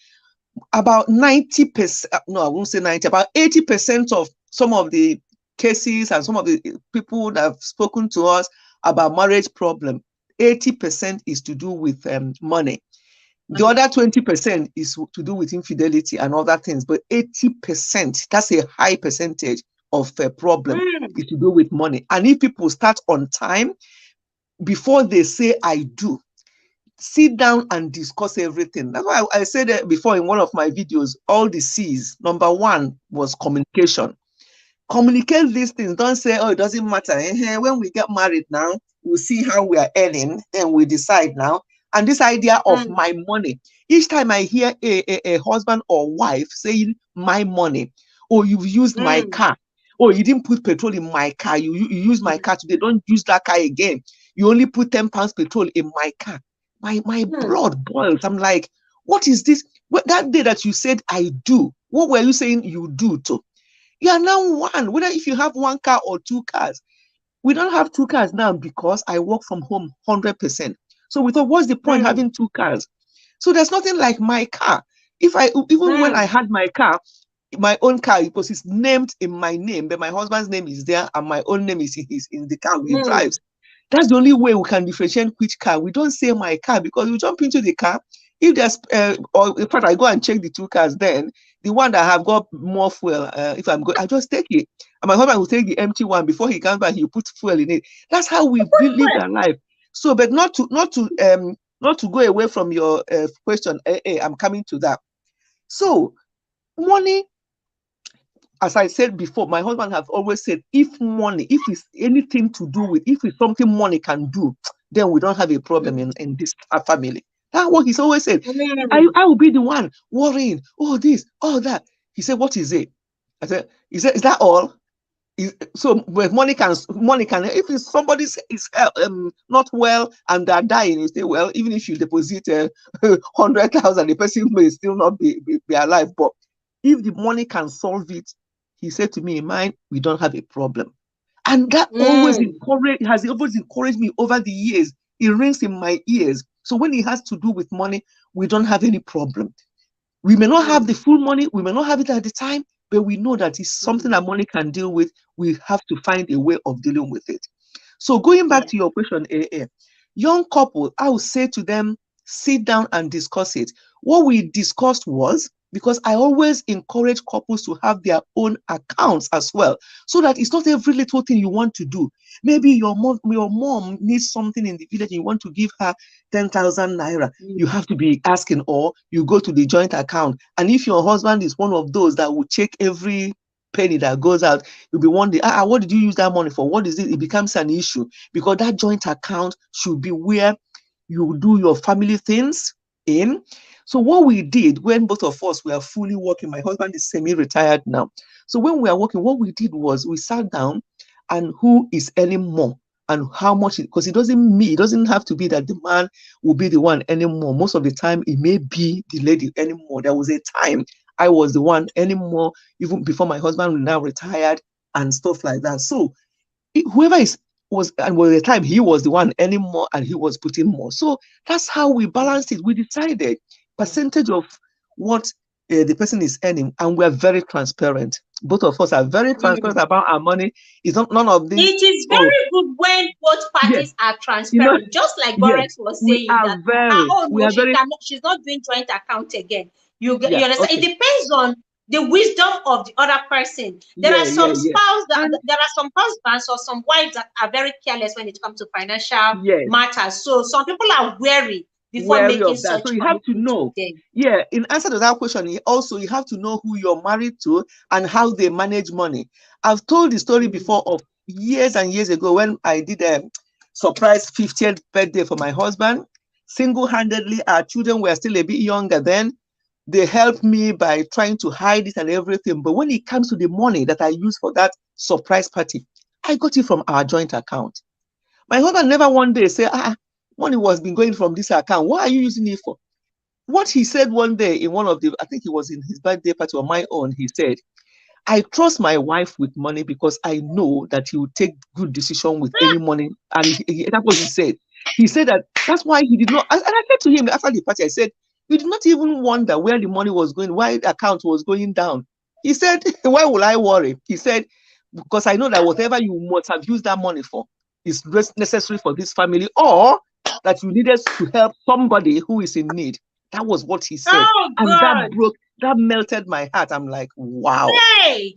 D: About 90%, no, I won't say 90, about 80% of some of the cases and some of the people that have spoken to us about marriage problem, 80% is to do with money. The
A: money.
D: other 20% is to do with infidelity and other things, but 80%, that's a high percentage of a problem,
A: Mm,
D: is to do with money. And if people start on time, before they say I do, sit down and discuss everything. That's why I said before in one of my videos, all the C's. Number one was communication. Communicate these things. Don't say, oh, it doesn't matter. When we get married now, we'll see how we are earning, then we decide now. And this idea of
A: mm,
D: my money, each time I hear a husband or wife saying my money, or you've used my
A: mm,
D: car, or you didn't put petrol in my car, you use my
A: mm,
D: car today, don't use that car again. You only put 10 pounds petrol in my car. My
A: mm,
D: blood boils. I'm like, what is this? That day that you said I do, what were you saying you do to? You are now one, whether if you have one car or two cars. We don't have two cars now because I work from home 100%. So we thought, what's the point
A: mm,
D: having two cars? So there's nothing like my car. Even when I
A: mm,
D: had my car, my own car, because it's named in my name, but my husband's name is there and my own name is in the car we
A: mm.
D: drives. That's the only way we can differentiate which car. We don't say my car because we jump into the car. If there's, or in fact, I go and check the two cars, then the one that have got more fuel, if I'm good, I just take it. And my husband will take the empty one before he comes back, he'll put fuel in it. That's how we live our life. So, but not to go away from your question, I'm coming to that. So, money, as I said before, my husband has always said, if it's anything to do with, if it's something money can do, then we don't have a problem
A: Mm,
D: in this family. That's what he's always said. I,
A: mm,
D: I will be the one worrying, oh, this, all that. He said, what is it? He said, is that all? So with money can if it's somebody is not well and they're dying, you say, well, even if you deposit 100,000, the person may still not be alive. But if the money can solve it, he said to me, in mine, we don't have a problem. And that
A: mm,
D: has always encouraged me over the years. It rings in my ears. So when it has to do with money, we don't have any problem. We may not have the
A: mm,
D: full money, we may not have it at the time, but we know that it's something
A: mm.
D: that money can deal with. We have to find a way of dealing with it. So going back
A: Yeah.
D: to your question, young couple, I would say to them, sit down and discuss it. What we discussed was, because I always encourage couples to have their own accounts as well, so that it's not every little thing you want to do. Maybe your mom needs something in the village and you want to give her 10,000 naira. You
A: Mm,
D: have to be asking, or you go to the joint account. And if your husband is one of those that will check every penny that goes out, you'll be wondering, what did you use that money for? What is it? It becomes an issue because that joint account should be where you do your family things in. So what we did when both of us were fully working, my husband is semi-retired now. So when we are working, what we did was we sat down and who is earning more and how much, because it doesn't have to be that the man will be the one anymore. Most of the time, it may be the lady anymore. There was a time I was the one anymore, even before my husband now retired and stuff like that. So whoever is was and was the time he was the one earning more and he was putting more. So that's how we
A: mm,
D: balanced it. We decided
A: mm,
D: percentage of what the person is earning, and we're very transparent. Both of us are very transparent
A: mm.
D: about our money. It's not none of this.
A: It is
D: Oh,
A: very good when both
D: yes,
A: parties are
D: you know,
A: transparent. Just like
D: yes,
A: Borex was saying that, oh
D: we
A: no,
D: are very,
A: she's not doing joint account again.
D: yeah,
A: You understand? It
D: okay,
A: depends on the wisdom of the other person. There are
D: yeah,
A: some
D: yeah,
A: spouse that
D: and
A: there are some husbands or some wives that are very careless when it comes to financial
D: yes,
A: matters. So some people are wary before
D: wary
A: making
D: of that. So
A: such
D: you have to
A: commitment with
D: know.
A: them.
D: Yeah, in answer to that question, you have to know who you're married to and how they manage money. I've told the story before of years and years ago when I did a surprise 50th birthday for my husband. Single-handedly, our children were still a bit younger then. They helped me by trying to hide it and everything. But when it comes to the money that I used for that surprise party, I got it from our joint account. My husband never one day said, money was been going from this account. What are you using it for? What he said one day in one of the, I think it was in his birthday party or my own, he said, I trust my wife with money because I know that he will take good decision with any money. And that's what he said. He said that that's why he did not. And I said to him after the party, I said, you did not even wonder where the money was going, why the account was going down. He said, why will I worry? He said, because I know that whatever you must have used that money for is necessary for this family, or that you needed to help somebody who is in need. That was what he said.
A: Oh
D: And
A: God.
D: that melted my heart. I'm like, wow.
A: Hey,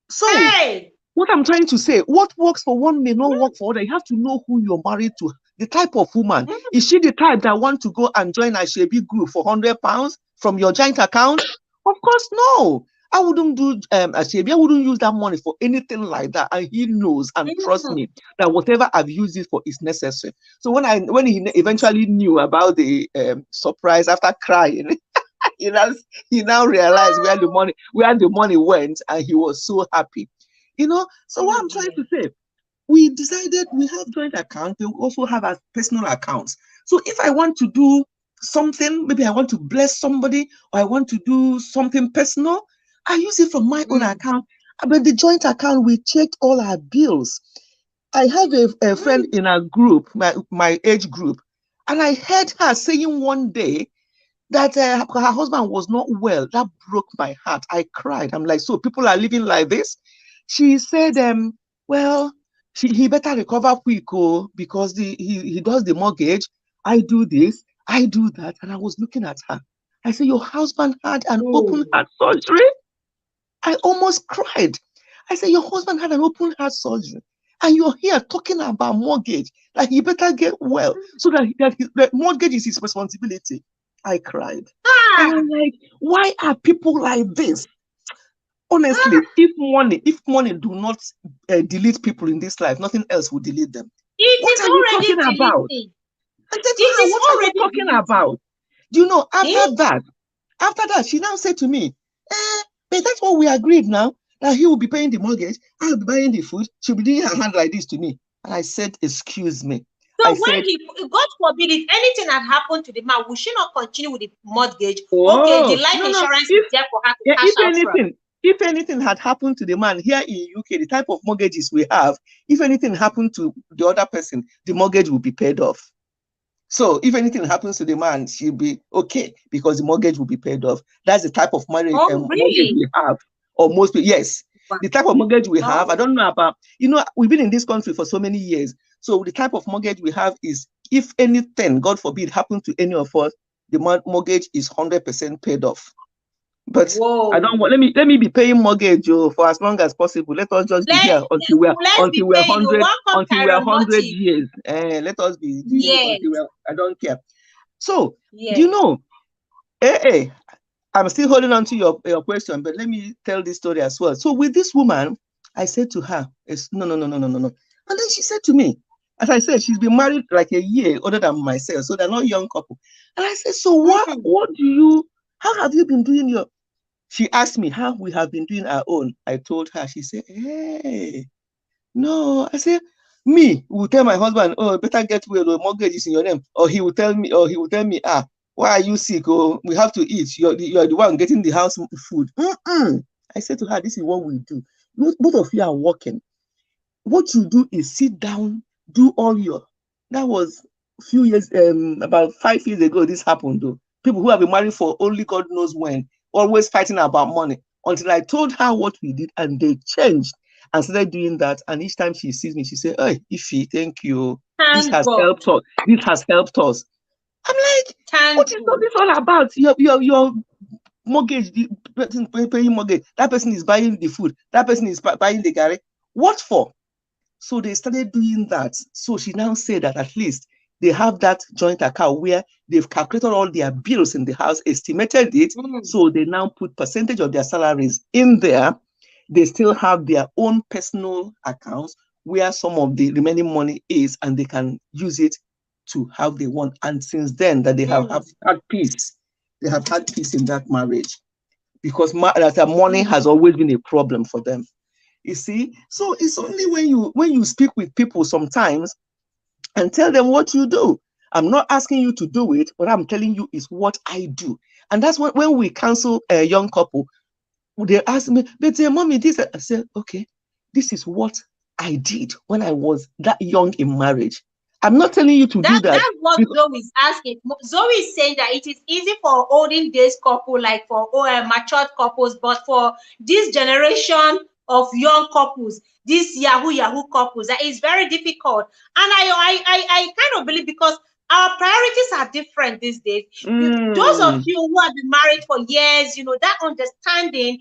D: So
A: hey.
D: what I'm trying to say, what works for one may not work for other. You have to know who you're married to. The type of woman. Is she the type that want to go and join a Shebi group for £100 from your joint account? Of course, no. I wouldn't do a Shebi. I wouldn't use that money for anything like that. And he knows and trusts me that whatever I've used it for is necessary. So when he eventually knew about the surprise after crying, he now, he now realized where the money went, and he was so happy. So what I'm trying to say, we decided we have joint accounts, we also have our personal accounts. So if I want to do something, maybe I want to bless somebody or I want to do something personal, I use it from my own account. But the joint account, we checked all our bills. I have a friend in our group, my age group, and I heard her saying one day that her husband was not well. That broke my heart. I cried. I'm like, so people are living like this? She said, well, he better recover quick, because he does the mortgage. I do this, I do that. And I was looking at her. I said, your husband had an open
A: Oh.
D: heart surgery? I almost cried. I said, your husband had an open heart surgery, and you're here talking about mortgage, that he better get well so that mortgage is his responsibility. I cried. And
A: Ah,
D: I'm like, why are people like this? Honestly, if money do not delete people in this life, nothing else will delete them.
A: it
D: What
A: is
D: are you talking
A: already
D: about?
A: deleting.
D: I said to
A: It
D: her,
A: is
D: what are you
A: already
D: talking
A: deleting.
D: about? Do you know,
A: Eh?
D: after that, she now said to me, but that's what we agreed now, that he will be paying the mortgage, I will be buying the food, she'll be doing her hand like this to me. And I said, excuse me.
A: So
D: I
A: when
D: said,
A: God forbid, if anything had happened to the man, we should not continue with the mortgage. Okay, the
D: oh,
A: life
D: no,
A: insurance is there for her to
D: yeah,
A: cash out from.
D: if anything had happened to the man here in UK, the type of mortgages we have, if anything happened to the other person, the mortgage will be paid off. So if anything happens to the man, she'll be okay because the mortgage will be paid off. That's the type of marriage
A: Oh,
D: mortgage
A: really?
D: we have, or most people. Yes,
A: Wow.
D: the type of mortgage we have. I
A: Oh,
D: don't know about, we've been in this country for so many years. So the type of mortgage we have is, if anything, God forbid, happened to any of us, the mortgage is 100% paid off. But I
A: whoa.
D: don't want. Let me be paying mortgage, for as long as possible. Let us just be here
A: Let's be paying you one cup
D: until we're
A: Tyron
D: 100 years. Let us be doing it until
A: Yes,
D: I don't care. So do you
A: yes.
D: know? I'm still holding on to your question, but let me tell this story as well. So with this woman, I said to her, no, no, no, no, no, no, no. And then she said to me, as I said, she's been married like a year older than myself, so they're not young couple. And I said, so
A: Mhm.
D: how have you been doing your? She asked me how we have been doing our own. I told her. She said, hey, no. I said, me will tell my husband, oh, better get well, the mortgage is in your name. Or he will tell me, why are you sick? Oh, we have to eat. You're the one getting the house food. I said to her, this is what we do. Both of you are working. What you do is sit down, do all your. That was a few years, about 5 years ago, this happened though. People who have been married for only God knows when, always fighting about money. Until I told her what we did, and they changed and started doing that. And each time she sees me, she says, hey, Ify, thank you. This
A: Thank
D: has
A: God.
D: helped us. This has helped us. I'm like, what
A: Thank
D: is all
A: God.
D: this all about? Your mortgage, the person paying mortgage, that person is buying the food, that person is buying the gari. What for? So they started doing that. So she now said that at least they have that joint account where they've calculated all their bills in the house, estimated it, so they now put percentage of their salaries in there. They still have their own personal accounts where some of the remaining money is, and they can use it to how they want. And since then, that they have had peace. They have had peace in that marriage, because that money has always been a problem for them. You see, so it's only when you speak with people sometimes and tell them what you do. I'm not asking you to do it, but I'm telling you is what I do. And that's when we counsel a young couple, they ask me, but mommy, this, I said, okay, this is what I did when I was that young in marriage. I'm not telling you to do that.
A: That's what Zoe is asking. Zoe is saying that it is easy for olden days couple, like for matured couples, but for this generation of young couples, these Yahoo couples, that is very difficult. And I kind of believe, because our priorities are different these days. Those of you who have been married for years, that understanding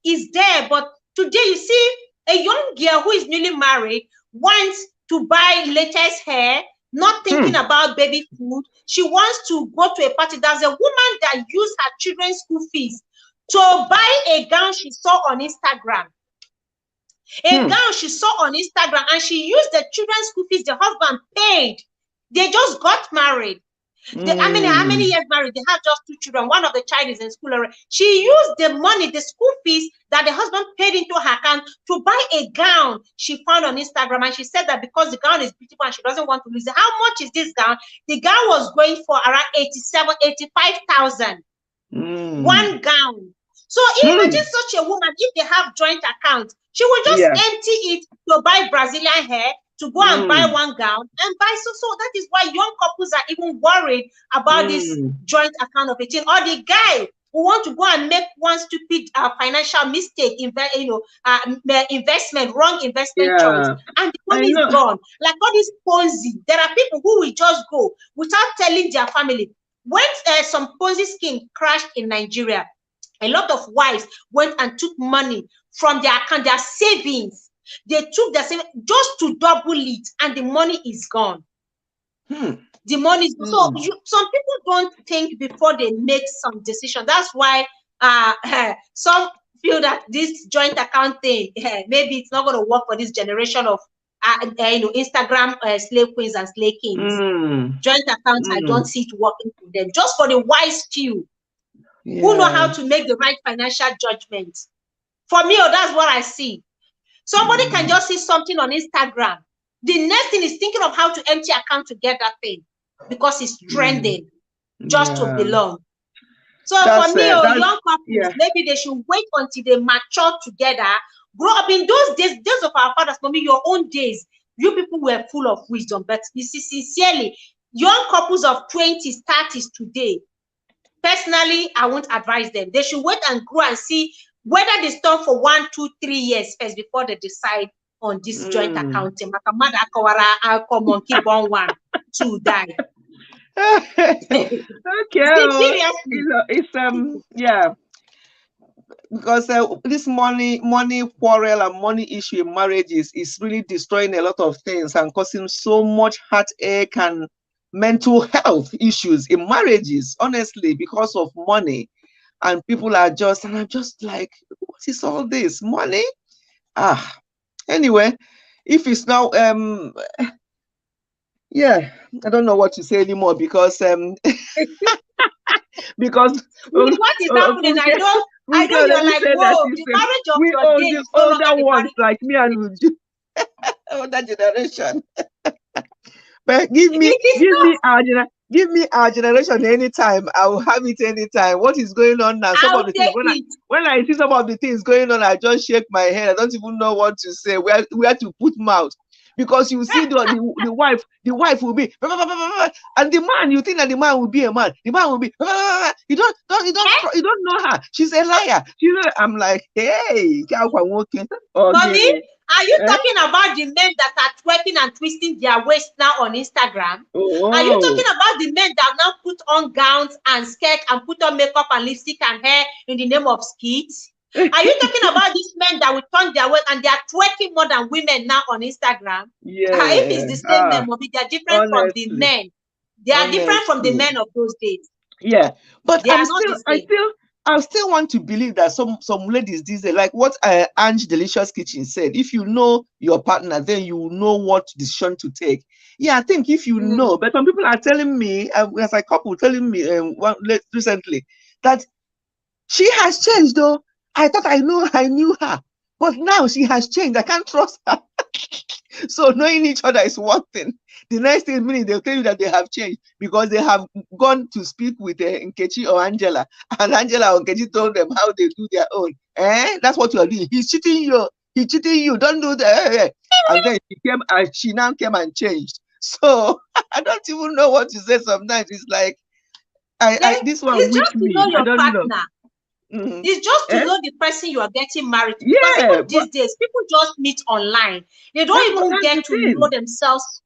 A: is there. But today, you see, a young girl who is newly married wants to buy latest hair, not thinking about baby food. She wants to go to a party. There's a woman that used her children's school fees to buy a gown she saw on Instagram. Gown she saw on Instagram, and she used the children's school fees the husband paid. They just got married. How many years married? They have just 2 children. One of the child is in school already. She used the money, the school fees that the husband paid into her account, to buy a gown she found on Instagram. And she said that because the gown is beautiful and she doesn't want to lose it. How much is this gown? The gown was going for around 85,000. One gown. So imagine such a woman, if they have joint accounts, she will just empty it to buy Brazilian hair, to go and buy one gown and buy. So that is why young couples are even worried about this joint account of a thing. Or the guy who want to go and make one stupid financial mistake, investment, wrong investment choice, and the money is gone. Like all this Ponzi, there are people who will just go without telling their family. When some Ponzi scheme crashed in Nigeria, a lot of wives went and took money from their account, their savings. They took the same just to double it, and the money is gone. The money is so some people don't think before they make some decision. That's why some feel that this joint account thing, maybe it's not going to work for this generation of Instagram slave queens and slave kings. Joint accounts, I don't see it working for them. Just for the wise few who know how to make the right financial judgment. For me, that's what I see. Somebody can just see something on Instagram. The next thing is thinking of how to empty account to get that thing because it's trending just to belong. So for me, young couples, maybe they should wait until they mature together, grow up. In those days of our fathers, maybe your own days, you people were full of wisdom. But you see, sincerely, young couples of 20s, 30s today, personally, I won't advise them. They should wait and grow and see whether they stop for 1, 2, 3 years first before they decide on this joint accounting. Monkey born 1, 2 die.
D: Okay, it's because this money quarrel and money issue in marriages is really destroying a lot of things and causing so much heartache and mental health issues in marriages, honestly, because of money. And people are just, and I'm just like, what is all this money? Anyway, if it's now I don't know what to say anymore, because because
A: what is happening? I know you're like, whoa, the marriage of your days,
D: older ones like me and Uju, older generation. But give me our generation anytime. I will have it anytime. What is going on now? Some of the things, when I see some of the things going on, I just shake my head. I don't even know what to say, where to put mouth. Because you see the wife will be, and the man, you think that the man will be a man. The man will be, you don't know her. She's a liar. I'm like, hey,
A: Mommy, are you talking about the men that are twerking and twisting their waist now on Instagram? Are you talking about the men that now put on gowns and skirts and put on makeup and lipstick and hair in the name of skits? Are you talking about these men that will turn their way and they are twerking more than women now on Instagram? If it's
D: Yeah.
A: the same men, maybe they are different from the
D: Honestly,
A: men. They are different from the
D: honestly.
A: men of those days.
D: Yeah, but
A: They are not the same.
D: I still want to believe that some ladies these days, like what Ange Delicious Kitchen said, if you know your partner, then you will know what decision to take. Yeah, I think if you know,
A: Mm.
D: but some people are telling me, as a couple telling me recently that she has changed though. I thought I knew her, but now she has changed. I can't trust her. So knowing each other is one thing. The next thing meaning they'll tell you that they have changed because they have gone to speak with Nkechi or Angela, and Angela or Nkechi told them how they do their own. That's what you are doing. He's cheating you. He's cheating you. Don't do that. And then she now came and changed. So I don't even know what to say sometimes. It's like
A: Then
D: this one
A: it's
D: whipped
A: just to know
D: me. I
A: your
D: don't know.
A: partner.
D: Mhm.
A: It's just to
D: Eh?
A: know the person you are getting married to. Because
D: Yeah,
A: even
D: but
A: these days, people just meet online. They don't even
D: that's
A: get
D: the
A: to know
D: thing.
A: themselves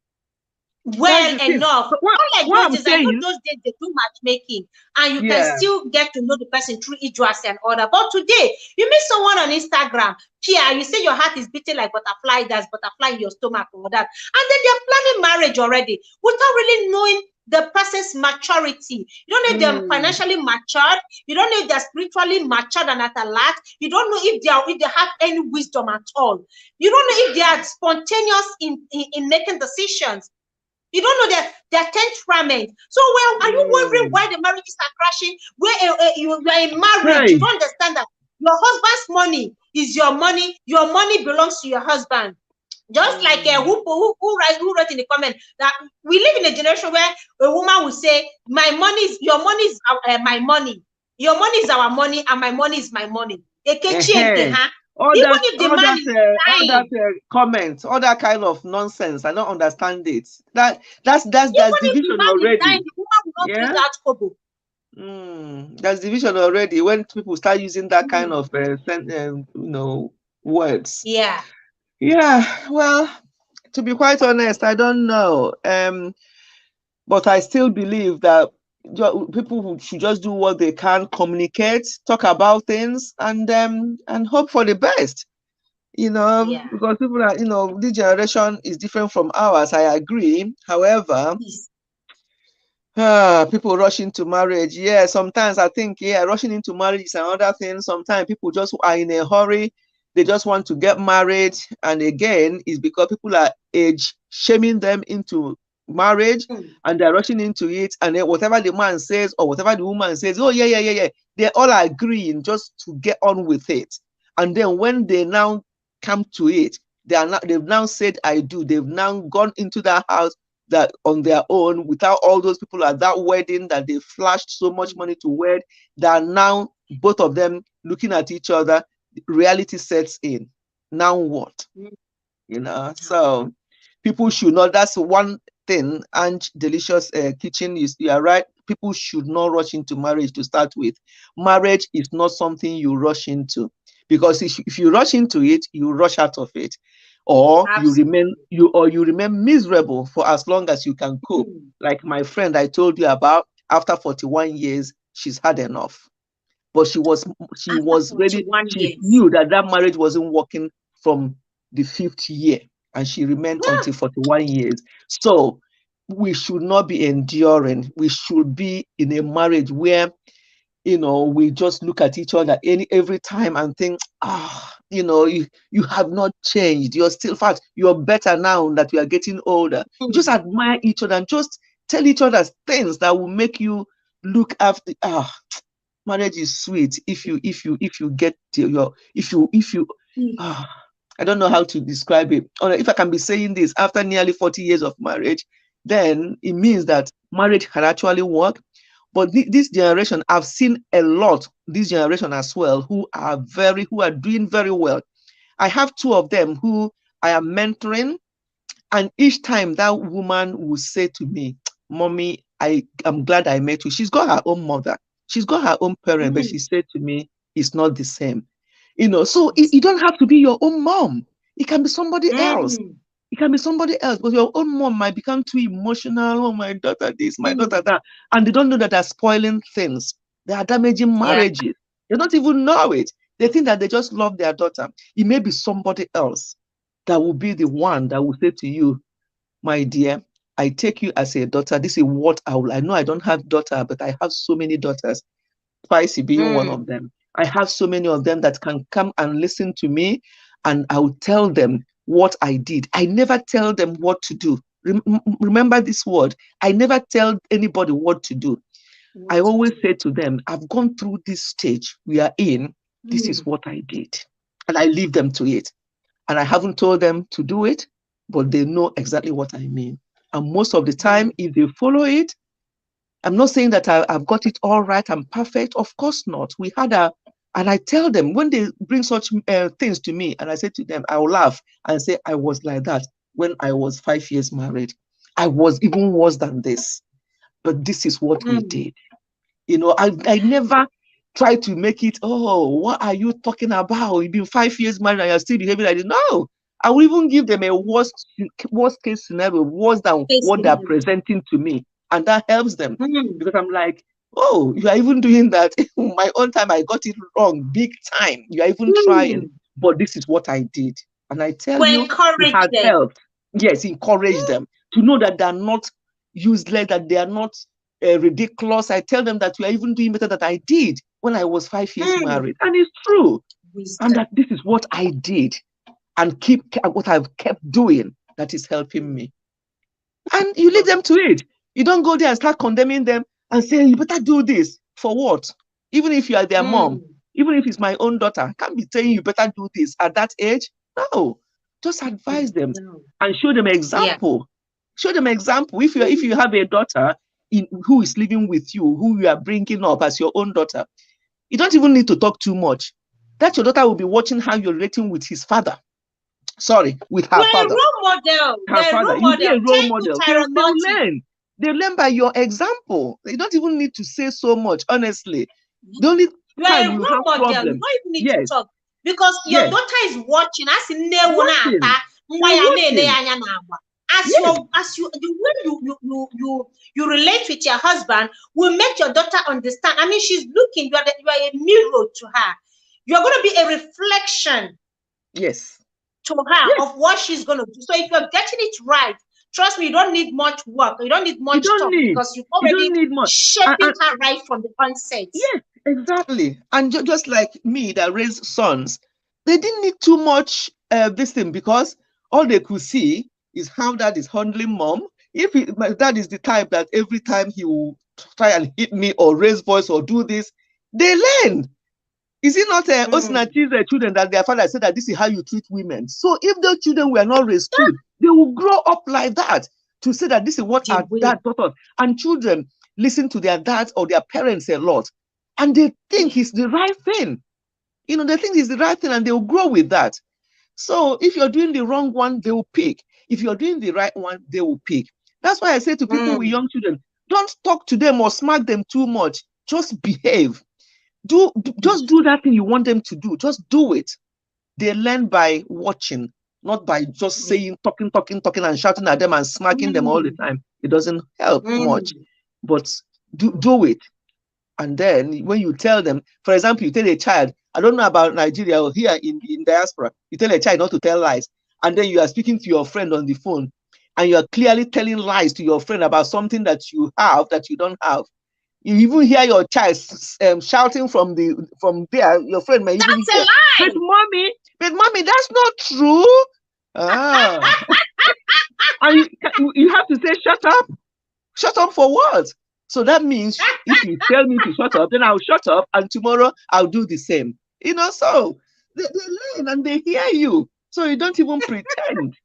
D: That's
A: well
D: the thing.
A: enough.
D: But
A: Unlike
D: what
A: those
D: I'm
A: days, I know
D: saying,
A: those days they do matchmaking and you can
D: yeah.
A: still get to know the person through Idras and other. But today, you meet someone on Instagram, Kia, you say your heart is beating like butterfly, there's butterfly in your stomach or that. And then they're planning marriage already without really knowing the person's maturity. You don't know if they're
D: Mm,
A: financially matured. You don't know if they're spiritually matured and at a lot. You don't know if they have any wisdom at all. You don't know if they are spontaneous in making decisions. You don't know their temperament. So, well, are you wondering
D: mm.
A: why the marriages are crashing? Where you are in marriage, you
D: Hey,
A: don't understand that your husband's money is your money. Your money belongs to your husband. Just like
D: mm.
A: who wrote in the comment that we live in a generation where a woman will say, "My money is your money is my money. Your money is our money, and my money is my money."
D: Eh,
A: Huh?
D: all
A: Even
D: that,
A: if the man is dying,
D: comments, all that kind of nonsense. I don't understand it. That's
A: even if the
D: division
A: man is dying,
D: already.
A: the woman will not do
D: Yeah.
A: that, Kobo.
D: That's division already. When people start using that kind
A: Mm.
D: of words.
A: Yeah.
D: Yeah. Well, to be quite honest, I don't know. But I still believe that people should just do what they can, communicate, talk about things, and hope for the best.
A: Yeah.
D: Because people are, this generation is different from ours. I agree. However,
A: Peace.
D: people rush into marriage. Yeah, sometimes I think, yeah, rushing into marriage is another thing. Sometimes people just are in a hurry. They just want to get married. And again, it's because people are age shaming them into marriage
A: Mm.
D: and they're rushing into it. And then whatever the man says or whatever the woman says, oh, yeah, yeah, yeah, yeah. They're all agreeing just to get on with it. And then when they now come to it, they've now said, I do. They've now gone into that house that on their own without all those people at that wedding that they flashed so much money to wed, that now both of them looking at each other, reality sets in. Now what?
A: Mm.
D: So people should not, that's one thing. And Delicious Kitchen, you are right, people should not rush into marriage to start with. Marriage is not something you rush into, because if you rush into it, you rush out of it, or
A: Absolutely.
D: you remain miserable for as long as you can cope.
A: Mm.
D: Like my friend I told you about, after 41 years she's had enough, but she
A: After
D: was ready.
A: 41
D: She
A: years.
D: knew that marriage wasn't working from the fifth year, and she remained
A: Yeah.
D: until 41 years. So we should not be enduring. We should be in a marriage where we just look at each other every time and think, you have not changed. You're still, in fact, you're better now that we are getting older. We just
A: Mm.
D: admire each other and just tell each other things that will make you look after. Marriage is sweet if you get to your if you
A: Mm.
D: ah, I don't know how to describe it. Or if I can be saying this after nearly 40 years of marriage, then it means that marriage can actually work. But this generation, I've seen a lot, this generation as well, who are doing very well. I have two of them who I am mentoring, and each time that woman will say to me, Mommy, I am glad I met you. She's got her own mother, she's got her own parent, but she
A: Mm.
D: said to me, it's not the same. So
A: Yes.
D: it don't have to be your own mom. It can be somebody else.
A: Mm.
D: It can be somebody else, but your own mom might become too emotional. Oh, my daughter, this, my daughter,
A: Mm.
D: that. And they don't know that they're spoiling things. They are damaging
A: Yeah.
D: marriages. They don't even know it. They think that they just love their daughter. It may be somebody else that will be the one that will say to you, my dear, I take you as a daughter. This is what I will. I know I don't have daughter, but I have so many daughters, Spicy being one of them. I have so many of them that can come and listen to me, and I will tell them what I did. I never tell them what to do. Remember this word. I never tell anybody what to do. I always say to them, I've gone through this stage we are in. This is what I did. And I leave them to it. And I haven't told them to do it, but they know exactly what I mean. And most of the time, if they follow it, I'm not saying that I've got it all right, I'm perfect. Of course not. And I tell them when they bring such things to me, and I say to them, I will laugh and say, I was like that when I was 5 years married. I was even worse than this, but this is what we did. You know, I never try to make it, oh, what are you talking about? You've been 5 years married and you're still behaving like this. No, I will even give them a worst case scenario, worse than what they're presenting to me. And that helps them because I'm like, oh, you are even doing that. My own time, I got it wrong, big time. You are even trying, but this is what I did. And I tell you, it
A: encourage
D: has
A: them.
D: helped. Yes, encourage them to know that they're not useless, that they are not ridiculous. I tell them that you are even doing better than I did when I was 5 years married. And it's true. And that this is what I did and what I've kept doing that is helping me. And you lead them to it. You don't go there and start condemning them and say, you better do this. For what? Even if you are their mom, even if it's my own daughter, I can't be saying you better do this at that age. No. Just advise them and show them example. Show them example. If you have a daughter who is living with you, who you are bringing up as your own daughter, you don't even need to talk too much. That your daughter will be watching how you're relating with his father. Sorry, with her father. Her father. You'll be a role model. They'll learn. They'll learn by your example. You don't even need to say so much, honestly. The only time you have problem.
A: You don't even need to talk because your daughter is watching. As you the way you relate with your husband will make your daughter understand. I mean, she's looking. You are a mirror to her. You are going to be a reflection.
D: Yes.
A: To her of what she's going to do. So if you're getting it right, trust me, you don't need much work. You don't need much talk because you've already shaping her right from the onset.
D: Yes, exactly. And just like me that raised sons, they didn't need too much this thing because all they could see is how dad is handling mom. If my dad is the type that every time he will try and hit me or raise voice or do this, they learn. Is it not Osinachi's children that their father said that this is how you treat women? So if the children were not raised good, they will grow up like that to say that this is what our dad taught us. And children listen to their dads or their parents a lot. And they think it's the right thing. You know, they think it's the right thing and they will grow with that. So if you're doing the wrong one, they will pick. If you're doing the right one, they will pick. That's why I say to people with young children, don't talk to them or smack them too much. Just behave. Just do that thing you want them to do. Just do it. They learn by watching, not by just saying, talking, and shouting at them and smacking them all the time. It doesn't help much. But do it. And then when you tell them, for example, you tell a child, I don't know about Nigeria or here in diaspora, you tell a child not to tell lies. And then you are speaking to your friend on the phone and you are clearly telling lies to your friend about something that you have that you don't have. You even hear your child shouting from there. Your friend may even hear, but mommy, that's not true. And you have to say, shut up. Shut up for what? So that means if you tell me to shut up, then I'll shut up, and tomorrow I'll do the same. You know, so they learn and they hear you. So you don't even pretend.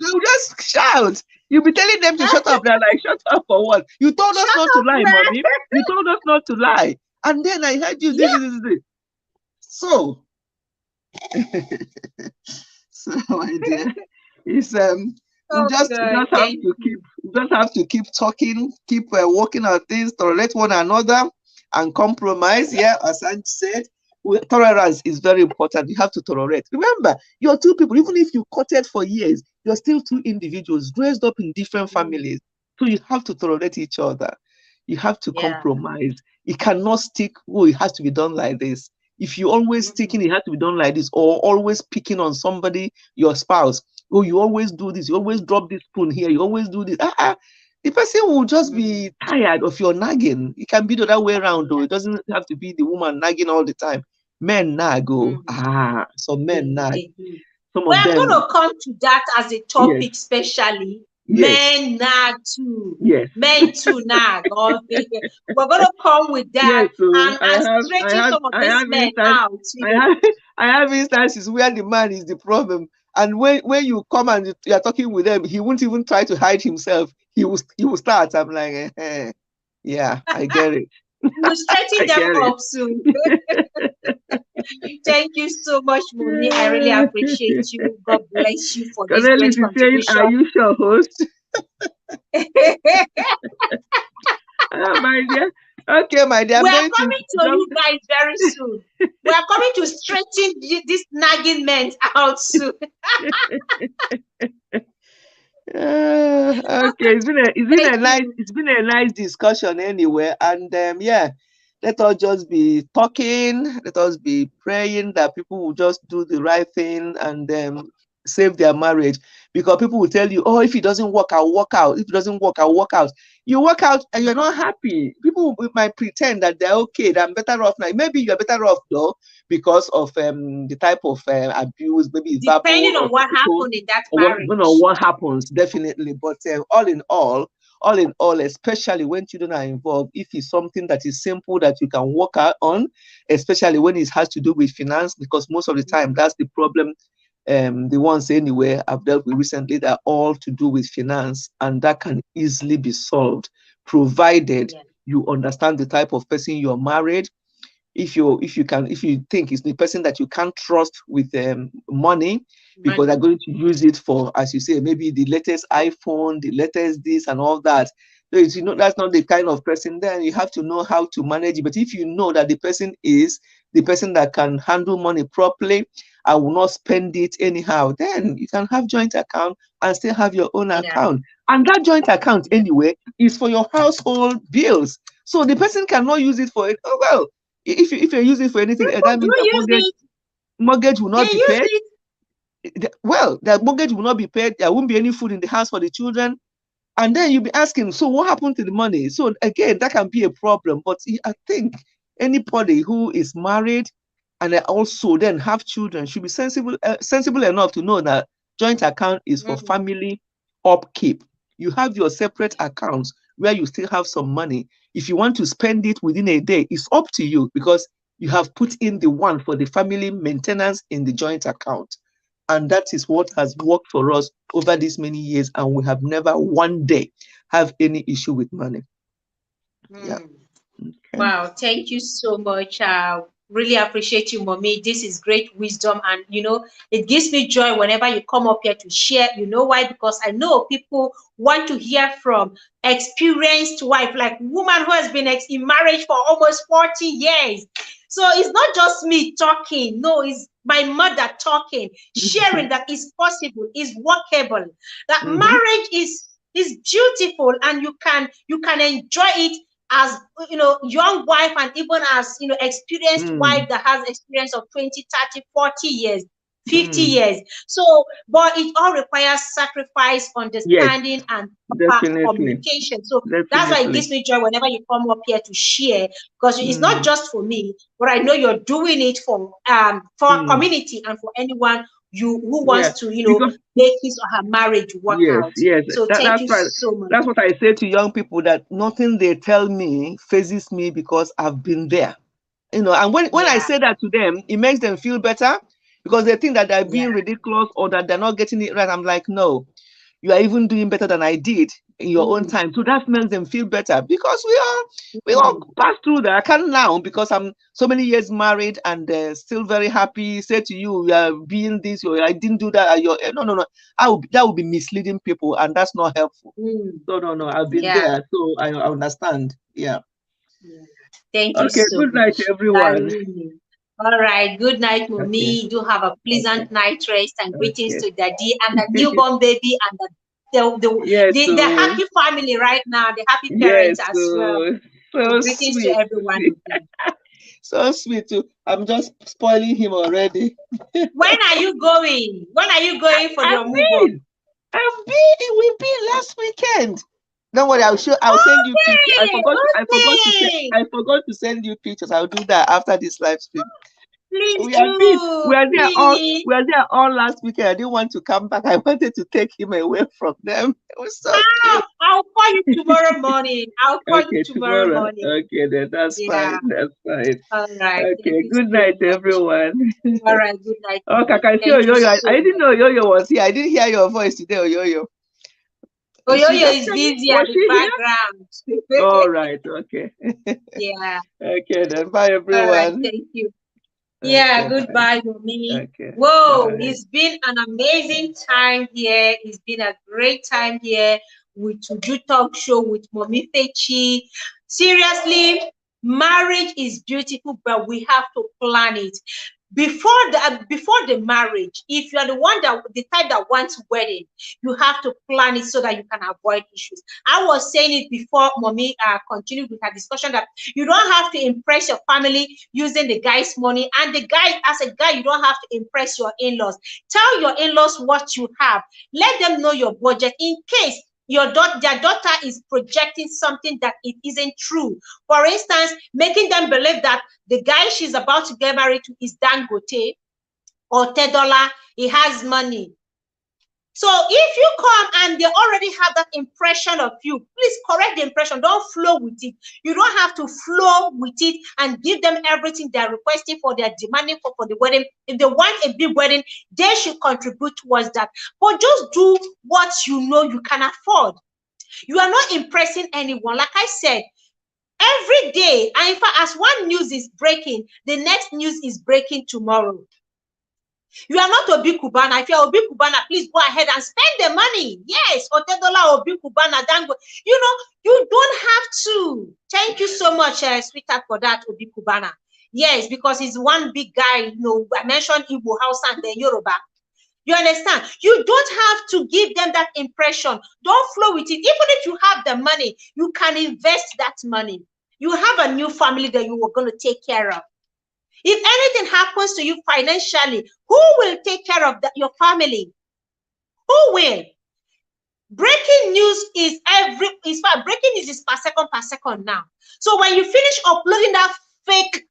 D: You just shout. You'll be telling them to shut up. They're like, shut up for what? You told us not to lie, mommy. You told us not to lie. And then I heard you this. So, my dear, it's you just have to keep talking, keep working on things, tolerate one another, and compromise. Yeah, as I said, tolerance is very important. You have to tolerate. Remember, you're two people. Even if you courted for years, you're still two individuals raised up in different families. So you have to tolerate each other. You have to compromise. It cannot stick. Oh, it has to be done like this. If you always sticking, it has to be done like this, or always picking on somebody, your spouse. Oh, you always do this. You always drop this spoon here. You always do this. The person will just be tired of your nagging. It can be the other way around, though.
A: Yeah.
D: It doesn't have to be the woman nagging all the time. Men nag, oh, some men nag.
A: They do.
D: Some
A: We
D: of
A: are going
D: them,
A: to come to that as a
D: yes,
A: topic, especially
D: yes,
A: men nag too.
D: yes.
A: Men too nag. We're going to come with that
D: Yes, so
A: and straighten some of
D: I
A: these
D: have
A: men
D: instance,
A: out.
D: I have, I have instances where the man is the problem, and when you come and you are talking with them, he won't even try to hide himself. He will start. I'm like, yeah, I get it.
A: We'll straighten
D: I
A: them
D: get
A: up soon. Thank you so much, Mommy. I really
D: it.
A: appreciate you. God bless you for this great
D: Cornelis is saying, "Are
A: contribution.
D: you sure, host?" My dear. Okay, my dear.
A: We
D: I'm
A: are
D: going to
A: coming to
D: jump.
A: you guys very soon. We are coming to straighten these nagging men out soon.
D: Okay,
A: Thank you.
D: it's been a nice discussion anyway, and yeah, let us just be talking, let us be praying that people will just do the right thing and save their marriage, because people will tell you, oh, if it doesn't work, I'll walk out. If it doesn't work, I'll walk out. You walk out and you're not happy. People might pretend that they're okay, that I'm better off now. Maybe you're better off though because of the type of abuse, maybe it's verbal
A: Depending
D: or
A: on what
D: physical,
A: happened in that
D: or what, you know,
A: marriage.
D: what happens, definitely. But all in all, especially when children are involved, if it's something that is simple that you can work out on, especially when it has to do with finance, because most of the time that's the problem. The ones anyway I've dealt with recently, that are all to do with finance, and that can easily be solved, provided
A: Yeah.
D: you understand the type of person you're married. If you think it's the person that you can't trust with money, because they're
A: Money.
D: going to use it for, as you say, maybe the latest iPhone, the latest this and all that. So that's not the kind of person. Then you have to know how to manage it. But if you know that the person is the person that can handle money properly, I will not spend it anyhow, then you can have joint account and still have your own
A: Yeah.
D: account. And that joint account
A: Yeah.
D: anyway is for your household bills. So the person cannot use it for it. Oh well, if you use it for anything,
A: People
D: that
A: do
D: means the
A: use it.
D: mortgage will
A: They
D: not be
A: use
D: paid.
A: it.
D: Well, the mortgage will not be paid. There won't be any food in the house for the children. And then you'll be asking, so what happened to the money? So again, that can be a problem. But I think anybody who is married and also then have children should be sensible enough to know that joint account is for
A: Mm.
D: family upkeep. You have your separate accounts where you still have some money. If you want to spend it within a day, it's up to you, because you have put in the one for the family maintenance in the joint account. And that is what has worked for us over these many years. And we have never one day have any issue with money. Yeah.
A: Mm.
D: Okay.
A: Wow, thank you so much. Really appreciate you, Mommy. This is great wisdom, and it gives me joy whenever you come up here to share. You know why? Because I know people want to hear from experienced wife, like woman who has been in marriage for almost 40 years. So it's not just me talking. No, it's my mother talking, sharing that is possible, is workable, that
D: Mm-hmm.
A: marriage is beautiful, and you can enjoy it as young wife, and even as experienced
D: Mm,
A: wife that has experience of 20, 30, 40 years, 50
D: mm.
A: years. So but it all requires sacrifice,
D: Yes,
A: understanding, and proper
D: definitely.
A: communication. So that's why it
D: Definitely.
A: gives me joy whenever you come up here to share, because it's not
D: Mm,
A: just for me, but I know you're doing it for our
D: mm.
A: community and for anyone who
D: Yeah.
A: wants to
D: Because
A: make his or her marriage work
D: yes,
A: out.
D: yes.
A: So thank
D: That's
A: you
D: right.
A: so much.
D: That's what I say to young people, that nothing they tell me phases me, because I've been there. And when I
A: Yeah.
D: say that to them, it makes them feel better, because they think that they're
A: Yeah.
D: being ridiculous or that they're not getting it right. I'm like, no, you are even doing better than I did in your own
A: Mm.
D: time. So that makes them feel better, because we all
A: Mm.
D: pass through that. I can now, because I'm so many years married and still very happy, say to you, you are being this, or I didn't do that. No, no, no. That would be misleading people, and that's not helpful.
A: Mm.
D: So no, no, I've been
A: Yeah.
D: there, so I understand. Yeah.
A: Yeah. Thank you
D: Okay.
A: so
D: Good night,
A: much. I
D: everyone.
A: really. All right. Good night,
D: Okay.
A: Mommy. Do have a
D: Okay.
A: pleasant night rest, and greetings
D: Okay.
A: to Daddy and the newborn baby, and the
D: Yes.
A: the
D: So
A: happy family right now, the happy
D: yes.
A: parents as well.
D: So So
A: Greetings to
D: sweet.
A: every one of you.
D: So sweet too. I'm just spoiling him already.
A: When are you going? When are you going for
D: I've
A: your move on?
D: been. We've been last weekend. Don't worry, I'll send you pictures.
A: Okay, okay.
D: I forgot to send you pictures. I'll do that after this live stream.
A: Please
D: We have been
A: do, please.
D: we are there all last weekend. I didn't want to come back. I wanted to take him away from them. It was so cute.
A: I'll call you tomorrow morning. I'll call you
D: Okay,
A: tomorrow
D: tomorrow.
A: morning.
D: Okay, then that's
A: Yeah.
D: fine. That's fine.
A: All right. Thank
D: Okay,
A: you
D: good
A: so
D: night,
A: much.
D: everyone.
A: All right. Good night,
D: Oh,
A: mommy.
D: Kaka, I see
A: Thank you
D: Oyoyo.
A: so
D: I didn't
A: much.
D: know Oyoyo was here. I didn't hear your voice today, Oyoyo. She
A: Oyoyo
D: just
A: is
D: came in.
A: busy at
D: Was
A: the
D: she here?
A: background.
D: All right. Okay.
A: Yeah.
D: Okay, then. Bye,
A: All right.
D: everyone.
A: Thank you. Yeah,
D: Okay, bye.
A: goodbye, mommy.
D: Okay,
A: Whoa,
D: bye.
A: it's been an amazing time here. It's been a great time here with Tuju Talk Show with Mommy Fechi. Seriously, marriage is beautiful, but we have to plan it. Before the marriage, if you are the type that wants wedding, you have to plan it so that you can avoid issues. I was saying it before Mommy continued with her discussion that you don't have to impress your family using the guy's money, and the guy, as a guy, you don't have to impress your in-laws. Tell your in-laws what you have. Let them know your budget in case their daughter is projecting something that it isn't true. For instance, making them believe that the guy she's about to get married to is Dangote or Tedola. He has money. So if you come and they already have that impression of you, please correct the impression. Don't flow with it. You don't have to flow with it and give them everything they're requesting for, they're demanding for the wedding. If they want a big wedding, they should contribute towards that. But just do what you know you can afford. You are not impressing anyone. Like I said, every day, and in fact, as one news is breaking, the next news is breaking tomorrow. You are not Obi Kubana. If you're Obi Kubana, please go ahead and spend the money. Yes, Otedola, Obi Kubana, Dango. You know, you don't have to. Thank you so much, sweetheart, for that, Obi Kubana. Yes, because he's one big guy. You know, I mentioned Igbo, Hausa, and then Yoruba. You understand? You don't have to give them that impression. Don't flow with it. Even if you have the money, you can invest that money. You have a new family that you are going to take care of. If anything happens to you financially, who will take care of your family? Who will? Breaking news is breaking news is per second now. So when you finish uploading that fake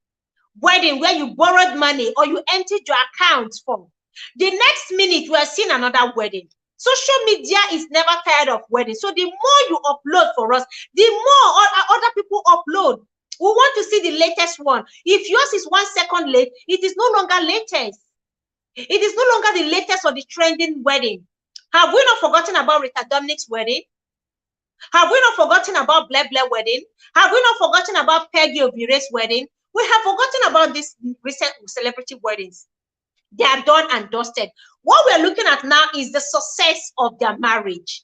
A: wedding where you borrowed money or you emptied your account for, the next minute we are seeing another wedding. Social media is never tired of weddings. So the more you upload for us, the more other people upload. We want to see the latest one. If yours is 1 second late, it is no longer latest. It is no longer the latest or the trending wedding. Have we not forgotten about Rita Dominic's wedding? Have we not forgotten about Blair Blair wedding? Have we not forgotten about Peggy Obire's wedding? We have forgotten about these recent celebrity weddings. They are done and dusted. What we're looking at now is the success of their marriage.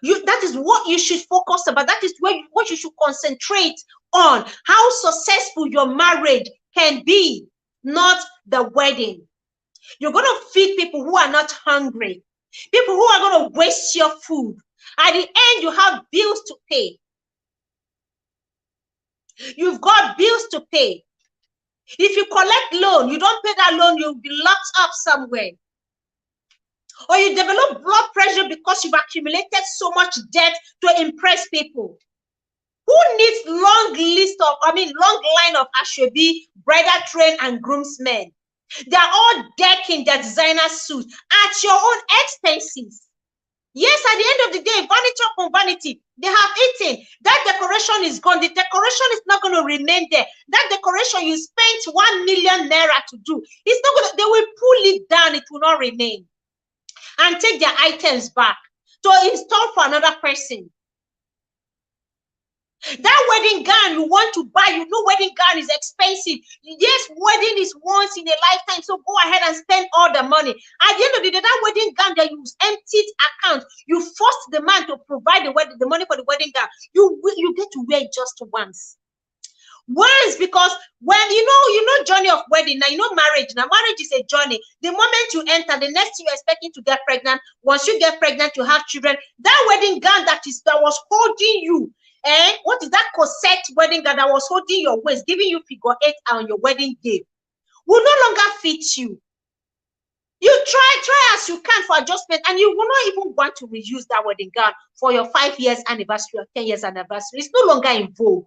A: That is what you should focus about. That is what you should concentrate on. How successful your marriage can be, not the wedding. You're going to feed people who are not hungry, people who are going to waste your food. At the end, you have bills to pay. You've got bills to pay. If you collect loan, you don't pay that loan, you'll be locked up somewhere. Or you develop blood pressure because you've accumulated so much debt to impress people. Who needs long line of Ashwebi, bridal train, and groomsmen? They're all decking their designer suits at your own expenses. Yes, at the end of the day, vanity upon vanity, they have eaten. That decoration is gone. The decoration is not going to remain there. That decoration you spent 1 million naira to do, it's not going to, they will pull it down. It will not remain. And take their items back to install for another person. That wedding gown you want to buy, you know wedding gown is expensive. Yes, wedding is once in a lifetime, so go ahead and spend all the money. At the end of the day, that wedding gown that you emptied account, you forced the man to provide the money for the wedding gown. You get to wear it just once. Once, because when you know journey of wedding, now you know marriage. Now marriage is a journey. The moment you enter, the next thing you're expecting to get pregnant. Once you get pregnant, you have children. That wedding gown that was holding you, what is that corset wedding gown that was holding your waist, giving you figure 8 on your wedding day, will no longer fit you. You try as you can for adjustment, and you will not even want to reuse that wedding gown for your 5 years anniversary or 10 years anniversary. It's no longer in vogue.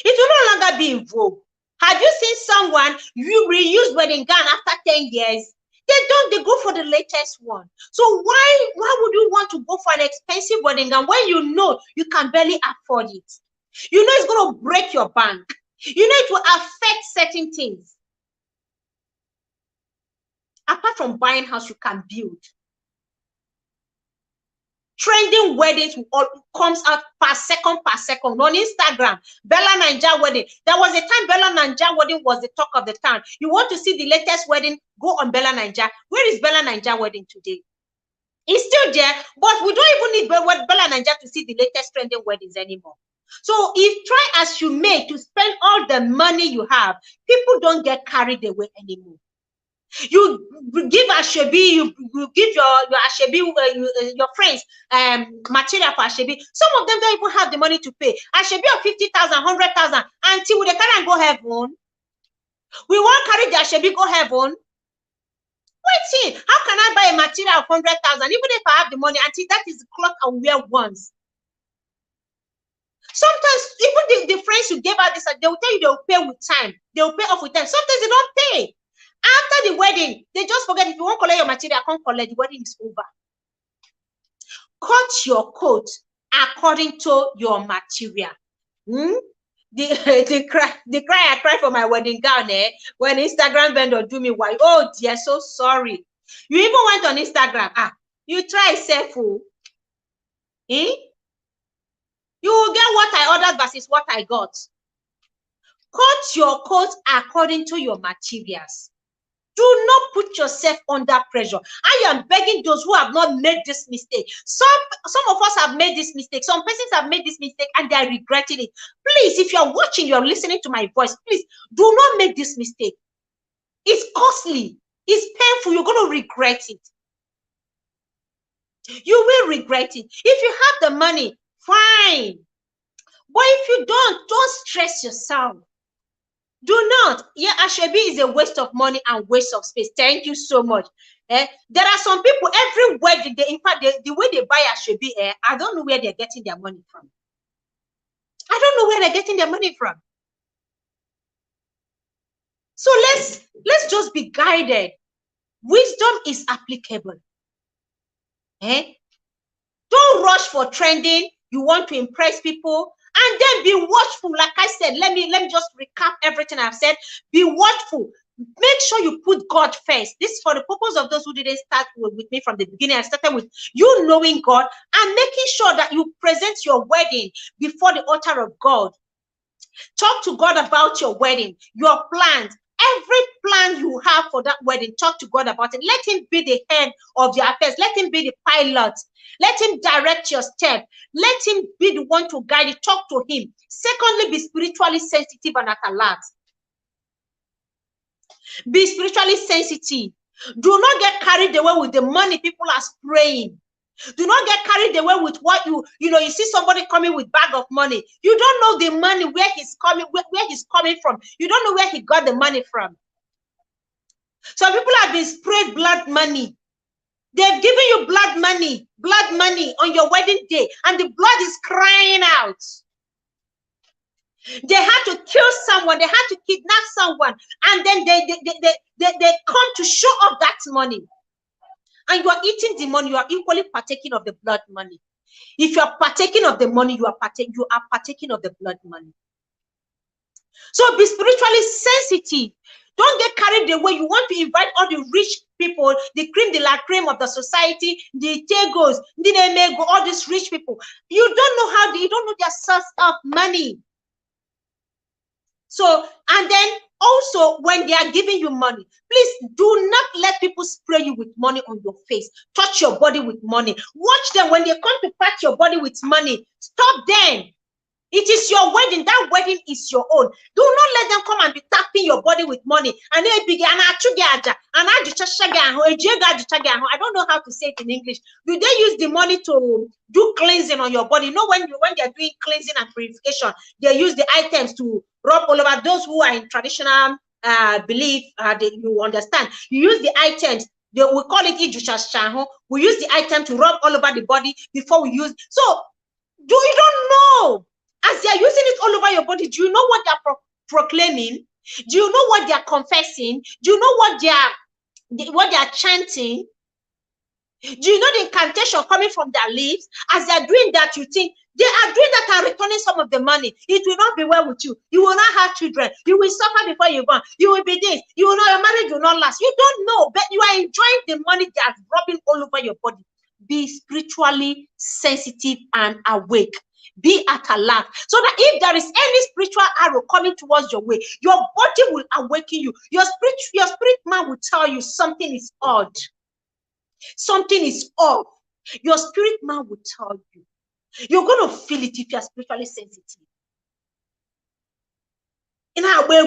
A: It will no longer be in vogue. Have you seen someone you reuse wedding gown after 10 years? They go for the latest one. So why would you want to go for an expensive wedding gown when you know you can barely afford it? You know it's going to break your bank. You know it will affect certain things. Apart from buying house, you can build. Trending weddings comes out per second on Instagram. Bella Naija wedding. There was a time Bella Naija wedding was the talk of the town. You want to see the latest wedding? Go on Bella Naija. Where is Bella Naija wedding today? It's still there, but we don't even need Bella Naija to see the latest trending weddings anymore. So if try as you may to spend all the money you have, people don't get carried away anymore. You give Ashebi, you give your Ashebi, your friends material for Ashebi. Some of them don't even have the money to pay. Ashebi of 50,000, 100,000 until we can and go heaven. We won't carry the Ashebi go heaven. Wait, how can I buy a material of 100,000 even if I have the money until that is the cloth I wear once? Sometimes even the friends you gave out this, they will tell you they will pay with time. They will pay off with time. Sometimes they don't pay. After the wedding, they just forget. If you won't collect your material, I can't collect. The wedding is over. Cut your coat according to your material. The cry I cry for my wedding gown, when Instagram vendor do me why? Oh dear, so sorry. You even went on Instagram. You try self. You will get what I ordered versus what I got. Cut your coat according to your materials. Do not put yourself under pressure. I am begging those who have not made this mistake. Some of us have made this mistake. Some persons have made this mistake and they are regretting it. Please, if you're watching, you're listening to my voice, please do not make this mistake. It's costly. It's painful. You're going to regret it. You will regret it. If you have the money, fine. But if you don't stress yourself. Do not. Yeah, Ashebi is a waste of money and waste of space. Thank you so much. There are some people, every wedding, in fact, the way they buy Ashebi, I don't know where they're getting their money from. I don't know where they're getting their money from. So let's just be guided. Wisdom is applicable. Don't rush for trending. You want to impress people. And then be watchful. Like I said, let me just recap everything I've said. Be watchful. Make sure you put God first. This is for the purpose of those who didn't start with me from the beginning. I started with you knowing God and making sure that you present your wedding before the altar of God. Talk to God about your wedding, your plans. Every plan you have for that wedding, talk to God about it. Let him be the head of your affairs. Let him be the pilot. Let him direct your step. Let him be the one to guide you. Talk to him. Secondly, be spiritually sensitive and at alert. Be spiritually sensitive. Do not get carried away with the money people are spraying. Do not get carried away with what you see somebody coming with bag of money. You don't know the money, where he's coming from. You don't know where he got the money from. Some people have been sprayed blood money. They've given you blood money on your wedding day, and the blood is crying out. They had to kill someone, they had to kidnap someone, and then they come to show off that money. And you are eating the money, you are equally partaking of the blood money. If you are partaking of the money, you are partaking of the blood money. So be spiritually sensitive. Don't get carried away. You want to invite all the rich people, the cream de la creme of the society, the Tegos, the Nemego, all these rich people. You don't know their source of money. So, and then also when they are giving you money, please do not let people spray you with money on your face. Touch your body with money. Watch them when they come to pat your body with money. Stop them. It is your wedding. That wedding is your own. Do not let them come and be tapping your body with money. And I don't know how to say it in English. Do they use the money to do cleansing on your body? You know, when they're doing cleansing and purification, they use the items to rub all over. Those who are in traditional belief, you understand. You use the items. We call it ijusha. We use the item to rub all over the body before we use. So you don't know. As they are using it all over your body, do you know what they're proclaiming? Do you know what they are confessing? Do you know what they are chanting? Do you know the incantation coming from their lips? As they are doing that, you think they are doing that and returning some of the money. It will not be well with you. You will not have children. You will suffer before you're born. You will be this. You will not. Your marriage will not last. You don't know, but you are enjoying the money they are rubbing all over your body. Be spiritually sensitive and awake. Be at alert, so that if there is any spiritual arrow coming towards your way, your body will awaken you. Your spirit man will tell you something is odd. Something is off. Your spirit man will tell you. You're going to feel it if you're spiritually sensitive. In our way,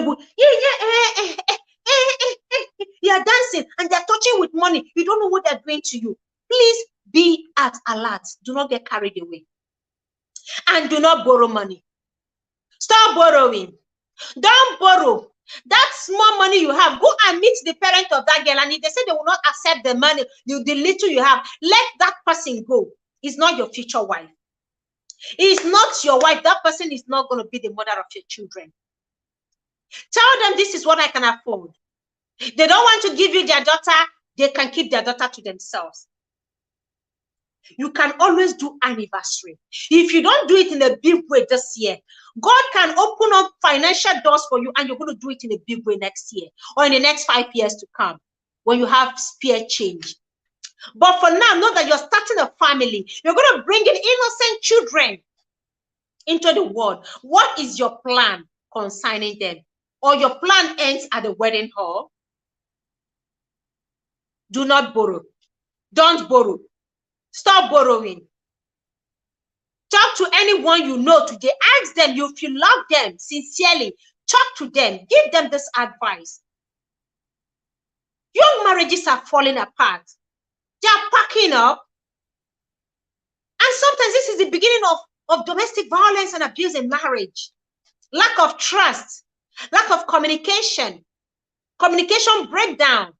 A: you're dancing and they're touching with money. You don't know what they're doing to you. Please be at alert. Do not get carried away. And do not borrow money. Stop borrowing. Don't borrow. That small money you have, go and meet the parent of that girl. And if they say they will not accept the money, the little you have, let that person go. It's not your future wife. It's not your wife. That person is not going to be the mother of your children. Tell them this is what I can afford. They don't want to give you their daughter. They can keep their daughter to themselves. You can always do anniversary. If you don't do it in a big way this year, God can open up financial doors for you, and you're going to do it in a big way next year or in the next 5 years to come when you have spare change. But for now, know that you're starting a family. You're going to bring in innocent children into the world. What is your plan concerning them? Or your plan ends at the wedding hall? Do not borrow. Don't borrow. Stop borrowing. Talk to anyone you know today. Ask them if you love them sincerely. Talk to them. Give them this advice. Young marriages are falling apart. They are packing up. And sometimes this is the beginning of domestic violence and abuse in marriage. Lack of trust, lack of communication breakdown,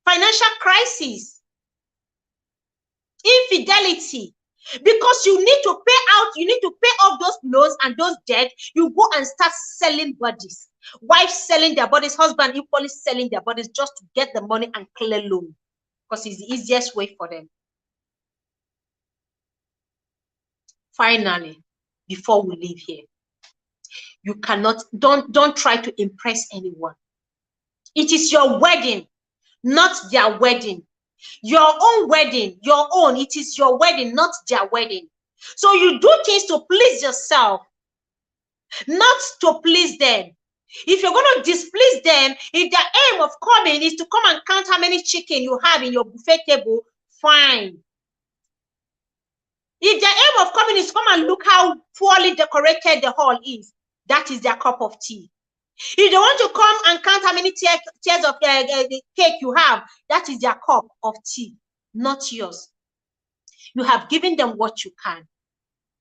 A: financial crisis, infidelity. Because you need to pay off those loans and those debts. You go and start selling bodies. Wives selling their bodies, husband equally selling their bodies just to get the money and clear loan. Because it's the easiest way for them. Finally, before we leave here, you cannot, don't try to impress anyone. It is your wedding, not their wedding. Your own wedding, your own. It is your wedding, not their wedding. So you do things to please yourself, not to please them. If you're going to displease them, if their aim of coming is to come and count how many chicken you have in your buffet table, fine. If their aim of coming is to come and look how poorly decorated the hall is, that is their cup of tea. If they want to come and count how many tiers of cake you have, that is their cup of tea, not yours. You have given them what you can,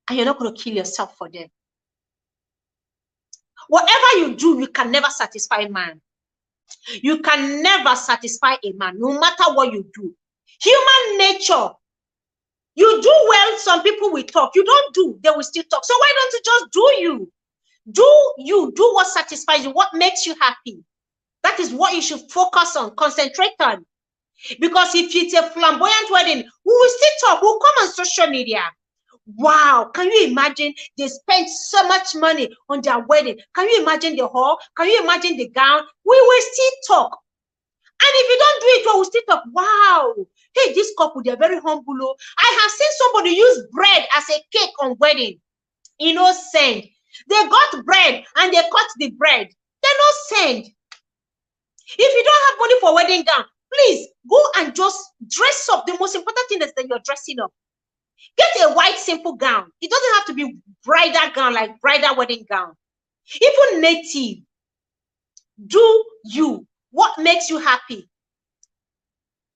A: and you're not going to kill yourself for them. Whatever you do, you can never satisfy man. You can never satisfy a man, no matter what you do. Human nature. You do well, some people will talk. You don't do, they will still talk. So why don't you just do you? Do what satisfies you, what makes you happy. That is what you should focus on, concentrate on. Because if it's a flamboyant wedding, we will still talk, we'll come on social media. Wow, can you imagine they spent so much money on their wedding? Can you imagine the hall? Can you imagine the gown? We will still talk. And if you don't do it, we'll still talk. Wow, hey, this couple, they're very humble. I have seen somebody use bread as a cake on wedding. Innocent. They got bread and they cut the bread. They're not send. If you don't have money for wedding gown, please go and just dress up. The most important thing is that you're dressing up. Get a white simple gown. It doesn't have to be bridal gown, like bridal wedding gown. Even native. Do you. What makes you happy?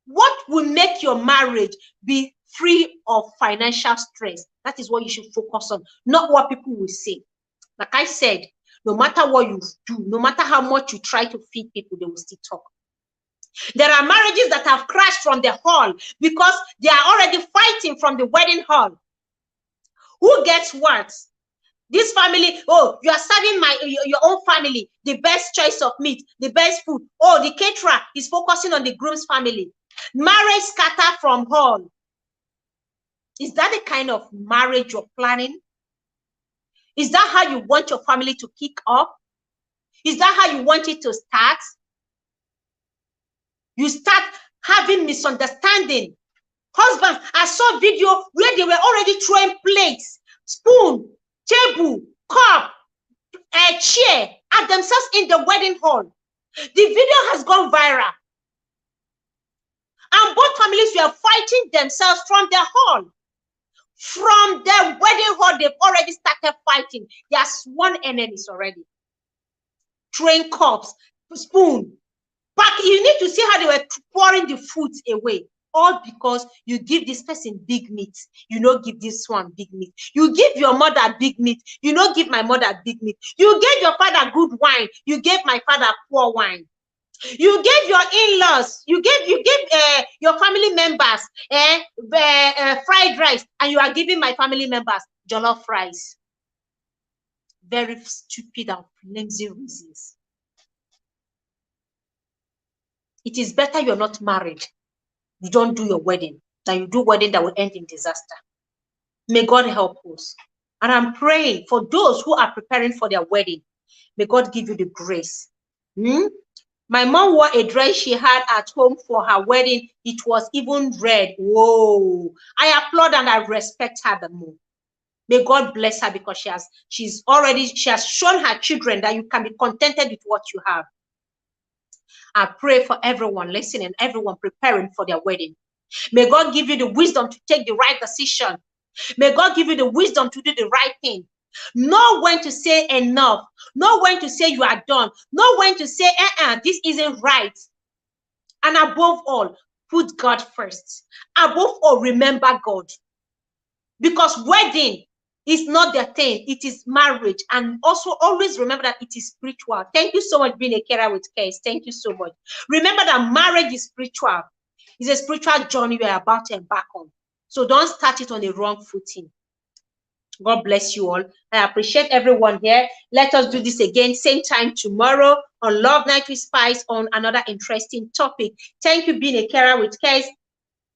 A: What will make your marriage be free of financial stress? That is what you should focus on, not what people will say. Like I said, no matter what you do, no matter how much you try to feed people, they will still talk. There are marriages that have crashed from the hall because they are already fighting from the wedding hall. Who gets what? This family, oh, you are serving your own family the best choice of meat, the best food. Oh, the caterer is focusing on the groom's family. Marriage scatter from hall. Is that the kind of marriage you're planning? Is that how you want your family to kick off? Is that how you want it to start? You start having misunderstanding. Husbands, I saw video where they were already throwing plates, spoon, table, cup, a chair at themselves in the wedding hall. The video has gone viral. And both families were fighting themselves from the hall. From the wedding hall, they've already started fighting. They are sworn enemies already. Throwing cups, spoon. But you need to see how they were pouring the food away. All because you give this person big meat, you don't give this one big meat. You give your mother big meat, you don't give my mother big meat. You gave your father good wine, you gave my father poor wine. You gave your in-laws, you gave your family members fried rice, and you are giving my family members jollof rice. Very stupid and flimsy reasons. It is better you're not married. You don't do your wedding than you do wedding that will end in disaster. May God help us. And I'm praying for those who are preparing for their wedding. May God give you the grace. My mom wore a dress she had at home for her wedding. It was even red. Whoa. I applaud and I respect her the more. May God bless her because she has shown her children that you can be contented with what you have. I pray for everyone listening, everyone preparing for their wedding. May God give you the wisdom to take the right decision. May God give you the wisdom to do the right thing. Know when to say enough. Know when to say you are done. Know when to say, this isn't right. And above all, put God first. Above all, remember God. Because wedding is not the thing, it is marriage. And also always remember that it is spiritual. Thank you so much being a carer with Case. Thank you so much. Remember that marriage is spiritual. It's a spiritual journey we are about to embark on. So don't start it on a wrong footing. God bless you all. I appreciate everyone here. Let us do this again, same time tomorrow on Love Night with Spice on another interesting topic. Thank you being a carer with Case.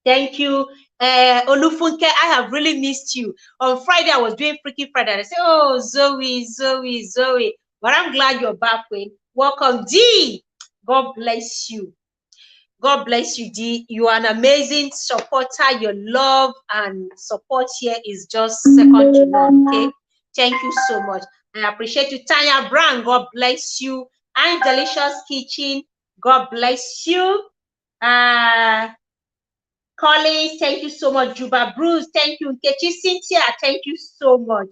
A: Thank you. Olufunke, I have really missed you. On Friday, I was doing Freaky Friday. And I said, oh, Zoe. But I'm glad you're back, Wayne. Welcome, D. God bless you. God bless you, D. You are an amazing supporter. Your love and support here is just second to none, okay? Thank you so much. I appreciate you. Tanya Brown, God bless you. And Delicious Kitchen, God bless you. Collins, thank you so much. Juba Bruce, thank you. Nkechi Cynthia, thank you so much.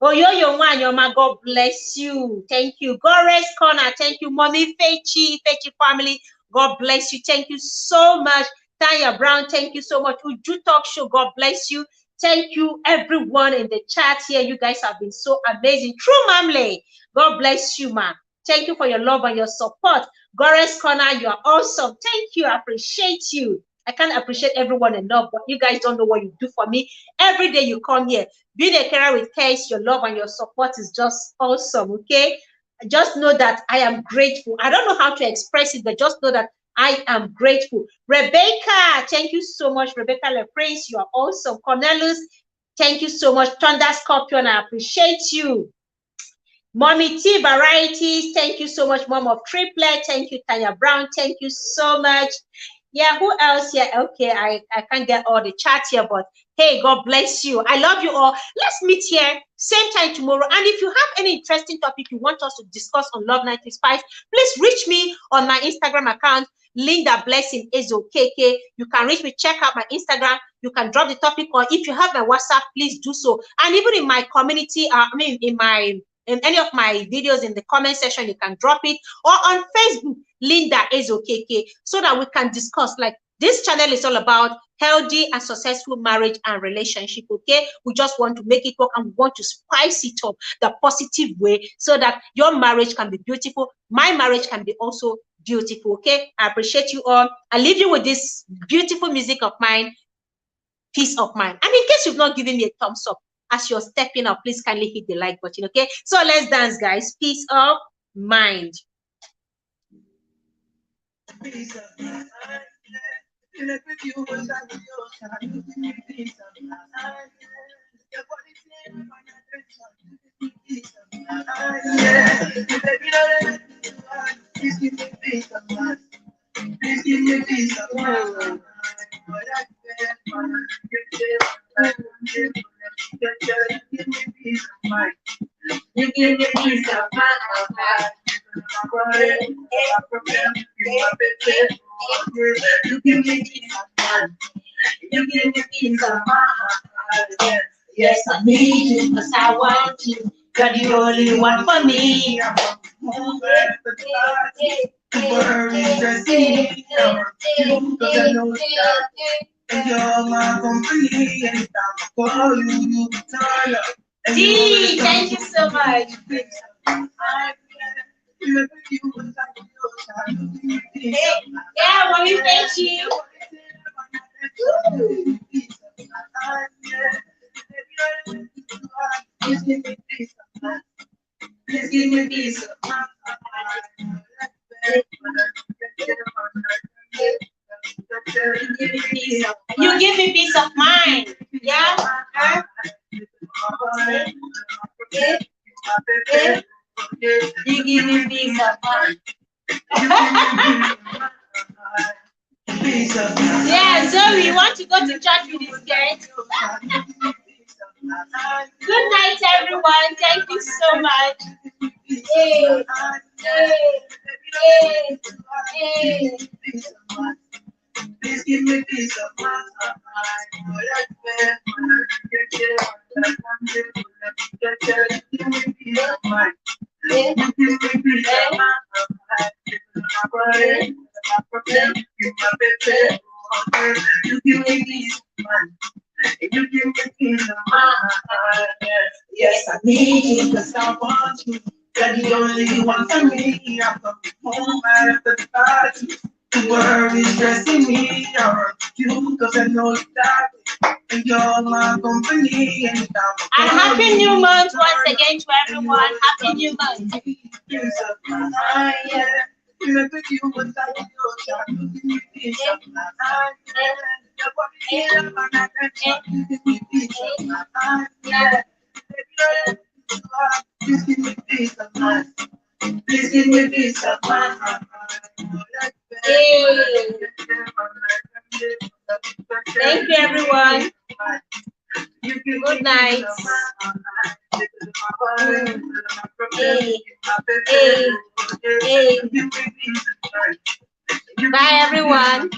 A: Oyoyo Wanyoma, God bless you. Thank you. Gores Corner, thank you. Mommy Fechi family, God bless you. Thank you so much. Tanya Brown, thank you so much. Uju Talk Show, God bless you. Thank you, everyone in the chat here. You guys have been so amazing. True Mamle, God bless you, man. Thank you for your love and your support. Gores Corner, you are awesome. Thank you. I appreciate you. I can't appreciate everyone enough, but you guys don't know what you do for me. Every day you come here, being a carer with Case, your love and your support is just awesome, okay? Just know that I am grateful. I don't know how to express it, but just know that I am grateful. Rebecca, thank you so much. Rebecca LePrince, you are awesome. Cornelius, thank you so much. Thunder Scorpion, I appreciate you. Mommy T Varieties, thank you so much. Mom of Triplet, thank you. Tanya Brown, thank you so much. Yeah, who else here? Okay, I can't get all the chat here, but hey, God bless you. I love you all. Let's meet here same time tomorrow. And if you have any interesting topic you want us to discuss on Love Night with Spice, please reach me on my Instagram account, Linda Blessing Ezo KK. You can reach me, check out my Instagram. You can drop the topic, or if you have my WhatsApp, please do so. And even in my community, in any of my videos in the comment section, you can drop it, or on Facebook, Linda Ezo KK, so that we can discuss. Like, this channel is all about healthy and successful marriage and relationship. Okay, we just want to make it work, and we want to spice it up the positive way, so that your marriage can be beautiful, my marriage can be also beautiful. Okay, I appreciate you all. I leave you with this beautiful music of mine, Peace of Mind. And in case you've not given me a thumbs up as you're stepping up, please kindly hit the like button. Okay, so let's dance, guys. Peace of mind. Peace of mind. Please give me peace of mind. You give me peace of mind. You give me peace of mind. You give me peace of mind. Yes, I need you because I want you. You're the only one for me. The world is stressing me out. Because I know that you're my company. And I'm for you. Gee, thank you so much. Yeah, mommy, thank you. Please give me peace of mind. Please give me peace of mind. You give me peace of mind. Yeah? Huh? You give me peace of mind. Yeah, so we want to go to church with this guys. Good night, everyone. Thank you so much. Hey, hey, hey, hey. Please give me peace of mind. Yes, I need you because I want you. You're the only one for me. I'm coming home after the party. The world is stressing me out. You because I know that you're my company. And happy new month once again to everyone. Happy new month. Please give me peace of mind. Please give me peace of mind. Hey. Thank you, everyone. Good night. Hey. Hey. Hey. Bye, everyone.